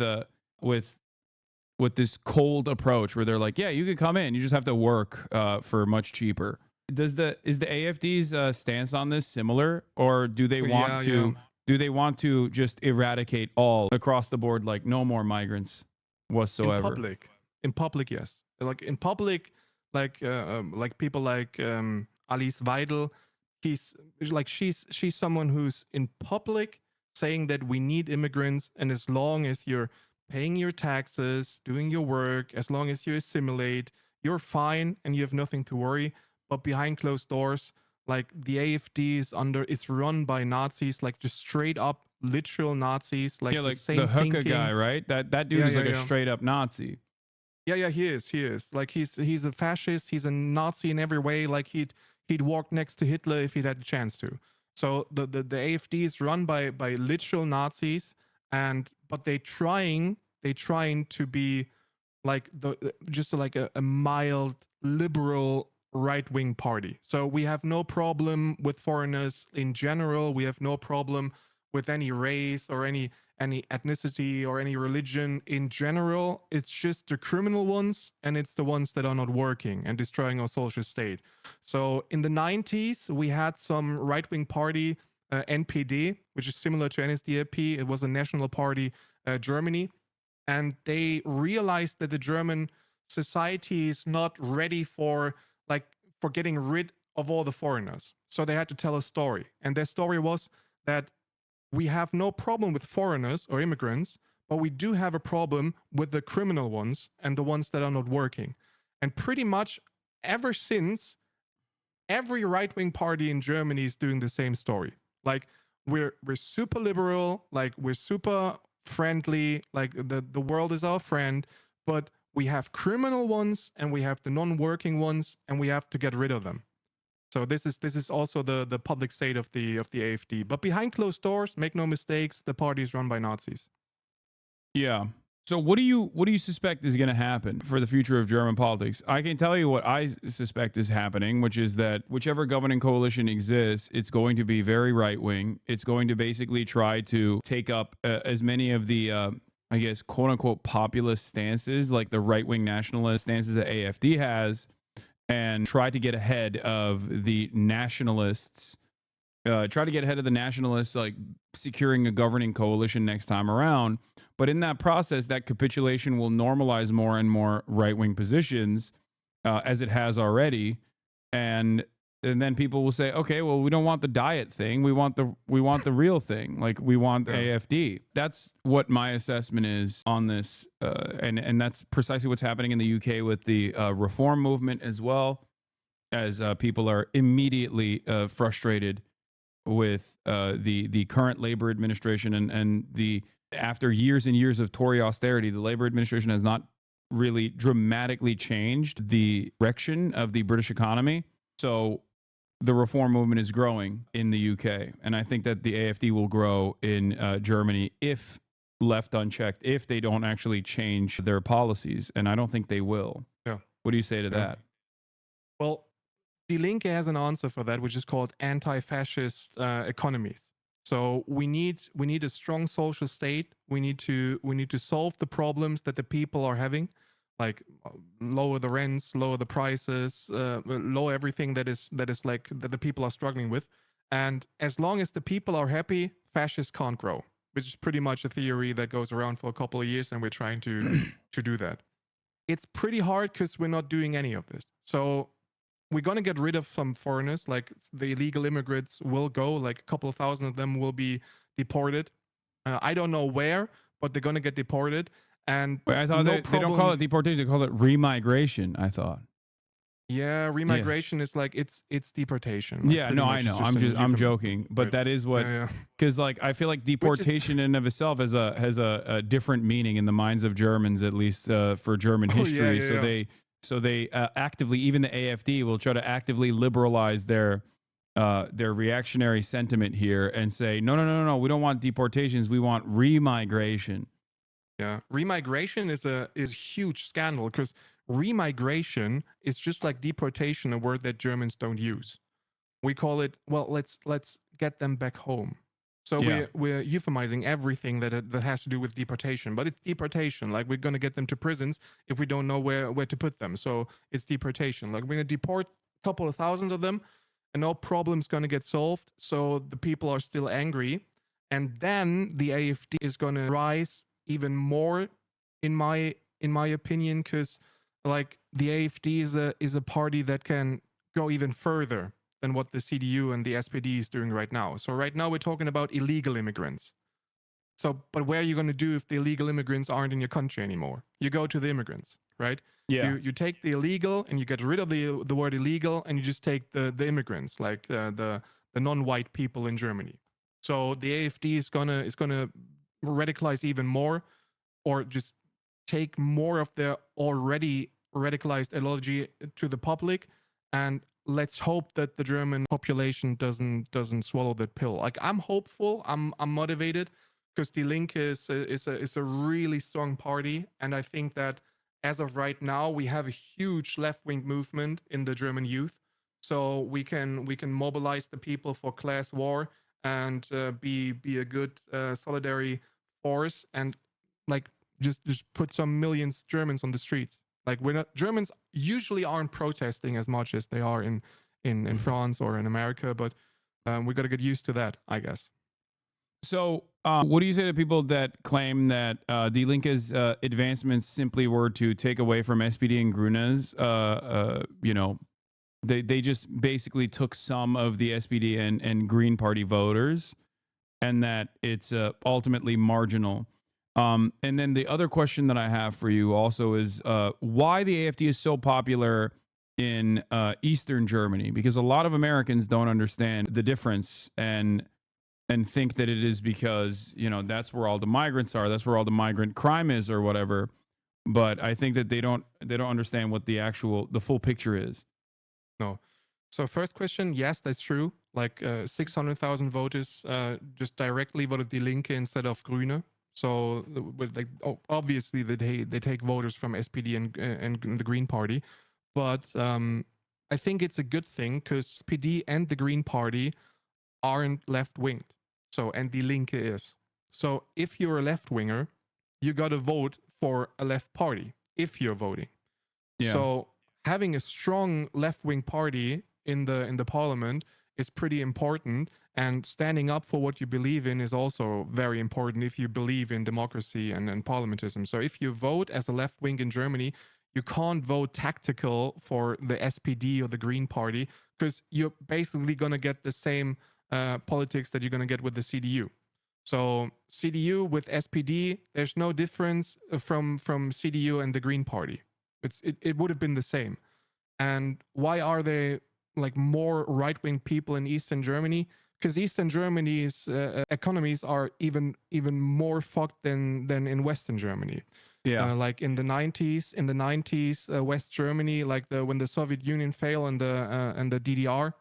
this cold approach where they're like, yeah, you can come in, you just have to work for much cheaper. Is the AfD's stance on this similar, or do they want to just eradicate all across the board, like no more migrants whatsoever? In public, yes. Like in public, like people like Alice Weidel, she's someone who's in public saying that we need immigrants, and as long as you're paying your taxes, doing your work, as long as you assimilate, you're fine and you have nothing to worry. But behind closed doors, like the AfD is run by Nazis, like just straight up literal Nazis, like the same the Hooker guy, right? That dude is like a straight up Nazi. Yeah, he is. Like he's a fascist, he's a Nazi in every way. Like he'd walk next to Hitler if he'd had a chance to. So the AfD is run by literal Nazis, but they trying to be like just like a mild liberal right-wing party. So we have no problem with foreigners in general. We have no problem with any race or any ethnicity or any religion in general. It's just the criminal ones, and it's the ones that are not working and destroying our social state. So in the 90s, we had some right-wing party, NPD, which is similar to NSDAP. It was a national party, Germany. And they realized that the German society is not ready for getting rid of all the foreigners. So they had to tell a story. And their story was that we have no problem with foreigners or immigrants, but we do have a problem with the criminal ones and the ones that are not working. And pretty much ever since, every right-wing party in Germany is doing the same story. Like, we're super liberal, like we're super friendly, like the world is our friend, but we have criminal ones and we have the non-working ones, and we have to get rid of them. So this is also the public state of the AfD. But behind closed doors, make no mistakes, the party is run by Nazis. Yeah. So what do you suspect is going to happen for the future of German politics? I can tell you what I suspect is happening, which is that whichever governing coalition exists, it's going to be very right-wing. It's going to basically try to take up as many of the, I guess, quote-unquote populist stances, like the right-wing nationalist stances that AfD has, and try to get ahead of the nationalists, like securing a governing coalition next time around. But in that process, that capitulation will normalize more and more right-wing positions, as it has already. And then people will say, okay, well, we don't want the diet thing. We want the real thing. Like, we want AfD. That's what my assessment is on this. And that's precisely what's happening in the UK with the reform movement, as well as people are immediately frustrated with the current Labour administration and after years and years of Tory austerity, the Labour administration has not really dramatically changed the direction of the British economy. So the reform movement is growing in the UK. And I think that the AfD will grow in Germany if left unchecked, if they don't actually change their policies. And I don't think they will. Yeah. What do you say to that? Well, Die Linke has an answer for that, which is called anti-fascist economies. So we need a strong social state. We need to solve the problems that the people are having, like lower the rents, lower the prices, lower everything that is like that the people are struggling with. And as long as the people are happy, fascists can't grow, which is pretty much a theory that goes around for a couple of years, and we're trying to do that. It's pretty hard because we're not doing any of this. So we're going to get rid of some foreigners, like the illegal immigrants will go, like a couple of thousand of them will be deported. I don't know where, but they're going to get deported. And wait, I thought they don't call it deportation, they call it remigration, I thought. Yeah, remigration is like it's deportation. Like, yeah, no, I know. I'm joking, but that is what, because like I feel like deportation in and of itself has a different meaning in the minds of Germans, at least for German history. So they actively, even the AfD will try to actively liberalize their reactionary sentiment here and say, no, we don't want deportations, we want remigration. Yeah, remigration is a huge scandal, because remigration is just like deportation, a word that Germans don't use. We call it, well, let's get them back home. So we're euphemizing everything that has to do with deportation, but it's deportation. Like, we're going to get them to prisons if we don't know where to put them. So it's deportation. Like, we're going to deport a couple of thousands of them, and no problem's going to get solved. So the people are still angry, and then the AfD is going to rise even more, in my opinion, because like the AfD is a party that can go even further than what the CDU and the SPD is doing right now. So right now we're talking about illegal immigrants. So, but where are you going to do if the illegal immigrants aren't in your country anymore? You go to the immigrants, right? Yeah. You take the illegal and you get rid of the word illegal, and you just take the immigrants, like the non-white people in Germany. So the AfD is gonna radicalize even more, or just take more of their already radicalized ideology to the public, and let's hope that the German population doesn't swallow that pill. Like, I'm hopeful, I'm motivated, because Die Linke is a really strong party, and I think that as of right now we have a huge left-wing movement in the German youth, so we can mobilize the people for class war and be a good solidarity force, and like just put some millions Germans on the streets. Like, Germans usually aren't protesting as much as they are in France or in America, but we got to get used to that, I guess. So, what do you say to people that claim that Die Linke's advancements simply were to take away from SPD and Grüne's? You know, they just basically took some of the SPD and Green Party voters, and that it's ultimately marginal. And then the other question that I have for you also is why the AfD is so popular in Eastern Germany, because a lot of Americans don't understand the difference and think that it is because, you know, that's where all the migrants are, that's where all the migrant crime is or whatever. But I think that they don't understand what the full picture is. No. So first question, yes, that's true. Like 600,000 voters just directly voted Die Linke instead of Grüne. So with like obviously they take voters from SPD and the Green Party, but I think it's a good thing because SPD and the Green Party aren't left-winged. So, and Die Linke is. So if you're a left-winger, you got to vote for a left party if you're voting. Yeah. So having a strong left-wing party in the parliament is pretty important, and standing up for what you believe in is also very important if you believe in democracy and parliamentism. So if you vote as a left-wing in Germany, you can't vote tactical for the SPD or the Green Party because you're basically going to get the same politics that you're going to get with the CDU. So CDU with SPD, there's no difference from CDU and the Green Party. It would have been the same. And why are there like more right-wing people in Eastern Germany? Because Eastern Germany's economies are even more fucked than in Western Germany. Yeah, like in the 90s, West Germany, like when the Soviet Union fell and the DDR,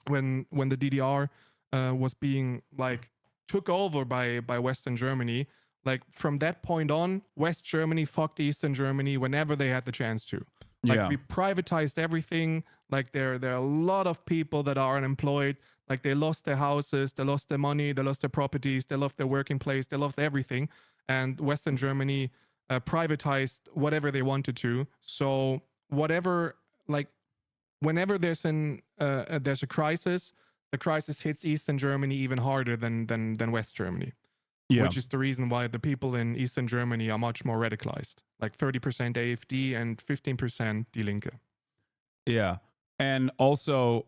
when the DDR was being like took over by Western Germany, like from that point on, West Germany fucked Eastern Germany whenever they had the chance to. Like we privatized everything. Like there are a lot of people that are unemployed. Like they lost their houses, they lost their money, they lost their properties, they lost their working place, they lost everything. And Western Germany privatized whatever they wanted to. So whatever, like whenever there's a crisis, the crisis hits Eastern Germany even harder than West Germany. Yeah. Which is the reason why the people in Eastern Germany are much more radicalized, like 30% AfD and 15% Die Linke. Yeah. And also,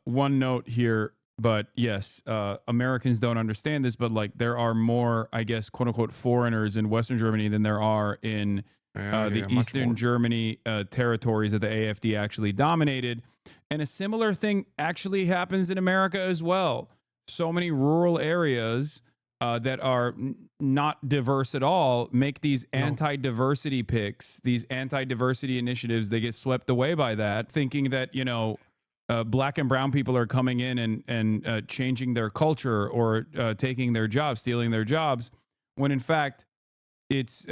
one note here, but yes, Americans don't understand this, but like there are more, I guess, quote unquote, foreigners in Western Germany than there are in the Eastern Germany territories that the AfD actually dominated. And a similar thing actually happens in America as well. So many rural areas that are not diverse at all make these anti-diversity picks, these anti-diversity initiatives. They get swept away by that, thinking that, you know, black and brown people are coming in and changing their culture or taking their jobs, stealing their jobs, when in fact it's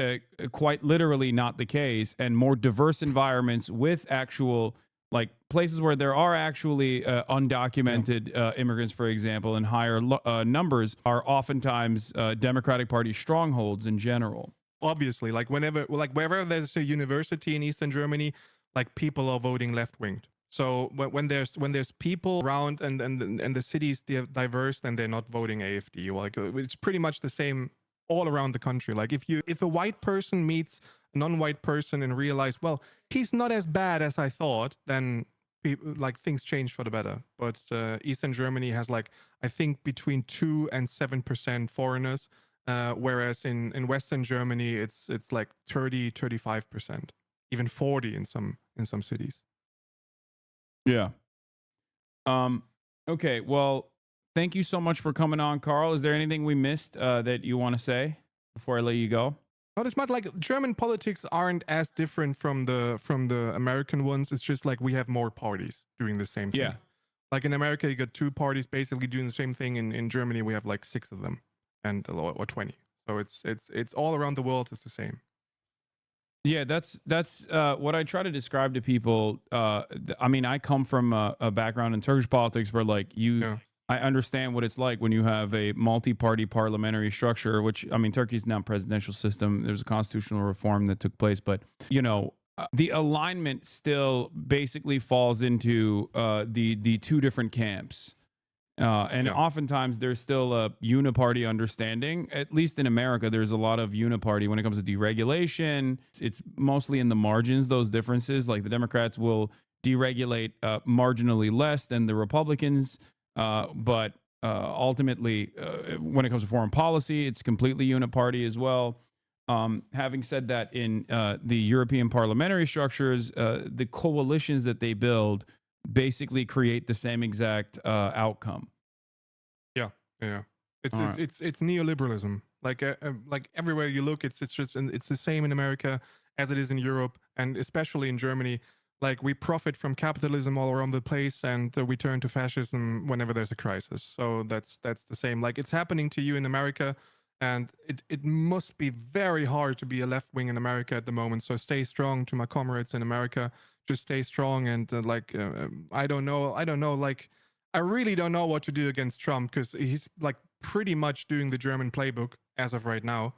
quite literally not the case. And more diverse environments with actual, like places where there are actually undocumented immigrants, for example, in higher numbers, are oftentimes Democratic Party strongholds in general. Obviously, like wherever there's a university in Eastern Germany, like people are voting left-winged. So when there's people around and the cities diverse, then they're not voting AfD. Like it's pretty much the same all around the country. Like if a white person meets a non-white person and realize, well, he's not as bad as I thought, then like things change for the better. But Eastern Germany has like, I think between 2 and 7% foreigners, whereas in Western Germany it's like 35%, even 40 in some cities. Yeah. Okay. Well, thank you so much for coming on, Carl. Is there anything we missed that you want to say before I let you go? No, it's not like German politics aren't as different from the American ones. It's just like we have more parties doing the same thing. Yeah. Like in America, you got 2 parties basically doing the same thing. In Germany, we have like 6 of them, or 20. So it's all around the world. It's the same. Yeah, that's what I try to describe to people. I mean, I come from a background in Turkish politics where like I understand what it's like when you have a multi-party parliamentary structure, which, I mean, Turkey's now a presidential system. There's a constitutional reform that took place, but, you know, the alignment still basically falls into the 2 different camps. And oftentimes there's still a uniparty understanding. At least in America, there's a lot of uniparty when it comes to deregulation. It's mostly in the margins, those differences. Like the Democrats will deregulate marginally less than the Republicans. But ultimately, when it comes to foreign policy, it's completely uniparty as well. Having said that, in the European parliamentary structures, the coalitions that they build basically create the same exact outcome. Yeah. It's neoliberalism. Like everywhere you look, it's the same in America as it is in Europe, and especially in Germany. Like we profit from capitalism all around the place, and we turn to fascism whenever there's a crisis. So that's the same. Like it's happening to you in America, and it must be very hard to be a left wing in America at the moment. So stay strong to my comrades in America. Just stay strong, and I don't know. Like I really don't know what to do against Trump, because he's like pretty much doing the German playbook as of right now.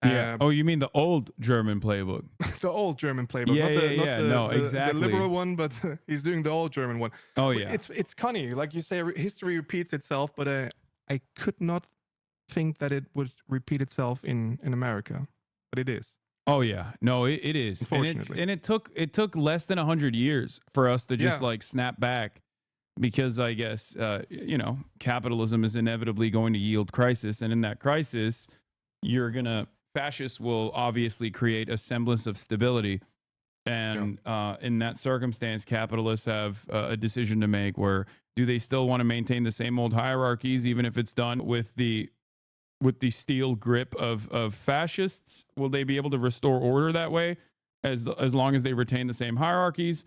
Yeah. Oh, you mean the old German playbook? The old German playbook. No, exactly. The liberal one, but he's doing the old German one. Oh, yeah. It's funny. Like you say, history repeats itself, but I could not think that it would repeat itself in America, but it is. Oh yeah, no, it is. Unfortunately. And it took less than 100 years for us to just like snap back, because I guess capitalism is inevitably going to yield crisis, and in that crisis, fascists will obviously create a semblance of stability, and in that circumstance, capitalists have a decision to make: where do they still want to maintain the same old hierarchies, even if it's done with the steel grip of fascists? Will they be able to restore order that way, as long as they retain the same hierarchies?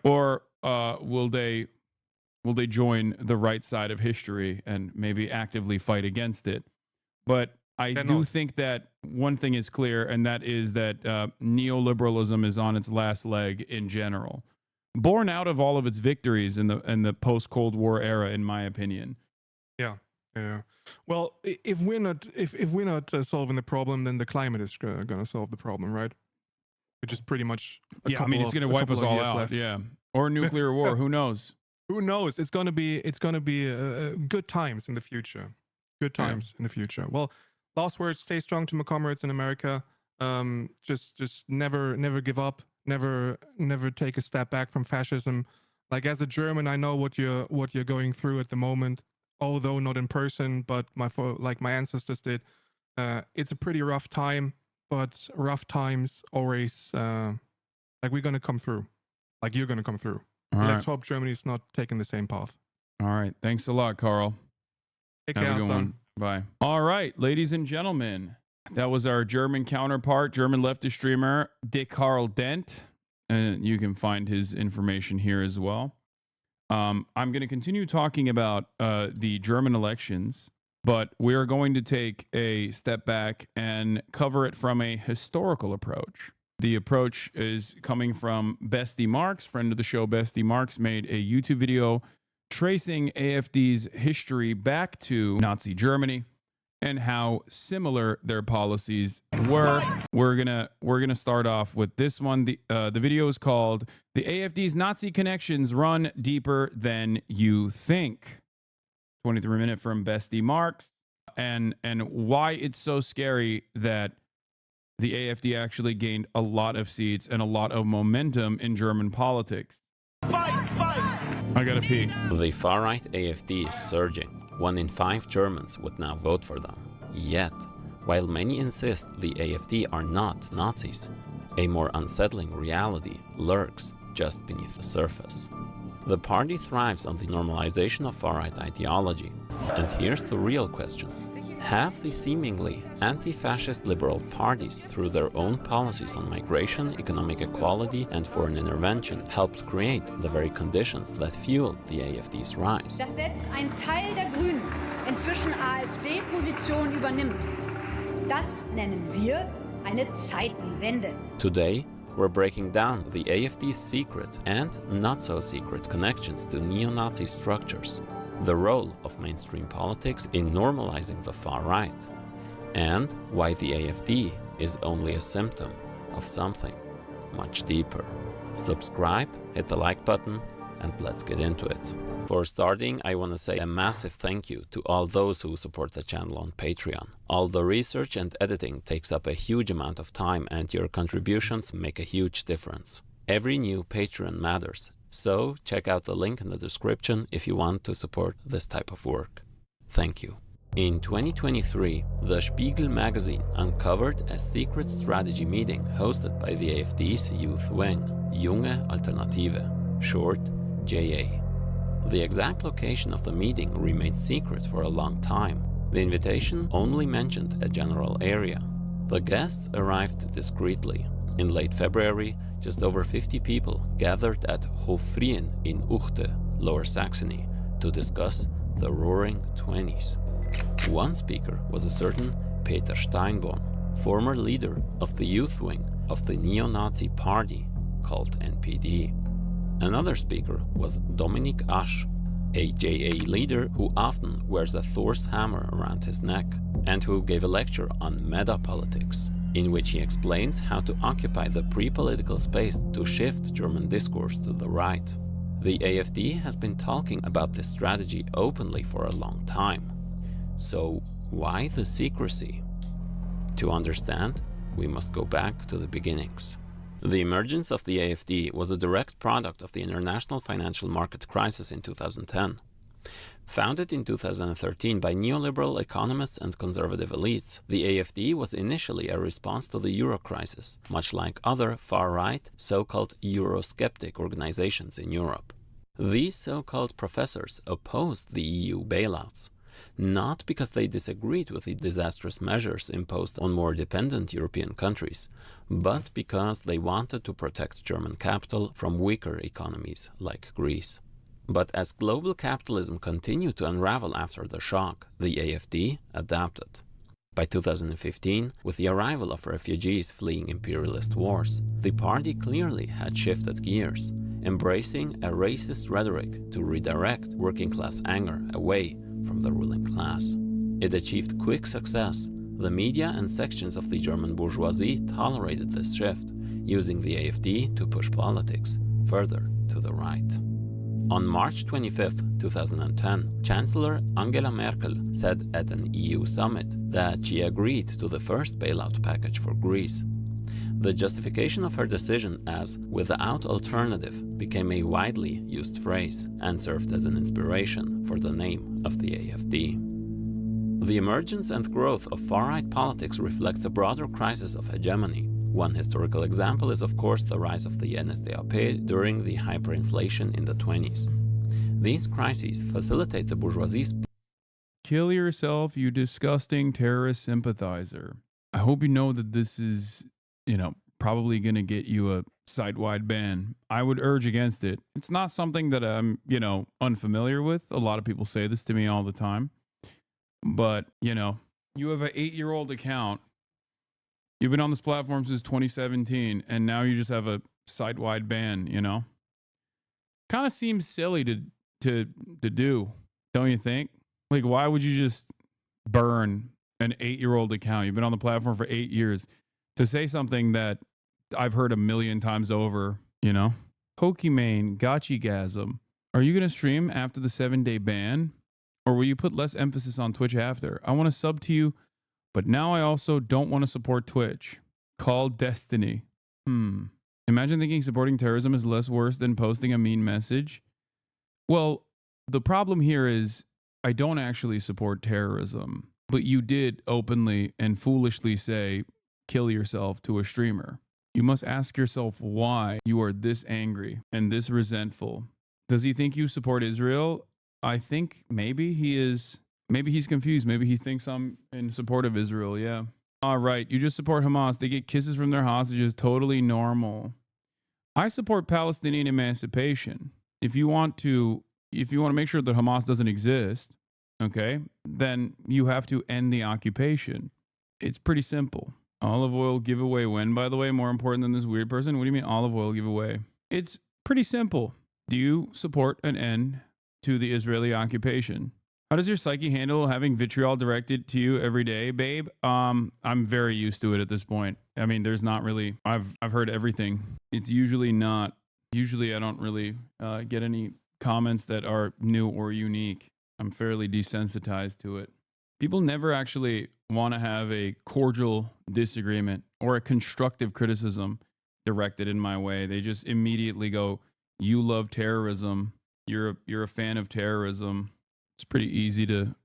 Or will they join the right side of history and maybe actively fight against it? But I do think that one thing is clear, and that is that neoliberalism is on its last leg in general, born out of all of its victories in the post-Cold War era, in my opinion. Yeah. Well, if we're not solving the problem, then the climate is going to solve the problem, right? Which is pretty much it's going to wipe us all out. Left. Yeah, or nuclear war. Who knows? Who knows? It's going to be good times in the future. Good times in the future. Well, last words: stay strong to my comrades in America. Just never give up. Never take a step back from fascism. Like as a German, I know what you're going through at the moment. Although not in person, but my ancestors did. It's a pretty rough time, but rough times always we're gonna come through. Like you're gonna come through. Let's hope Germany's not taking the same path. All right. Thanks a lot, Carl. Take care, Have a good one. Bye. All right, ladies and gentlemen, that was our German counterpart, German leftist streamer Dick Carl Dent, and you can find his information here as well. I'm going to continue talking about the German elections, but we're going to take a step back and cover it from a historical approach. The approach is coming from Bestie Marks, friend of the show. Bestie Marks made a YouTube video tracing AfD's history back to Nazi Germany and how similar their policies were. We're gonna start off with this one. The video is called "The AfD's Nazi Connections Run Deeper Than You Think." 23-minute from Bestie Marks, and why it's so scary that the AfD actually gained a lot of seats and a lot of momentum in German politics. Fight! I gotta pee. The far-right AfD is surging. 1 in 5 Germans would now vote for them. Yet, while many insist the AfD are not Nazis, a more unsettling reality lurks just beneath the surface. The party thrives on the normalization of far-right ideology. And here's the real question. Have the seemingly anti-fascist liberal parties, through their own policies on migration, economic equality and foreign intervention, helped create the very conditions that fuel the AfD's rise? Dass selbst ein Teil der Grünen inzwischen AfD-Position übernimmt, das nennen wir eine Zeitenwende. Today, we're breaking down the AfD's secret and not-so-secret connections to neo-Nazi structures, the role of mainstream politics in normalizing the far right, and why the AfD is only a symptom of something much deeper. Subscribe, hit the like button, and let's get into it. For starting, I want to say a massive thank you to all those who support the channel on Patreon. All the research and editing takes up a huge amount of time, and your contributions make a huge difference. Every new Patreon matters, so check out the link in the description if you want to support this type of work. Thank you. In 2023, The Spiegel magazine uncovered a secret strategy meeting hosted by the AfD's youth wing, Junge Alternative, short JA. The exact location of the meeting remained secret for a long time. The invitation only mentioned a general area. The guests arrived discreetly. In late February, just over 50 people gathered at Hofvrien in Uchte, Lower Saxony, to discuss the Roaring Twenties. One speaker was a certain Peter Steinborn, former leader of the youth wing of the neo-Nazi party called NPD. Another speaker was Dominik Asch, a JA leader who often wears a Thor's hammer around his neck, and who gave a lecture on meta-politics, in which he explains how to occupy the pre-political space to shift German discourse to the right. The AfD has been talking about this strategy openly for a long time. So why the secrecy? To understand, we must go back to the beginnings. The emergence of the AfD was a direct product of the international financial market crisis in 2010. Founded in 2013 by neoliberal economists and conservative elites, the AfD was initially a response to the euro crisis, much like other far-right, so-called Eurosceptic organizations in Europe. These so-called professors opposed the EU bailouts, not because they disagreed with the disastrous measures imposed on more dependent European countries, but because they wanted to protect German capital from weaker economies like Greece. But as global capitalism continued to unravel after the shock, the AfD adapted. By 2015, with the arrival of refugees fleeing imperialist wars, the party clearly had shifted gears, embracing a racist rhetoric to redirect working-class anger away from the ruling class. It achieved quick success. The media and sections of the German bourgeoisie tolerated this shift, using the AfD to push politics further to the right. On March 25, 2010, Chancellor Angela Merkel said at an EU summit that she agreed to the first bailout package for Greece. The justification of her decision as "without alternative" became a widely used phrase and served as an inspiration for the name of the AfD. The emergence and growth of far-right politics reflects a broader crisis of hegemony. One historical example is, of course, the rise of the NSDAP during the hyperinflation in the 20s. These crises facilitate the bourgeoisie's... Kill yourself, you disgusting terrorist sympathizer. I hope you know that this is, probably going to get you a site-wide ban. I would urge against it. It's not something that I'm, unfamiliar with. A lot of people say this to me all the time. But, you have an 8-year-old account. You've been on this platform since 2017, and now you just have a site-wide ban, Kind of seems silly to do, don't you think? Like, why would you just burn an 8-year-old account? You've been on the platform for 8 years. To say something that I've heard a million times over, Pokimane, Gotchigasm. Are you going to stream after the 7-day ban? Or will you put less emphasis on Twitch after? I want to sub to you, but now I also don't want to support Twitch. Call Destiny. Imagine thinking supporting terrorism is less worse than posting a mean message. Well, the problem here is I don't actually support terrorism, but you did openly and foolishly say, kill yourself to a streamer. You must ask yourself why you are this angry and this resentful. Does he think you support Israel? I think maybe he is. Maybe he's confused. Maybe he thinks I'm in support of Israel. Yeah. All right. You just support Hamas. They get kisses from their hostages. Totally normal. I support Palestinian emancipation. If you want to make sure that Hamas doesn't exist, okay, then you have to end the occupation. It's pretty simple. Olive oil giveaway when, by the way, more important than this weird person? What do you mean olive oil giveaway? It's pretty simple. Do you support an end to the Israeli occupation? How does your psyche handle having vitriol directed to you every day, babe? I'm very used to it at this point. I mean, there's not really, I've heard everything. It's usually I don't really get any comments that are new or unique. I'm fairly desensitized to it. People never actually want to have a cordial disagreement or a constructive criticism directed in my way. They just immediately go, "You love terrorism. You're a fan of terrorism." It's pretty easy to,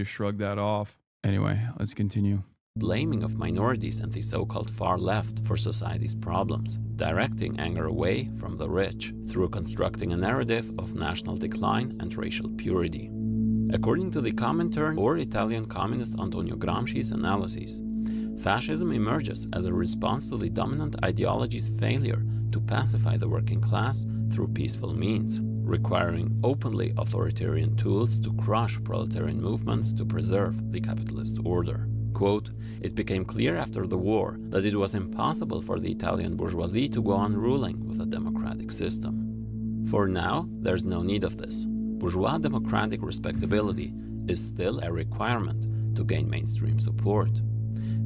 shrug that off. Anyway, let's continue. Blaming of minorities and the so-called far left for society's problems, directing anger away from the rich through constructing a narrative of national decline and racial purity. According to the Comintern or Italian communist Antonio Gramsci's analyses, fascism emerges as a response to the dominant ideology's failure to pacify the working class through peaceful means, requiring openly authoritarian tools to crush proletarian movements to preserve the capitalist order. Quote, "It became clear after the war that it was impossible for the Italian bourgeoisie to go on ruling with a democratic system. For now, there's no need of this. Bourgeois democratic respectability is still a requirement to gain mainstream support.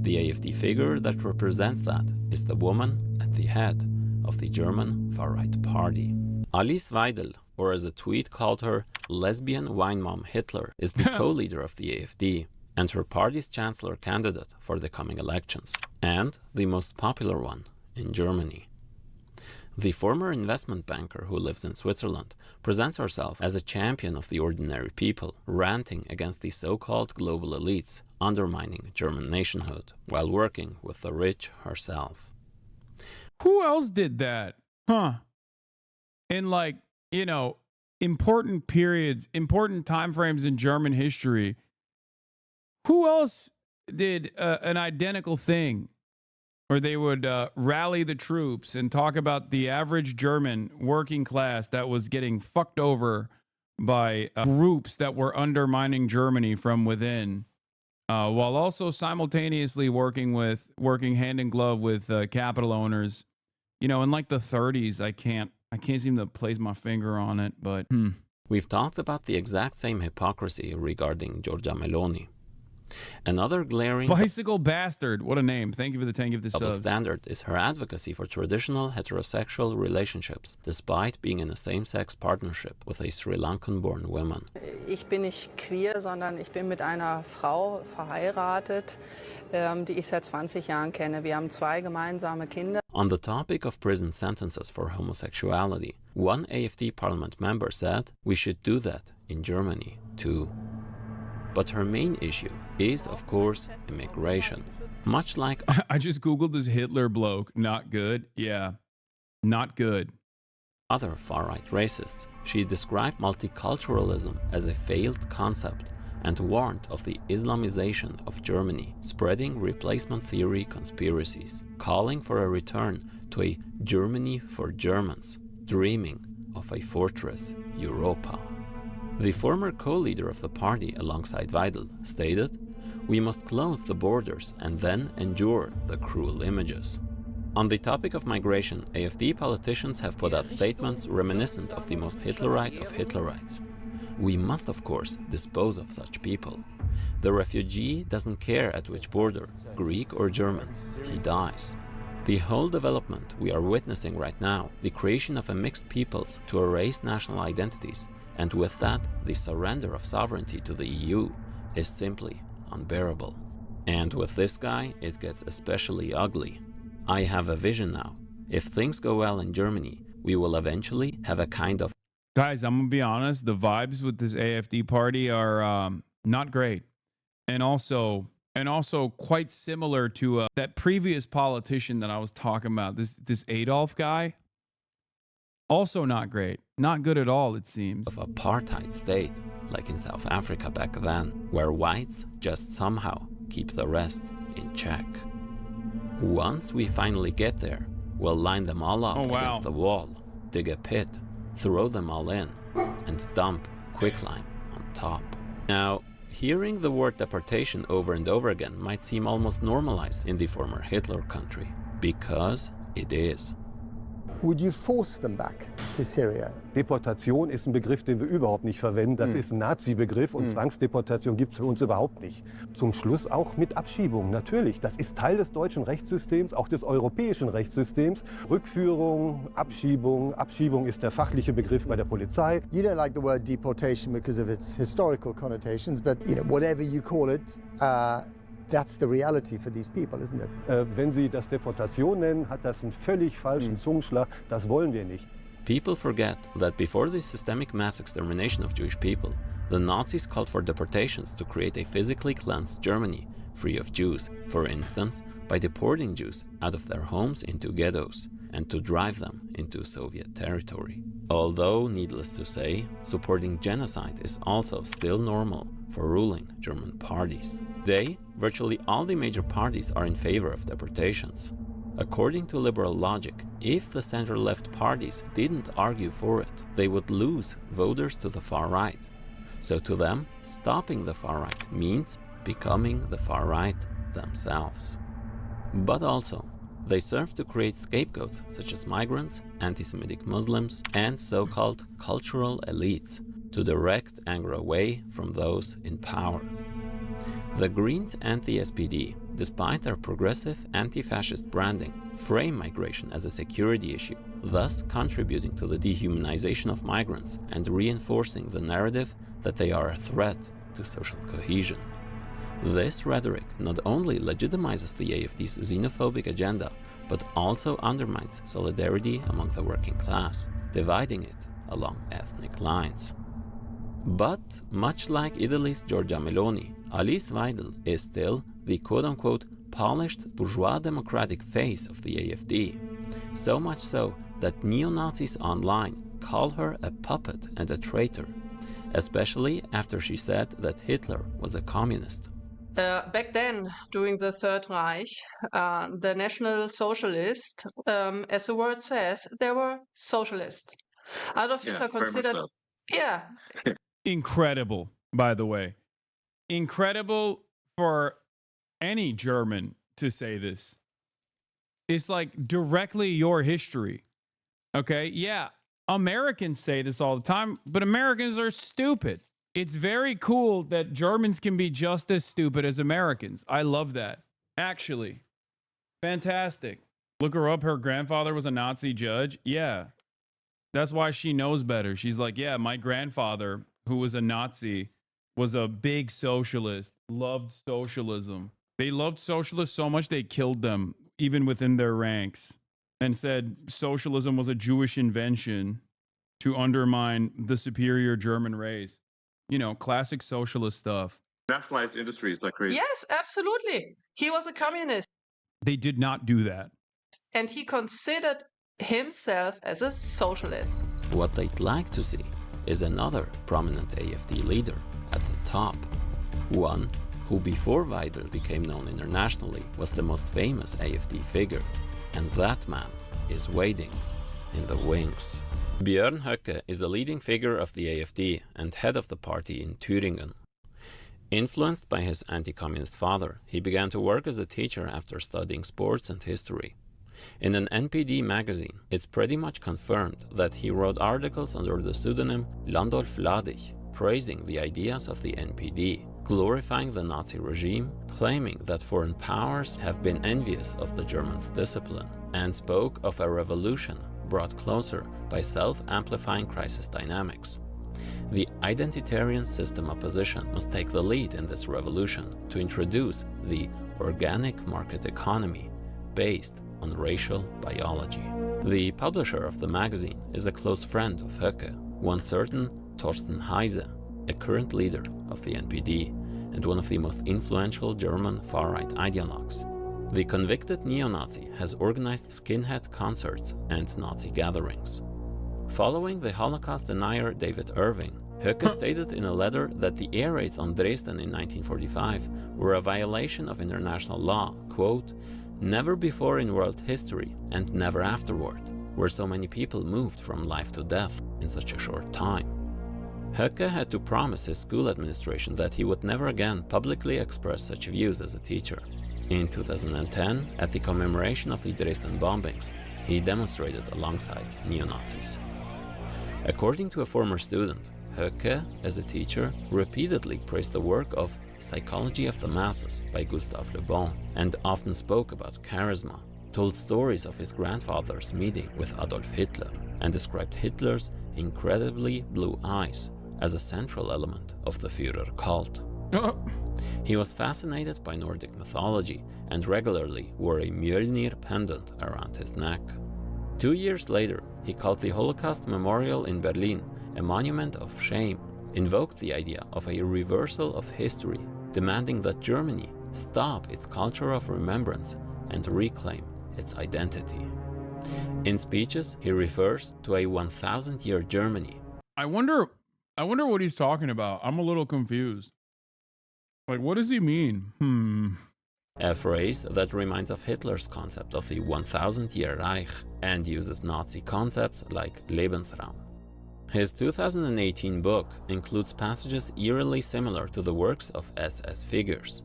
The AfD figure that represents that is the woman at the head of the German far-right party." Alice Weidel, or as a tweet called her, lesbian wine mom Hitler, is the co-leader of the AfD and her party's chancellor candidate for the coming elections, and the most popular one in Germany. The former investment banker who lives in Switzerland presents herself as a champion of the ordinary people, ranting against the so-called global elites, undermining German nationhood, while working with the rich herself. Who else did that? In important periods, important time frames in German history, who else did an identical thing? Or they would rally the troops and talk about the average German working class that was getting fucked over by groups that were undermining Germany from within, while also simultaneously working hand in glove with capital owners. In like the 30s, I can't seem to place my finger on it, but We've talked about the exact same hypocrisy regarding Giorgia Meloni. Another glaring bicycle bastard. What a name. Thank you for the 10 gift double subs. standard is her advocacy for traditional heterosexual relationships, despite being in a same-sex partnership with a Sri Lankan-born woman. Ich bin nicht queer, sondern ich bin mit einer Frau verheiratet, die ich seit 20 Jahren kenne. Wir haben 2 gemeinsame Kinder. On the topic of prison sentences for homosexuality, one AfD parliament member said we should do that in Germany too. But her main issue is, of course, immigration. Much like I just Googled this Hitler bloke. Not good. Yeah. Not good. Other far-right racists, she described multiculturalism as a failed concept and warned of the Islamization of Germany, spreading replacement theory conspiracies, calling for a return to a Germany for Germans, dreaming of a fortress Europa. The former co-leader of the party alongside Weidel stated, "We must close the borders and then endure the cruel images." On the topic of migration, AfD politicians have put out statements reminiscent of the most Hitlerite of Hitlerites. We must, of course, dispose of such people. The refugee doesn't care at which border, Greek or German, he dies. The whole development we are witnessing right now, the creation of a mixed peoples to erase national identities, and with that, the surrender of sovereignty to the EU, is simply unbearable. And with this guy, it gets especially ugly. I have a vision now. If things go well in Germany, we will eventually have a kind of... Guys, I'm going to be honest, the vibes with this AfD party are not great. And also quite similar to that previous politician that I was talking about, this Adolf guy. Also not great. Not good at all, it seems. Of apartheid state, like in South Africa back then, where whites just somehow keep the rest in check. Once we finally get there, we'll line them all up against the wall, dig a pit, throw them all in, and dump quicklime on top. Now, hearing the word deportation over and over again might seem almost normalized in the former Hitler country, because it is. would you force them back to Syria? Deportation ist ein Begriff, den wir überhaupt nicht verwenden. Das ist ein Nazi-Begriff und Zwangsdeportation gibt es für uns überhaupt nicht. Zum Schluss auch mit Abschiebung, natürlich. Das ist Teil des deutschen Rechtssystems, auch des europäischen Rechtssystems. Rückführung, Abschiebung. Abschiebung ist der fachliche Begriff bei der Polizei. You don't like the word deportation because of its historical connotations, but whatever you call it, that's the reality for these people, isn't it? Wenn Sie das Deportation nennen, hat das einen völlig falschen Zungenschlag. Das wollen wir nicht. People forget that before the systemic mass extermination of Jewish people, the Nazis called for deportations to create a physically cleansed Germany, free of Jews, for instance, by deporting Jews out of their homes into ghettos and to drive them into Soviet territory. Although, needless to say, supporting genocide is also still normal for ruling German parties. Today, virtually all the major parties are in favor of deportations. According to liberal logic, if the center-left parties didn't argue for it, they would lose voters to the far right. So to them, stopping the far right means becoming the far right themselves. But also, they serve to create scapegoats such as migrants, anti-Semitic Muslims, and so-called cultural elites to direct anger away from those in power. The Greens and the SPD, despite their progressive anti-fascist branding, frame migration as a security issue, thus contributing to the dehumanization of migrants and reinforcing the narrative that they are a threat to social cohesion. This rhetoric not only legitimizes the AfD's xenophobic agenda, but also undermines solidarity among the working class, dividing it along ethnic lines. But, much like Italy's Giorgia Meloni, Alice Weidel is still the quote-unquote polished bourgeois democratic face of the AfD. So much so that neo-Nazis online call her a puppet and a traitor, especially after she said that Hitler was a communist. Back then, during the Third Reich, the National Socialists, as the word says, they were socialists. Adolf Hitler considered... So. Yeah. Incredible, by the way. Incredible for any German to say this. It's like directly your history. Okay? Yeah, Americans say this all the time, but Americans are stupid. It's very cool that Germans can be just as stupid as Americans. I love that. Actually. Fantastic. Look her up. Her grandfather was a Nazi judge. Yeah. That's why she knows better. She's like, yeah, my grandfather, who was a Nazi, was a big socialist, loved socialism. They loved socialists so much they killed them, even within their ranks, and said socialism was a Jewish invention to undermine the superior German race. You know, classic socialist stuff. Nationalized industries like crazy. Yes, absolutely. He was a communist. They did not do that. And he considered himself as a socialist. What they'd like to see is another prominent AfD leader at the top. One who before Weidel became known internationally was the most famous AfD figure. And that man is waiting in the wings. Björn Höcke is a leading figure of the AfD and head of the party in Thüringen. Influenced by his anti-communist father, he began to work as a teacher after studying sports and history. In an NPD magazine, it's pretty much confirmed that he wrote articles under the pseudonym Landolf Ladig, praising the ideas of the NPD, glorifying the Nazi regime, claiming that foreign powers have been envious of the Germans' discipline, and spoke of a revolution brought closer by self-amplifying crisis dynamics. The identitarian system opposition must take the lead in this revolution to introduce the organic market economy based on racial biology. The publisher of the magazine is a close friend of Höcke, one certain Thorsten Heise, a current leader of the NPD and one of the most influential German far-right ideologues. The convicted neo-Nazi has organized skinhead concerts and Nazi gatherings. Following the Holocaust denier David Irving, Höcke stated in a letter that the air raids on Dresden in 1945 were a violation of international law, quote, "Never before in world history, and never afterward, were so many people moved from life to death in such a short time." Höcke had to promise his school administration that he would never again publicly express such views as a teacher. In 2010, at the commemoration of the Dresden bombings, he demonstrated alongside neo-Nazis. According to a former student, Höcke, as a teacher, repeatedly praised the work of Psychology of the Masses by Gustave Le Bon and often spoke about charisma, told stories of his grandfather's meeting with Adolf Hitler, and described Hitler's incredibly blue eyes as a central element of the Führer cult. He was fascinated by Nordic mythology and regularly wore a Mjölnir pendant around his neck. 2 years later, he called the Holocaust Memorial in Berlin a monument of shame, invoked the idea of a reversal of history, demanding that Germany stop its culture of remembrance and reclaim its identity. In speeches, he refers to a 1,000-year Germany. I wonder what he's talking about. I'm a little confused. Like, what does he mean? A phrase that reminds of Hitler's concept of the 1,000-year Reich and uses Nazi concepts like Lebensraum. His 2018 book includes passages eerily similar to the works of SS figures.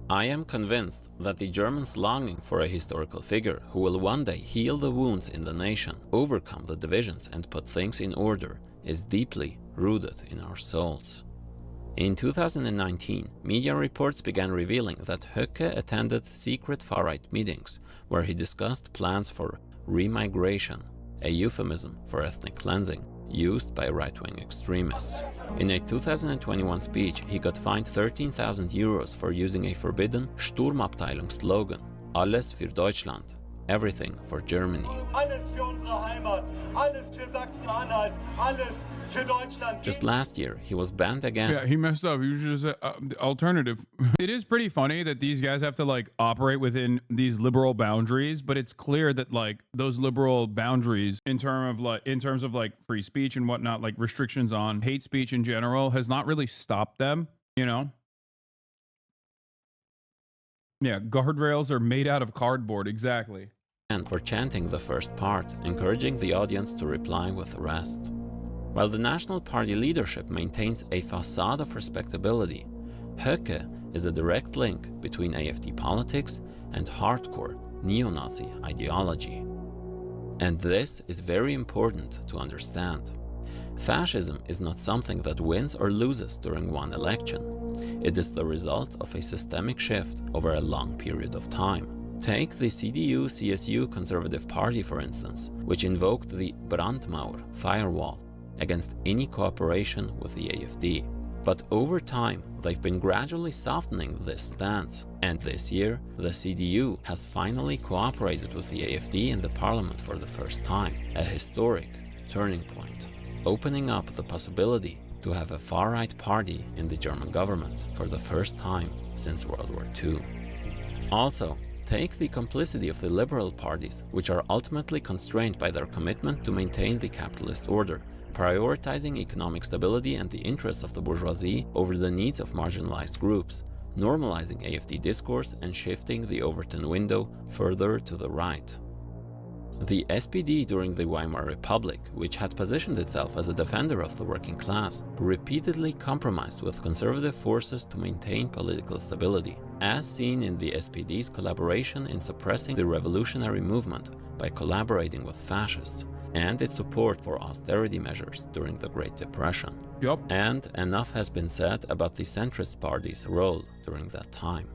I am convinced that the Germans' longing for a historical figure who will one day heal the wounds in the nation, overcome the divisions and put things in order is deeply rooted in our souls. In 2019, media reports began revealing that Höcke attended secret far-right meetings where he discussed plans for remigration, a euphemism for ethnic cleansing, used by right-wing extremists. In a 2021 speech, he got fined 13,000 euros for using a forbidden Sturmabteilung slogan, Alles für Deutschland, everything for Germany. Alles für unsere Heimat, alles für Sachsen-Anhalt, alles für Deutschland. Just last year, he was banned again. Yeah, he messed up. He was just alternative. It is pretty funny that these guys have to like operate within these liberal boundaries, but it's clear that like those liberal boundaries in terms of like free speech and whatnot, like restrictions on hate speech in general, has not really stopped them, you know? Yeah, guardrails are made out of cardboard, exactly. And for chanting the first part, encouraging the audience to reply with the rest. While the National Party leadership maintains a facade of respectability, Höcke is a direct link between AfD politics and hardcore neo-Nazi ideology. And this is very important to understand. Fascism is not something that wins or loses during one election. It is the result of a systemic shift over a long period of time. Take the CDU-CSU Conservative Party, for instance, which invoked the Brandmauer firewall against any cooperation with the AfD. But over time, they've been gradually softening this stance. And this year, the CDU has finally cooperated with the AfD in the parliament for the first time, a historic turning point, opening up the possibility to have a far-right party in the German government for the first time since World War II. Also, take the complicity of the liberal parties, which are ultimately constrained by their commitment to maintain the capitalist order, prioritizing economic stability and the interests of the bourgeoisie over the needs of marginalized groups, normalizing AfD discourse and shifting the Overton window further to the right. The SPD during the Weimar Republic, which had positioned itself as a defender of the working class, repeatedly compromised with conservative forces to maintain political stability, as seen in the SPD's collaboration in suppressing the revolutionary movement by collaborating with fascists, and its support for austerity measures during the Great Depression. And enough has been said about the centrist party's role during that time.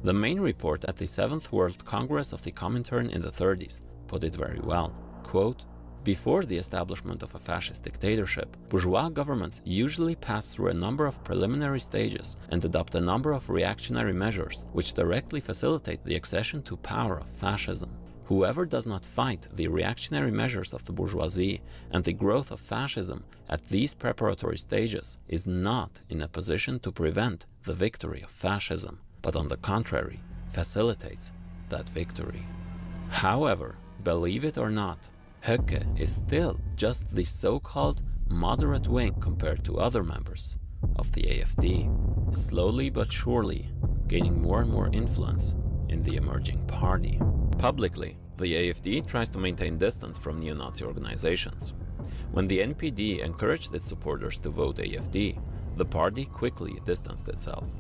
The main report at the 7th World Congress of the Comintern in the 30s put it very well. Quote, before the establishment of a fascist dictatorship, bourgeois governments usually pass through a number of preliminary stages and adopt a number of reactionary measures which directly facilitate the accession to power of fascism. Whoever does not fight the reactionary measures of the bourgeoisie and the growth of fascism at these preparatory stages is not in a position to prevent the victory of fascism, but on the contrary, facilitates that victory. However, believe it or not, Höcke is still just the so-called moderate wing compared to other members of the AfD, slowly but surely gaining more and more influence in the emerging party. Publicly, the AfD tries to maintain distance from neo-Nazi organizations. When the NPD encouraged its supporters to vote AfD, the party quickly distanced itself.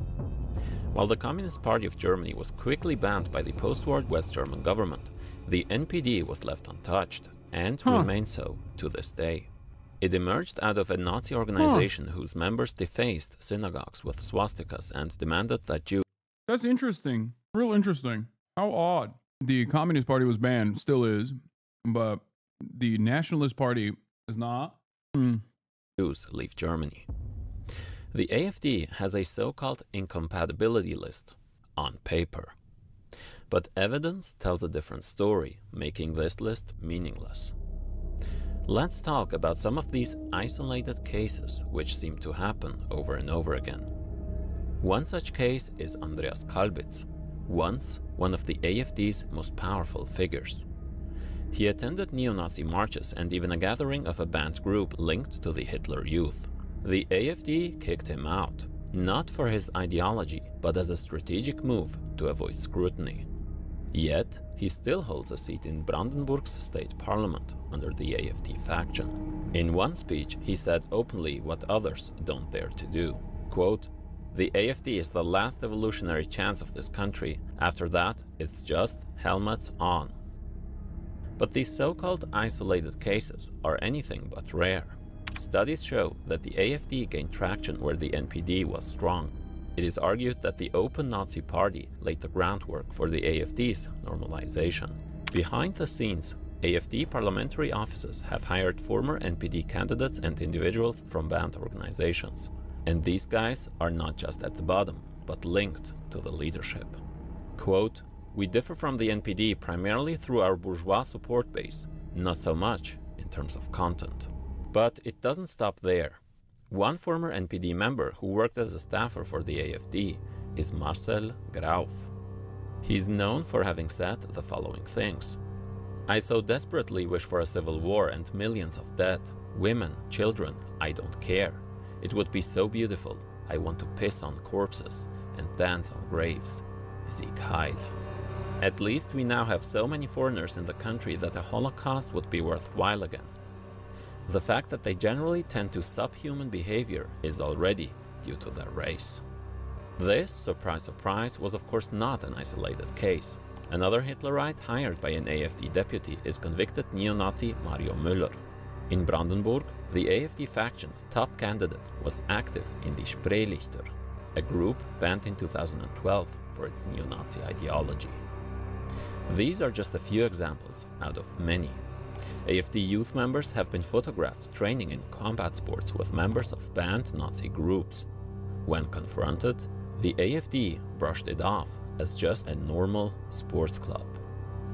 While the Communist Party of Germany was quickly banned by the post-war West German government, The NPD was left untouched and remains so to this day. It emerged out of a Nazi organization whose members defaced synagogues with swastikas and demanded that Jews... That's interesting. Real interesting. How odd. The Communist Party was banned, still is, but the Nationalist Party is not. Jews leave Germany. The AfD has a so-called incompatibility list on paper. But evidence tells a different story, making this list meaningless. Let's talk about some of these isolated cases which seem to happen over and over again. One such case is Andreas Kalbitz, once one of the AfD's most powerful figures. He attended neo-Nazi marches and even a gathering of a banned group linked to the Hitler Youth. The AfD kicked him out, not for his ideology, but as a strategic move to avoid scrutiny. Yet, he still holds a seat in Brandenburg's state parliament under the AfD faction. In one speech, he said openly what others don't dare to do. Quote, "The AfD is the last evolutionary chance of this country. After that, it's just helmets on." But these so-called isolated cases are anything but rare. Studies show that the AfD gained traction where the NPD was strong. It is argued that the open Nazi party laid the groundwork for the AfD's normalization. Behind the scenes, AfD parliamentary offices have hired former NPD candidates and individuals from banned organizations. And these guys are not just at the bottom, but linked to the leadership. Quote, "We differ from the NPD primarily through our bourgeois support base, not so much in terms of content." But it doesn't stop there. One former NPD member who worked as a staffer for the AfD is Marcel Grauf. He's known for having said the following things. "I so desperately wish for a civil war and millions of dead. Women, children, I don't care. It would be so beautiful. I want to piss on corpses and dance on graves. Sieg Heil." At least we now have so many foreigners in the country that a Holocaust would be worthwhile again. The fact that they generally tend to subhuman behavior is already due to their race. This, surprise surprise, was of course not an isolated case. Another Hitlerite hired by an AfD deputy is convicted neo-Nazi Mario Müller. In Brandenburg, the AfD faction's top candidate was active in the Spreelichter, a group banned in 2012 for its neo-Nazi ideology. These are just a few examples out of many. AfD youth members have been photographed training in combat sports with members of banned Nazi groups. When confronted, the AfD brushed it off as just a normal sports club.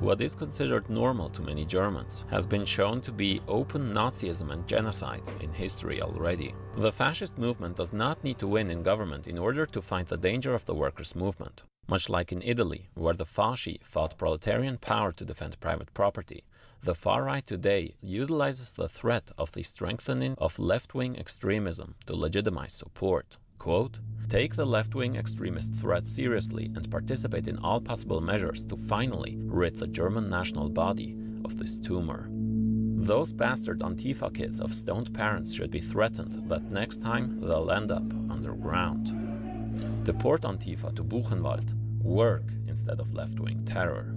What is considered normal to many Germans has been shown to be open Nazism and genocide in history already. The fascist movement does not need to win in government in order to find the danger of the workers' movement. Much like in Italy, where the fasci fought proletarian power to defend private property, the far right today utilizes the threat of the strengthening of left-wing extremism to legitimize support. Quote, "Take the left-wing extremist threat seriously and participate in all possible measures to finally rid the German national body of this tumor. Those bastard Antifa kids of stoned parents should be threatened that next time they'll end up underground. Deport Antifa to Buchenwald, work instead of left-wing terror."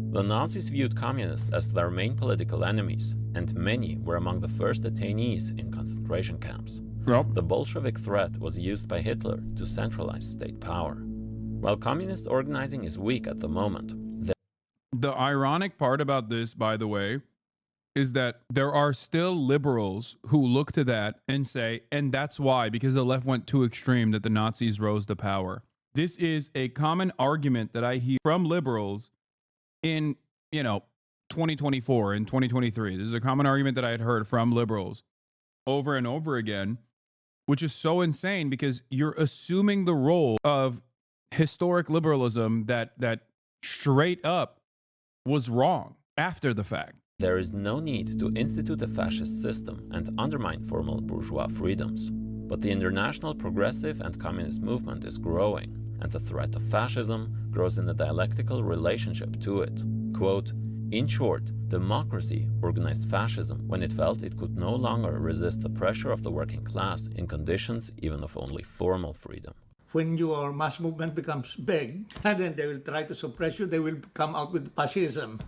The Nazis viewed communists as their main political enemies, and many were among the first detainees in concentration camps. Yep. The Bolshevik threat was used by Hitler to centralize state power. While communist organizing is weak at the moment, the ironic part about this, by the way, is that there are still liberals who look to that and say, and that's why, because the left went too extreme, that the Nazis rose to power. This is a common argument that I hear from liberals in, 2024 and 2023. This is a common argument that I had heard from liberals over and over again, which is so insane because you're assuming the role of historic liberalism that straight up was wrong after the fact. There is no need to institute a fascist system and undermine formal bourgeois freedoms. But the international progressive and communist movement is growing, and the threat of fascism grows in a dialectical relationship to it. Quote, "In short, democracy organized fascism when it felt it could no longer resist the pressure of the working class in conditions even of only formal freedom." When your mass movement becomes big, and then they will try to suppress you, they will come out with fascism.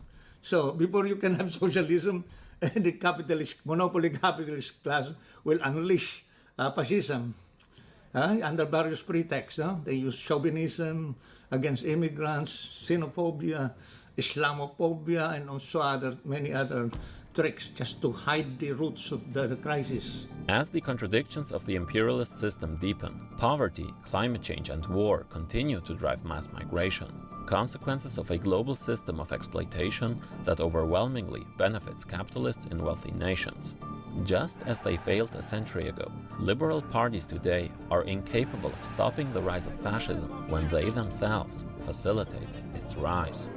So before you can have socialism, the capitalist, monopoly capitalist class will unleash fascism under various pretexts. They use chauvinism against immigrants, xenophobia, Islamophobia, and also many other tricks just to hide the roots of the crisis. As the contradictions of the imperialist system deepen, poverty, climate change, and war continue to drive mass migration, consequences of a global system of exploitation that overwhelmingly benefits capitalists in wealthy nations. Just as they failed a century ago, liberal parties today are incapable of stopping the rise of fascism when they themselves facilitate its rise.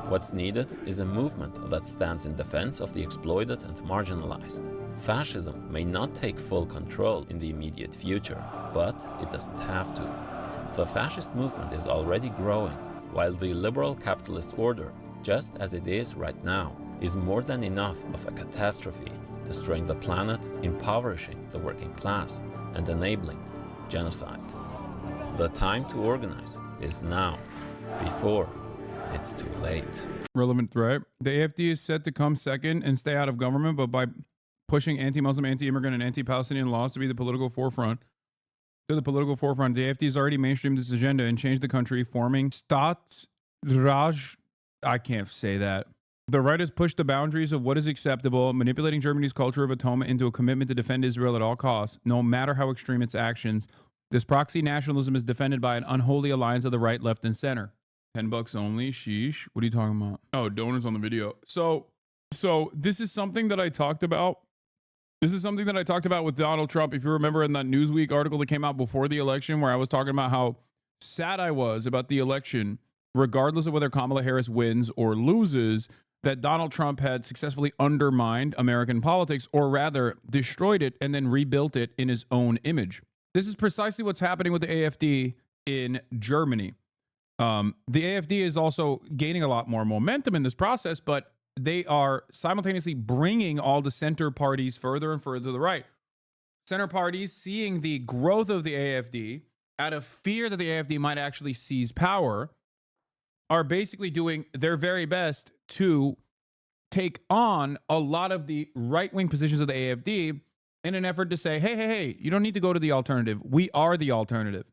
What's needed is a movement that stands in defense of the exploited and marginalized. Fascism may not take full control in the immediate future, but it doesn't have to. The fascist movement is already growing, while the liberal capitalist order, just as it is right now, is more than enough of a catastrophe, destroying the planet, impoverishing the working class, and enabling genocide. The time to organize is now, before it's too late. Relevant threat. The AFD is set to come second and stay out of government, but by pushing anti-Muslim, anti-immigrant, and anti-Palestinian laws to be the political forefront, the AFD has already mainstreamed this agenda and changed the country, forming Staatsraj. I can't say that. The right has pushed the boundaries of what is acceptable, manipulating Germany's culture of atonement into a commitment to defend Israel at all costs, no matter how extreme its actions. This proxy nationalism is defended by an unholy alliance of the right, left, and center. $10 only, sheesh. What are you talking about? Oh, donors on the video. So this is something that I talked about. This is something that I talked about with Donald Trump. If you remember in that Newsweek article that came out before the election, where I was talking about how sad I was about the election, regardless of whether Kamala Harris wins or loses, that Donald Trump had successfully undermined American politics, or rather destroyed it and then rebuilt it in his own image. This is precisely what's happening with the AFD in Germany. The AFD is also gaining a lot more momentum in this process, but they are simultaneously bringing all the center parties further and further to the right. Center parties, seeing the growth of the AFD, out of fear that the AFD might actually seize power, are basically doing their very best to take on a lot of the right-wing positions of the AFD in an effort to say, hey, you don't need to go to the alternative. We are the alternative.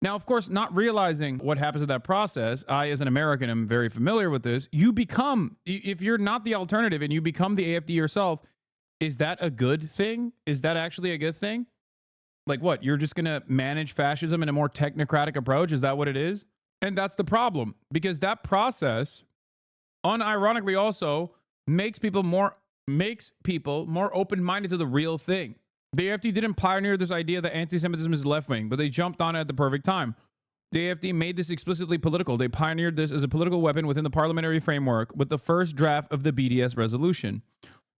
Now, of course, not realizing what happens in that process, I, as an American, am very familiar with this. You become, if you're not the alternative and you become the AFD yourself, is that a good thing? Is that actually a good thing? Like what? You're just going to manage fascism in a more technocratic approach? Is that what it is? And that's the problem, because that process, unironically also, makes people more open-minded to the real thing. The AFD didn't pioneer this idea that anti-Semitism is left-wing, but they jumped on it at the perfect time. The AFD made this explicitly political. They pioneered this as a political weapon within the parliamentary framework with the first draft of the BDS resolution.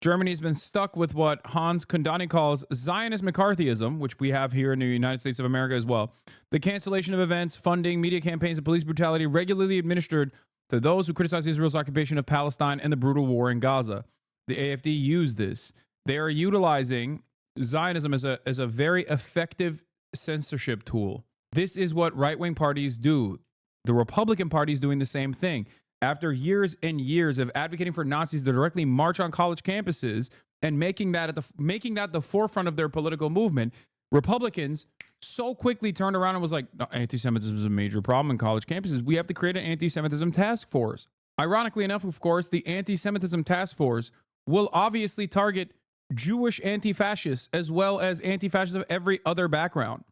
Germany has been stuck with what Hans Kundani calls Zionist McCarthyism, which we have here in the United States of America as well. The cancellation of events, funding, media campaigns, and police brutality regularly administered to those who criticize Israel's occupation of Palestine and the brutal war in Gaza. The AFD used this. They are utilizing Zionism as a very effective censorship tool. This is what right-wing parties do. The Republican Party is doing the same thing. After years and years of advocating for Nazis to directly march on college campuses and making that the forefront of their political movement, Republicans so quickly turned around and was like, no, anti-Semitism is a major problem in college campuses. We have to create an anti-Semitism task force. Ironically enough, of course, the anti-Semitism task force will obviously target Jewish anti-fascists as well as anti-fascists of every other background.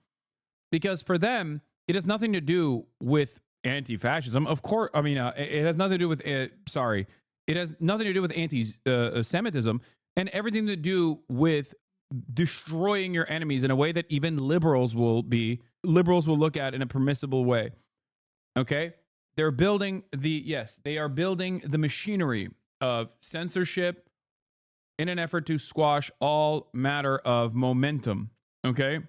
Because for them, it has nothing to do with anti-fascism. Of course, I mean, it has nothing to do with, it has nothing to do with anti-Semitism and everything to do with destroying your enemies in a way that even liberals will look at in a permissible way. Okay? They are building the machinery of censorship in an effort to squash all matter of momentum, okay?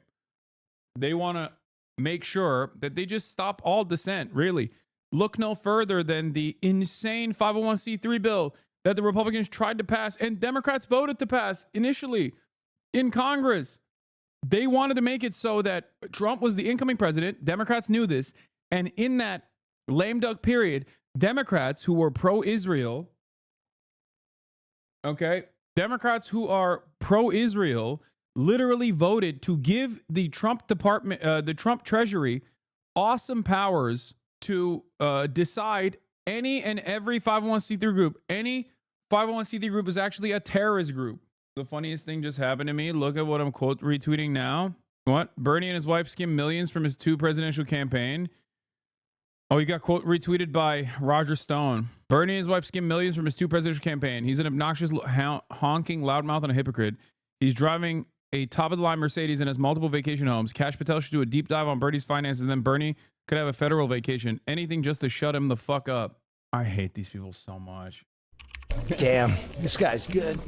They want to make sure that they just stop all dissent, really. Look no further than the insane 501c3 bill that the Republicans tried to pass and Democrats voted to pass initially in Congress. They wanted to make it so that Trump was the incoming president. Democrats knew this. And in that lame duck period, Democrats who were pro-Israel Okay. Democrats who are pro-Israel literally voted to give the Trump department, the Trump Treasury, awesome powers to decide any and every 501c3 group. Any 501c3 group is actually a terrorist group. The funniest thing just happened to me. Look at what I'm quote retweeting now. What? Bernie and his wife skimmed millions from his 2 presidential campaign. Oh, he got quote retweeted by Roger Stone. Bernie and his wife skimmed millions from his 2 presidential campaign. He's an obnoxious, honking loudmouth and a hypocrite. He's driving a top-of-the-line Mercedes and has multiple vacation homes. Kash Patel should do a deep dive on Bernie's finances, and then Bernie could have a federal vacation. Anything just to shut him the fuck up. I hate these people so much. Damn, this guy's good.